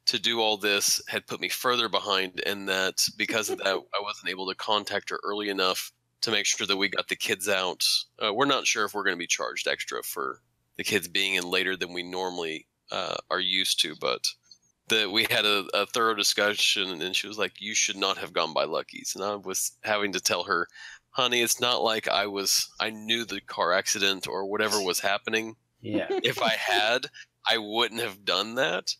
S3: to do all this had put me further behind, and that because of that, I wasn't able to contact her early enough to make sure that we got the kids out. We're not sure if we're going to be charged extra for the kids being in later than we normally are used to, but we had a thorough discussion, and she was like, you should not have gone by Lucky's. And I was having to tell her, honey, it's not like I knew the car accident or whatever was happening.
S4: Yeah.
S3: If I had, I wouldn't have done that.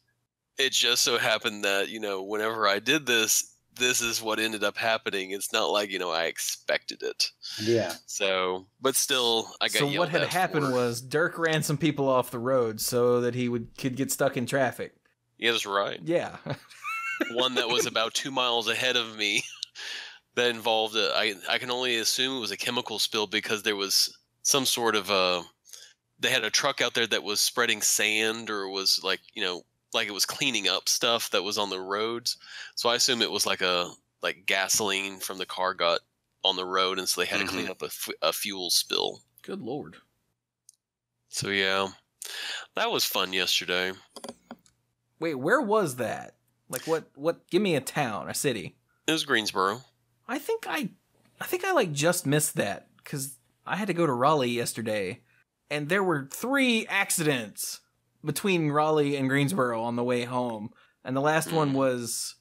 S3: It just so happened that, whenever I did this is what ended up happening. It's not like, I expected it.
S4: Yeah.
S3: So, but still, I got yelled
S1: So what had
S3: at
S1: happened was Dirk ran some people off the road so that he could get stuck in traffic.
S3: Yeah, that's right.
S1: Yeah.
S3: One that was about 2 miles ahead of me that involved, I can only assume it was a chemical spill because there was some sort of they had a truck out there that was spreading sand or was like it was cleaning up stuff that was on the roads. So I assume it was like gasoline from the car got on the road, and so they had to clean up a fuel spill.
S1: Good Lord.
S3: So yeah, that was fun yesterday.
S1: Wait, where was that? Like what give me a town, a city.
S3: It was Greensboro.
S1: I think I I think I just missed that because I had to go to Raleigh yesterday, and there were 3 accidents between Raleigh and Greensboro on the way home, and the last one was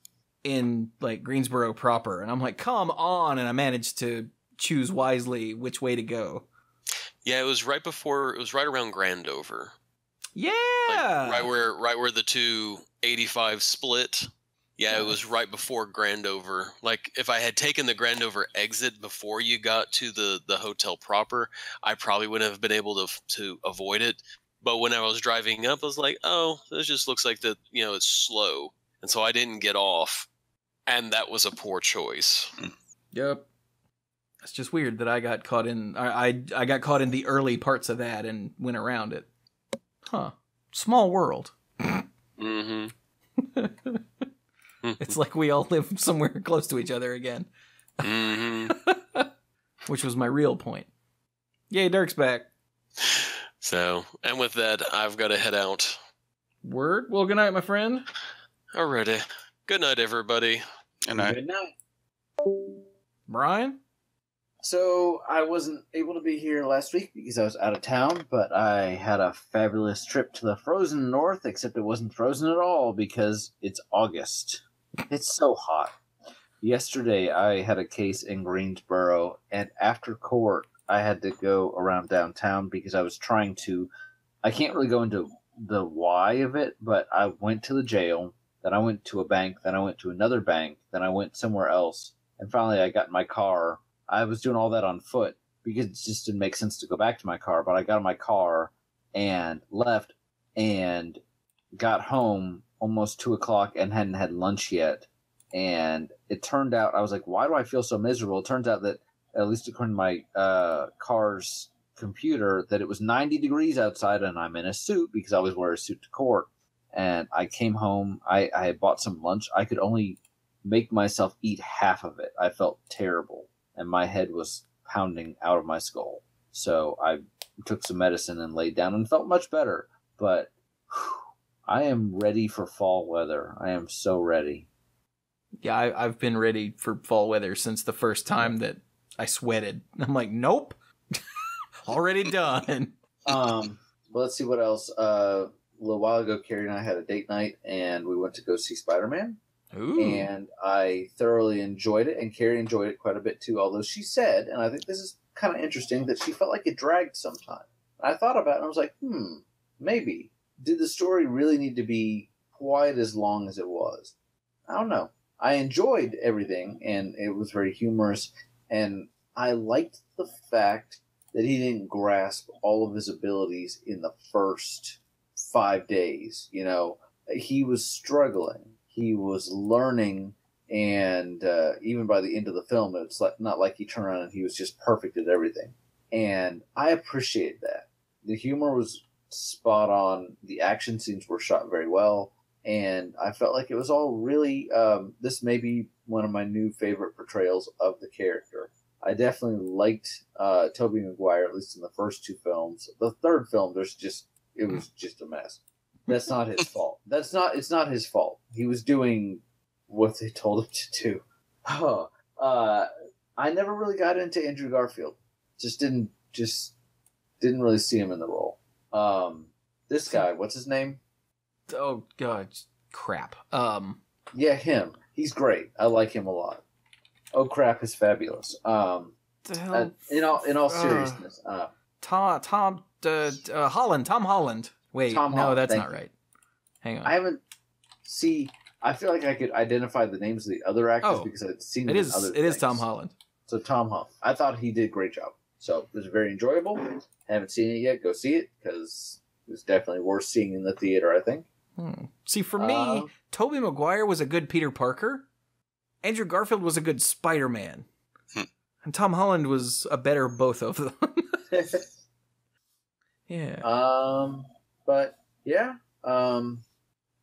S1: in Greensboro proper, and I'm like, come on, and I managed to choose wisely which way to go.
S3: Yeah, it was right around Grandover.
S1: Yeah,
S3: right where the 285 split. Yeah, it was right before Grandover. If I had taken the Grandover exit before you got to the hotel proper, I probably wouldn't have been able to avoid it. But when I was driving up, I was like, oh, this just looks like it's slow. And so I didn't get off. And that was a poor choice.
S1: Yep. It's just weird that I got caught in I got caught in the early parts of that and went around it. Huh. Small world.
S3: Mm-hmm.
S1: It's like we all live somewhere close to each other again.
S3: Mm-hmm.
S1: Which was my real point. Yay, Dirk's back.
S3: So, and with that, I've got to head out.
S1: Word? Well, good night, my friend.
S3: Alrighty. Good night, everybody.
S2: Good night.
S4: Good night.
S1: Brian?
S4: So I wasn't able to be here last week because I was out of town, but I had a fabulous trip to the frozen north, except it wasn't frozen at all because it's August. It's so hot. Yesterday I had a case in Greensboro, and after court I had to go around downtown because I was trying to... I can't really go into the why of it, but I went to the jail, then I went to a bank, then I went to another bank, then I went somewhere else, and finally I got in my car. I was doing all that on foot because it just didn't make sense to go back to my car. But I got in my car and left and got home almost 2 o'clock and hadn't had lunch yet. And it turned out, I was like, why do I feel so miserable? It turns out that, at least according to my car's computer, that it was 90 degrees outside and I'm in a suit because I always wear a suit to court. And I came home. I had bought some lunch. I could only make myself eat half of it. I felt terrible. And my head was pounding out of my skull. So I took some medicine and laid down and felt much better. But I am ready for fall weather. I am so ready.
S1: Yeah, I've been ready for fall weather since the first time that I sweated. I'm like, nope. Already done.
S4: Let's see what else. A little while ago, Carrie and I had a date night, and we went to go see Spider-Man.
S1: Ooh.
S4: And I thoroughly enjoyed it, and Carrie enjoyed it quite a bit too, although she said, and I think this is kind of interesting, that she felt like it dragged sometime. I thought about it, and I was like, maybe. Did the story really need to be quite as long as it was? I don't know. I enjoyed everything, and it was very humorous, and I liked the fact that he didn't grasp all of his abilities in the first 5 days. You know, he was struggling. He was learning, and even by the end of the film, it's not like he turned around and he was just perfect at everything. And I appreciate that. The humor was spot on. The action scenes were shot very well, and I felt like it was all really... this may be one of my new favorite portrayals of the character. I definitely liked Tobey Maguire, at least in the first 2 films. The third film, it was just a mess. That's not his fault. It's not his fault. He was doing what they told him to do. I never really got into Andrew Garfield. Just didn't really see him in the role. This guy, what's his name?
S1: Oh god, crap.
S4: Yeah, him. He's great. I like him a lot. Oh crap is fabulous.
S1: The hell?
S4: In all seriousness,
S1: Tom Holland. Wait,
S4: Tom
S1: no,
S4: Holland,
S1: that's
S4: thank
S1: not
S4: you.
S1: right. Hang on.
S4: I haven't. See, I feel like I could identify the names of the other actors
S1: Oh,
S4: because I'd seen
S1: it
S4: them in
S1: is.
S4: other
S1: It is
S4: things.
S1: Tom Holland.
S4: So Tom Holland. I thought he did a great job. So it was very enjoyable. Haven't seen it yet. Go see it because it was definitely worth seeing in the theater, I think.
S1: See, for me, Tobey Maguire was a good Peter Parker. Andrew Garfield was a good Spider-Man. And Tom Holland was a better both of them. Yeah.
S4: But yeah,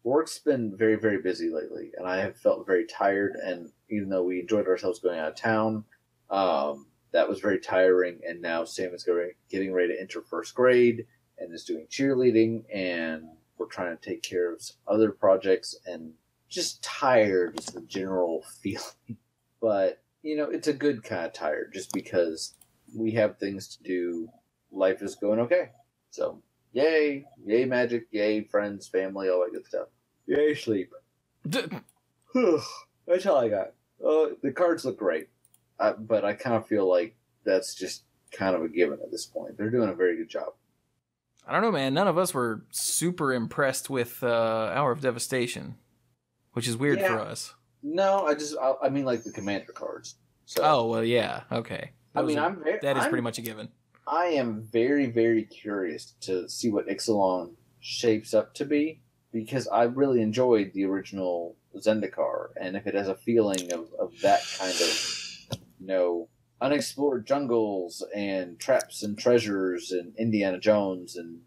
S4: work's been very, very busy lately, and I have felt very tired. And even though we enjoyed ourselves going out of town, that was very tiring. And now Sam is getting ready to enter first grade and is doing cheerleading, and we're trying to take care of some other projects, and just tired is the general feeling. But it's a good kind of tired, just because we have things to do. Life is going okay. So, yay magic, yay friends, family, all that good stuff. Yay sleep. That's all I got. The cards look great, but I kind of feel like that's just kind of a given at this point. They're doing a very good job.
S1: I don't know, man. None of us were super impressed with Hour of Devastation, which is weird for us.
S4: No, I mean like the commander cards. So,
S1: oh, well, yeah. Okay. That is pretty much a given.
S4: I am very, very curious to see what Ixalan shapes up to be, because I really enjoyed the original Zendikar, and if it has a feeling of that kind of, unexplored jungles and traps and treasures and Indiana Jones and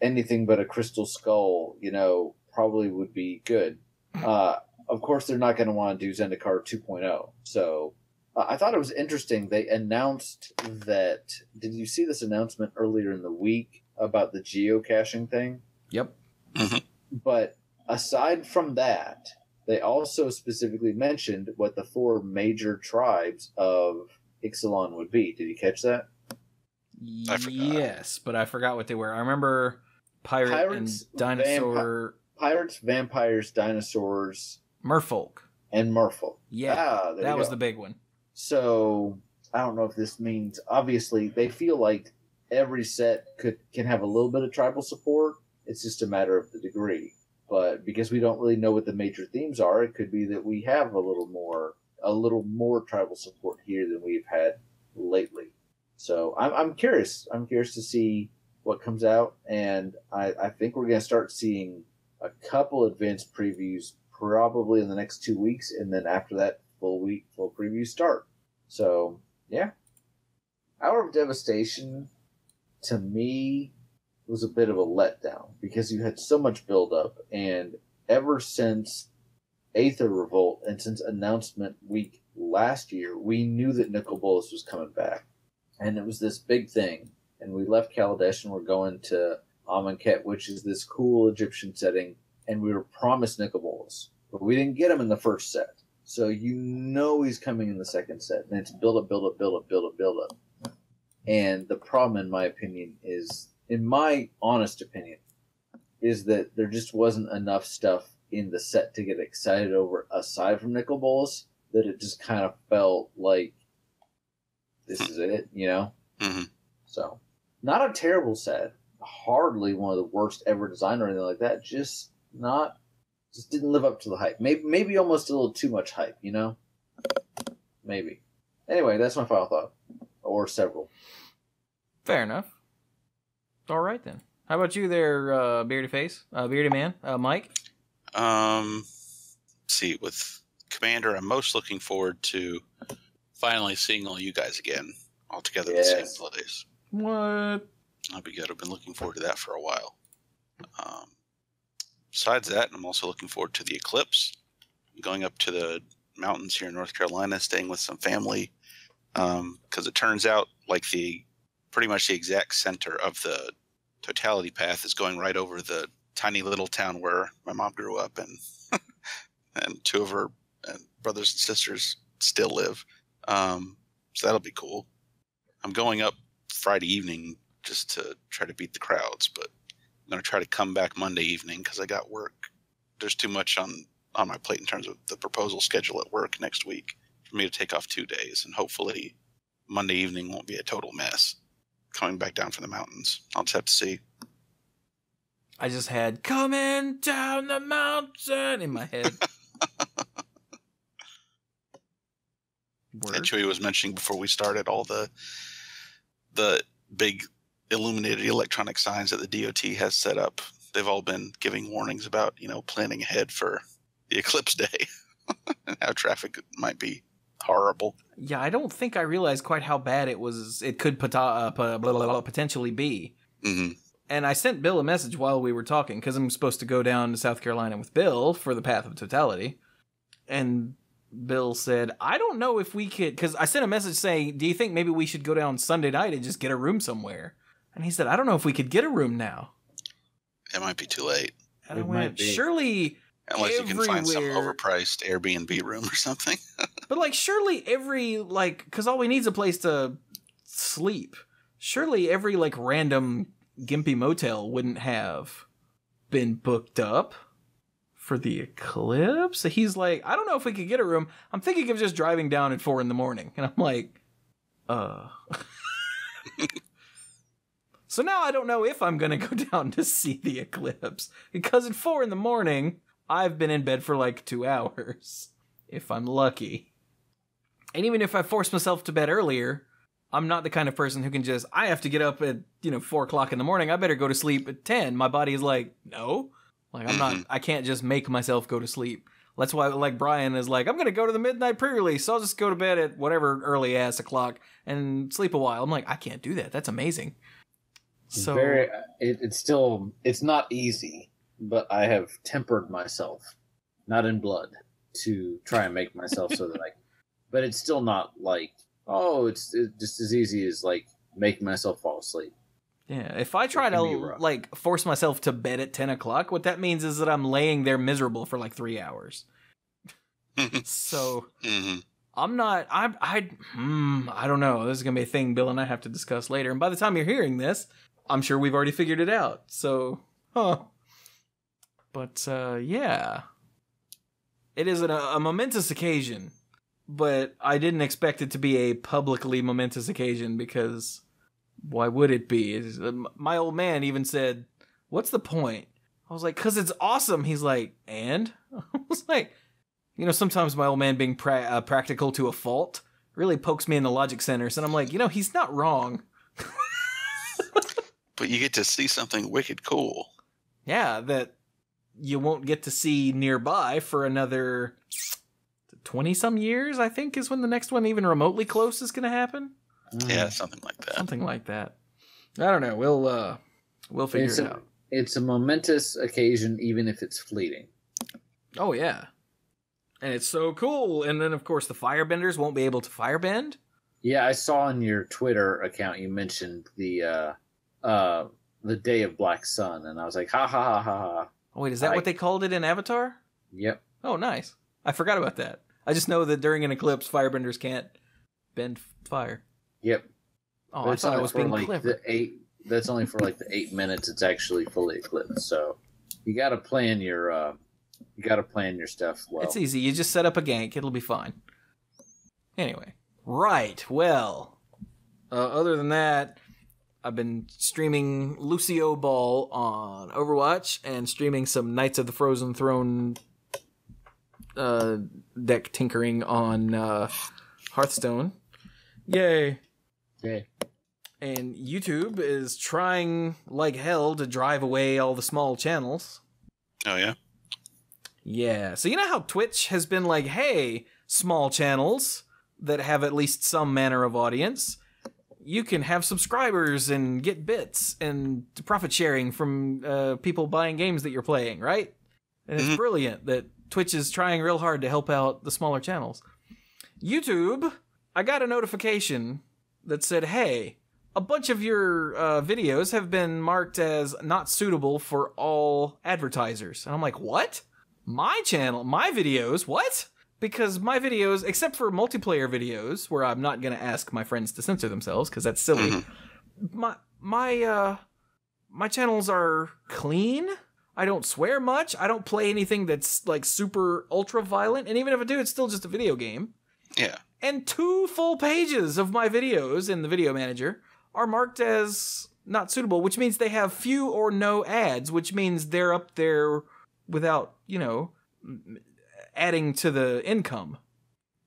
S4: anything but a crystal skull, probably would be good. Of course, they're not going to want to do Zendikar 2.0. So I thought it was interesting. They announced that. Did you see this announcement earlier in the week about the geocaching thing?
S1: Yep.
S2: Mm-hmm.
S4: But aside from that, they also specifically mentioned what the 4 major tribes of Ixalan would be. Did you catch that?
S2: I forgot.
S1: Yes, but I forgot what they were. I remember Pirates and Dinosaur...
S4: Pirates, Vampires, Dinosaurs...
S1: Merfolk.
S4: And Merfolk.
S1: Yeah, that was the big one.
S4: So, I don't know if this means... Obviously, they feel like every set can have a little bit of tribal support. It's just a matter of the degree. But because we don't really know what the major themes are, it could be that we have a little more tribal support here than we've had lately. So I'm curious. I'm curious to see what comes out, and I think we're going to start seeing a couple advanced previews probably in the next 2 weeks, and then after that, full previews start. So yeah, Hour of Devastation to me was a bit of a letdown because you had so much build up, and ever since Aether Revolt and since announcement week last year, we knew that Nicol Bolas was coming back, and it was this big thing. And we left Kaladesh and we're going to Amonkhet, which is this cool Egyptian setting, and we were promised Nicol Bolas, but we didn't get him in the first set. So he's coming in the second set, and it's build up. And the problem, in my opinion, in my honest opinion, is that there just wasn't enough stuff in the set to get excited over aside from Nicol Bolas, that it just kind of felt like this is it,
S2: Mm-hmm.
S4: So, not a terrible set, hardly one of the worst ever designed or anything like that, just didn't live up to the hype. Maybe almost a little too much hype, Maybe. Anyway, that's my final thought. Or several.
S1: Fair enough. All right, then. How about you there, Beardy Face? Beardy Man? Mike?
S2: See, with Commander, I'm most looking forward to finally seeing all you guys again, all together in the same place.
S1: What?
S2: That'll be good. I've been looking forward to that for a while. Besides that, I'm also looking forward to the eclipse. I'm going up to the mountains here in North Carolina, staying with some family, because it turns out like pretty much the exact center of the totality path is going right over the tiny little town where my mom grew up, and and 2 of her brothers and sisters still live. So that'll be cool. I'm going up Friday evening just to try to beat the crowds, but I'm going to try to come back Monday evening because I got work. There's too much on my plate in terms of the proposal schedule at work next week for me to take off 2 days, and hopefully Monday evening won't be a total mess coming back down from the mountains. I'll just have to see.
S1: I just had "coming down the mountain" in my head.
S2: And Chewie was mentioning before we started all the big illuminated electronic signs that the DOT has set up. They've all been giving warnings about, planning ahead for the eclipse day and how traffic might be horrible.
S1: Yeah, I don't think I realized quite how bad it could potentially be.
S2: Mm-hmm.
S1: And I sent Bill a message while we were talking, because I'm supposed to go down to South Carolina with Bill for the Path of Totality. And Bill said, I don't know if we could, because I sent a message saying, do you think maybe we should go down Sunday night and just get a room somewhere? And he said, I don't know if we could get a room now.
S2: It might be too late.
S1: And I went, surely
S2: Unless you can find some
S1: everywhere.
S2: overpriced Airbnb room or something.
S1: But like, surely every because all we need is a place to sleep. Surely every like random gimpy motel wouldn't have been booked up for the eclipse. He's like, I don't know if we could get a room. I'm thinking of just driving down at 4 a.m. and I'm like, So now I don't know if I'm gonna go down to see the eclipse because at 4 a.m. I've been in bed for like 2 hours, if I'm lucky. And even if I force myself to bed earlier, I'm not the kind of person who can just, I have to get up at, 4 o'clock in the morning. I better go to sleep at 10. My body is like, no. Like, I can't just make myself go to sleep. That's why, like, Brian is like, I'm going to go to the midnight pre-release, so I'll just go to bed at whatever early-ass o'clock and sleep a while. I'm like, I can't do that. That's amazing. So
S4: It's not easy, but I have tempered myself, not in blood, to try and make myself so that but it's still not like, it's just as easy as like making myself fall asleep.
S1: Yeah, if I try to like force myself to bed at 10 o'clock, what that means is that I'm laying there miserable for like 3 hours. So I'm not. I don't know. This is gonna be a thing Bill and I have to discuss later. And by the time you're hearing this, I'm sure we've already figured it out. So, But yeah, it is a momentous occasion. But I didn't expect it to be a publicly momentous occasion because why would it be? My old man even said, "What's the point?" I was like, "'Cause it's awesome." He's like, "And?" I was like, sometimes my old man being practical to a fault really pokes me in the logic centers, and I'm like, he's not wrong.
S2: But you get to see something wicked cool.
S1: Yeah, that you won't get to see nearby for another 20-some years, I think, is when the next one even remotely close is going to happen.
S2: Yeah, something like that.
S1: Something like that. I don't know. We'll figure it out.
S4: It's a momentous occasion, even if it's fleeting.
S1: Oh, yeah. And it's so cool. And then, of course, the firebenders won't be able to firebend.
S4: Yeah, I saw on your Twitter account you mentioned the Day of Black Sun, and I was like, ha ha ha ha ha.
S1: Oh, wait, is that what they called it in Avatar?
S4: Yep.
S1: Oh, nice. I forgot about that. I just know that during an eclipse, firebenders can't bend fire.
S4: Yep.
S1: Oh, but I thought I was being clever.
S4: That's only for like the 8 minutes it's actually fully eclipsed. So you got to plan your stuff well.
S1: It's easy. You just set up a gank. It'll be fine. Anyway. Right. Well, other than that, I've been streaming Lucio Ball on Overwatch and streaming some Knights of the Frozen Throne deck tinkering on Hearthstone. Yay. And YouTube is trying like hell to drive away all the small channels.
S2: Oh, yeah?
S1: Yeah. So you know how Twitch has been like, hey, small channels that have at least some manner of audience, you can have subscribers and get bits and profit sharing from people buying games that you're playing, right? And it's brilliant that Twitch is trying real hard to help out the smaller channels. YouTube, I got a notification that said, hey, a bunch of your videos have been marked as not suitable for all advertisers. And I'm like, what? My channel, my videos, what? Because my videos, except for multiplayer videos, where I'm not going to ask my friends to censor themselves, because that's silly, my channels are clean. I don't swear much. I don't play anything that's like super ultra violent. And even if I do, it's still just a video game.
S2: Yeah.
S1: And 2 full pages of my videos in the video manager are marked as not suitable, which means they have few or no ads, which means they're up there without, adding to the income.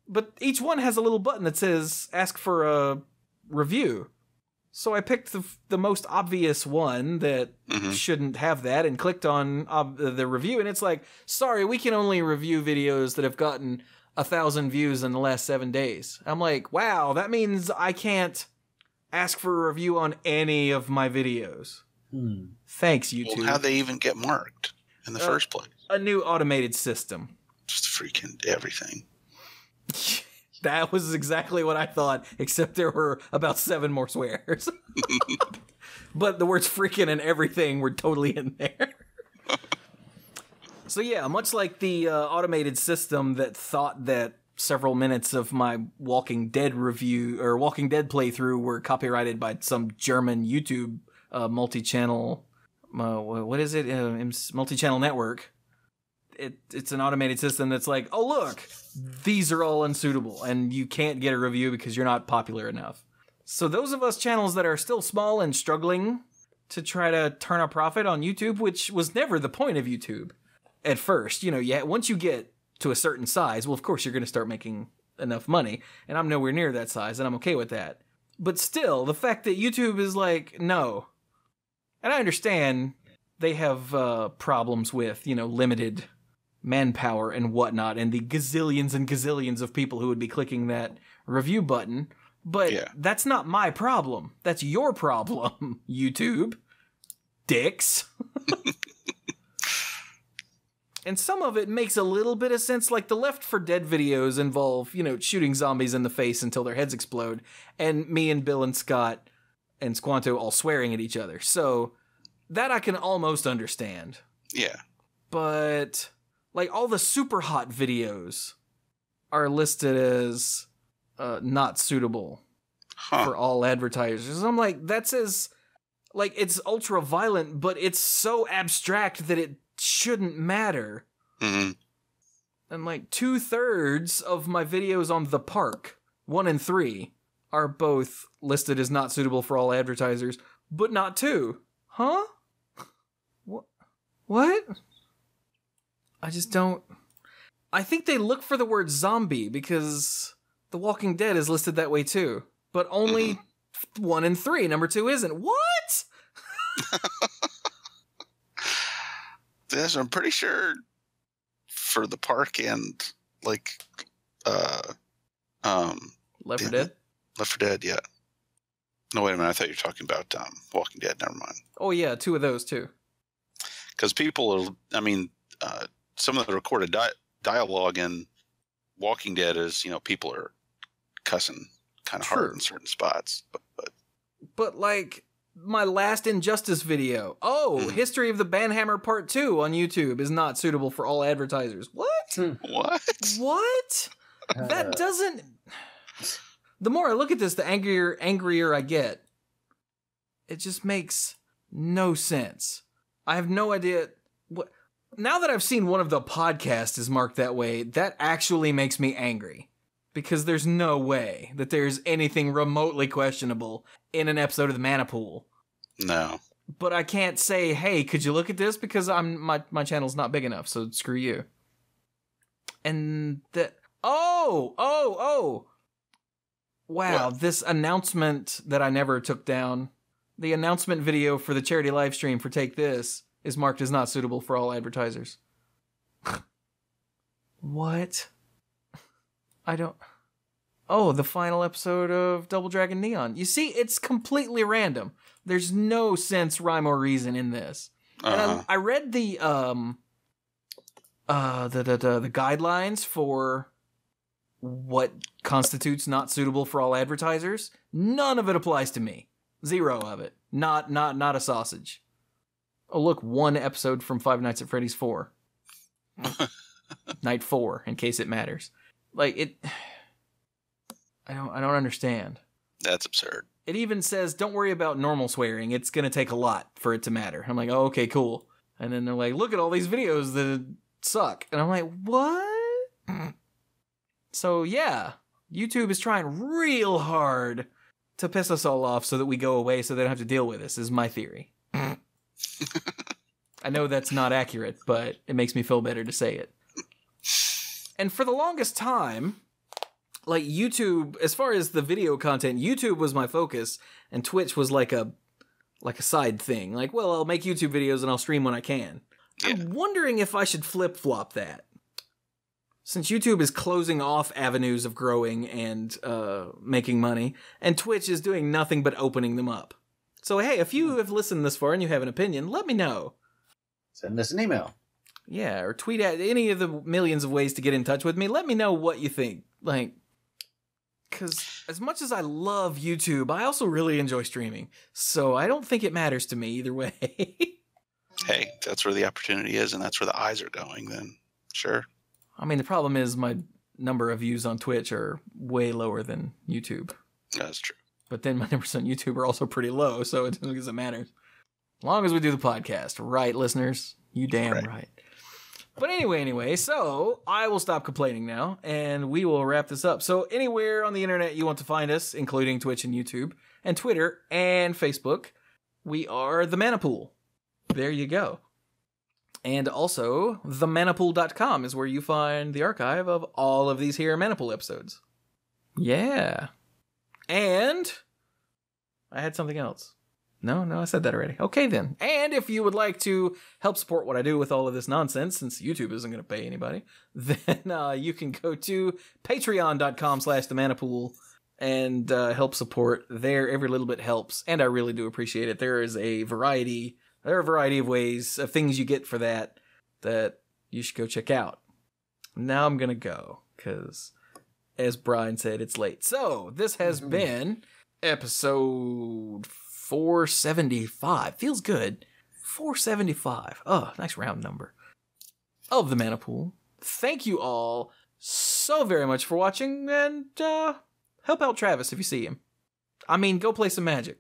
S1: But each one has a little button that says ask for a review. So I picked the most obvious one that shouldn't have that and clicked on the review, and it's like, sorry, we can only review videos that have gotten 1,000 views in the last 7 days. I'm like, wow, that means I can't ask for a review on any of my videos. Thanks, YouTube.
S2: Well, how'd they even get marked in the first place?
S1: A new automated system.
S2: Just freaking everything.
S1: That was exactly what I thought, except there were about 7 more swears. But the words freaking and everything were totally in there. So yeah, much like the automated system that thought that several minutes of my Walking Dead review or Walking Dead playthrough were copyrighted by some German YouTube multi-channel, what is it? Multi-channel network. It's an automated system that's like, oh look, these are all unsuitable, and you can't get a review because you're not popular enough. So those of us channels that are still small and struggling to try to turn a profit on YouTube, which was never the point of YouTube at first, once you get to a certain size, well, of course you're going to start making enough money, and I'm nowhere near that size, and I'm okay with that. But still, the fact that YouTube is like, no. And I understand they have problems with, limited manpower and whatnot, and the gazillions and gazillions of people who would be clicking that review button, but that's not my problem. That's your problem, YouTube. Dicks. And some of it makes a little bit of sense, like the Left 4 Dead videos involve, shooting zombies in the face until their heads explode, and me and Bill and Scott and Squanto all swearing at each other. So that I can almost understand.
S2: Yeah.
S1: But, like, all the super hot videos are listed as not suitable for all advertisers. I'm like, that says, like, it's ultra violent, but it's so abstract that it shouldn't matter.
S2: Mm-hmm.
S1: And like 2/3 of my videos on The Park, 1 and 3, are both listed as not suitable for all advertisers, but not 2. Huh? What? I just don't... I think they look for the word zombie because The Walking Dead is listed that way too, but only 1 and 3. Number 2 isn't. What?
S2: Yes, I'm pretty sure for The Park and like
S1: Left 4 Dead?
S2: Left 4 Dead, yeah. No, wait a minute. I thought you were talking about Walking Dead. Never mind.
S1: Oh yeah, 2 of those too.
S2: Because people are, some of the recorded dialogue in Walking Dead is, people are cussing kind of hard in certain spots.
S1: But like my last Injustice video. History of the Banhammer Part 2 on YouTube is not suitable for all advertisers. What? What? That doesn't... The more I look at this, the angrier I get. It just makes no sense. I have no idea... Now that I've seen one of the podcasts is marked that way, that actually makes me angry. Because there's no way that there's anything remotely questionable in an episode of the Manipool.
S2: No.
S1: But I can't say, hey, could you look at this? Because my channel's not big enough, so screw you. And that... Oh! Wow,
S2: what?
S1: This announcement that I never took down, the announcement video for the charity live stream for Take This, is marked as not suitable for all advertisers. What? I don't... Oh, the final episode of Double Dragon Neon. You see, it's completely random. There's no sense, rhyme, or reason in this. And I read the guidelines for what constitutes not suitable for all advertisers. None of it applies to me. 0 of it. Not a sausage. Oh, look, 1 episode from Five Nights at Freddy's 4. Night 4, in case it matters. Like, it... I don't understand.
S2: That's absurd.
S1: It even says, don't worry about normal swearing. It's going to take a lot for it to matter. I'm like, oh, okay, cool. And then they're like, look at all these videos that suck. And I'm like, what? So, yeah. YouTube is trying real hard to piss us all off so that we go away so they don't have to deal with us, is my theory. I know that's not accurate, but it makes me feel better to say it. And for the longest time... Like, YouTube, as far as the video content, YouTube was my focus, and Twitch was like a side thing. Like, well, I'll make YouTube videos and I'll stream when I can. Yeah. I'm wondering if I should flip-flop that. Since YouTube is closing off avenues of growing and making money, and Twitch is doing nothing but opening them up. So, hey, if you have listened this far and you have an opinion, let me know.
S4: Send us an email.
S1: Yeah, or tweet at any of the millions of ways to get in touch with me. Let me know what you think. Like... Because as much as I love YouTube, I also really enjoy streaming. So I don't think it matters to me either way.
S5: hey, if that's where the opportunity is and that's where the eyes are going, then sure.
S1: I mean, the problem is my number of views on Twitch are way lower than YouTube.
S5: That's true.
S1: But then my numbers on YouTube are also pretty low, so it doesn't matter. As long as we do the podcast. Right, listeners? You damn right. But anyway, so I will stop complaining now, and we will wrap this up. So anywhere on the internet you want to find us, including Twitch and YouTube, and Twitter, and Facebook, we are The Manapool. There you go. And also, themanapool.com is where you find the archive of all of these here Manapool episodes. Yeah. And I had something else. No, I said that already. Okay, then. And if you would like to help support what I do with all of this nonsense, since YouTube isn't going to pay anybody, then you can go to patreon.com/themanapool and help support there. Every little bit helps, and I really do appreciate it. There are a variety of ways, of things you get for that you should go check out. Now I'm going to go, because as Brian said, it's late. So, this has been episode 475. Feels good. 475. Oh, nice round number. Of the Manapool. Thank you all so very much for watching, and help out Travis if you see him. I mean, go play some Magic.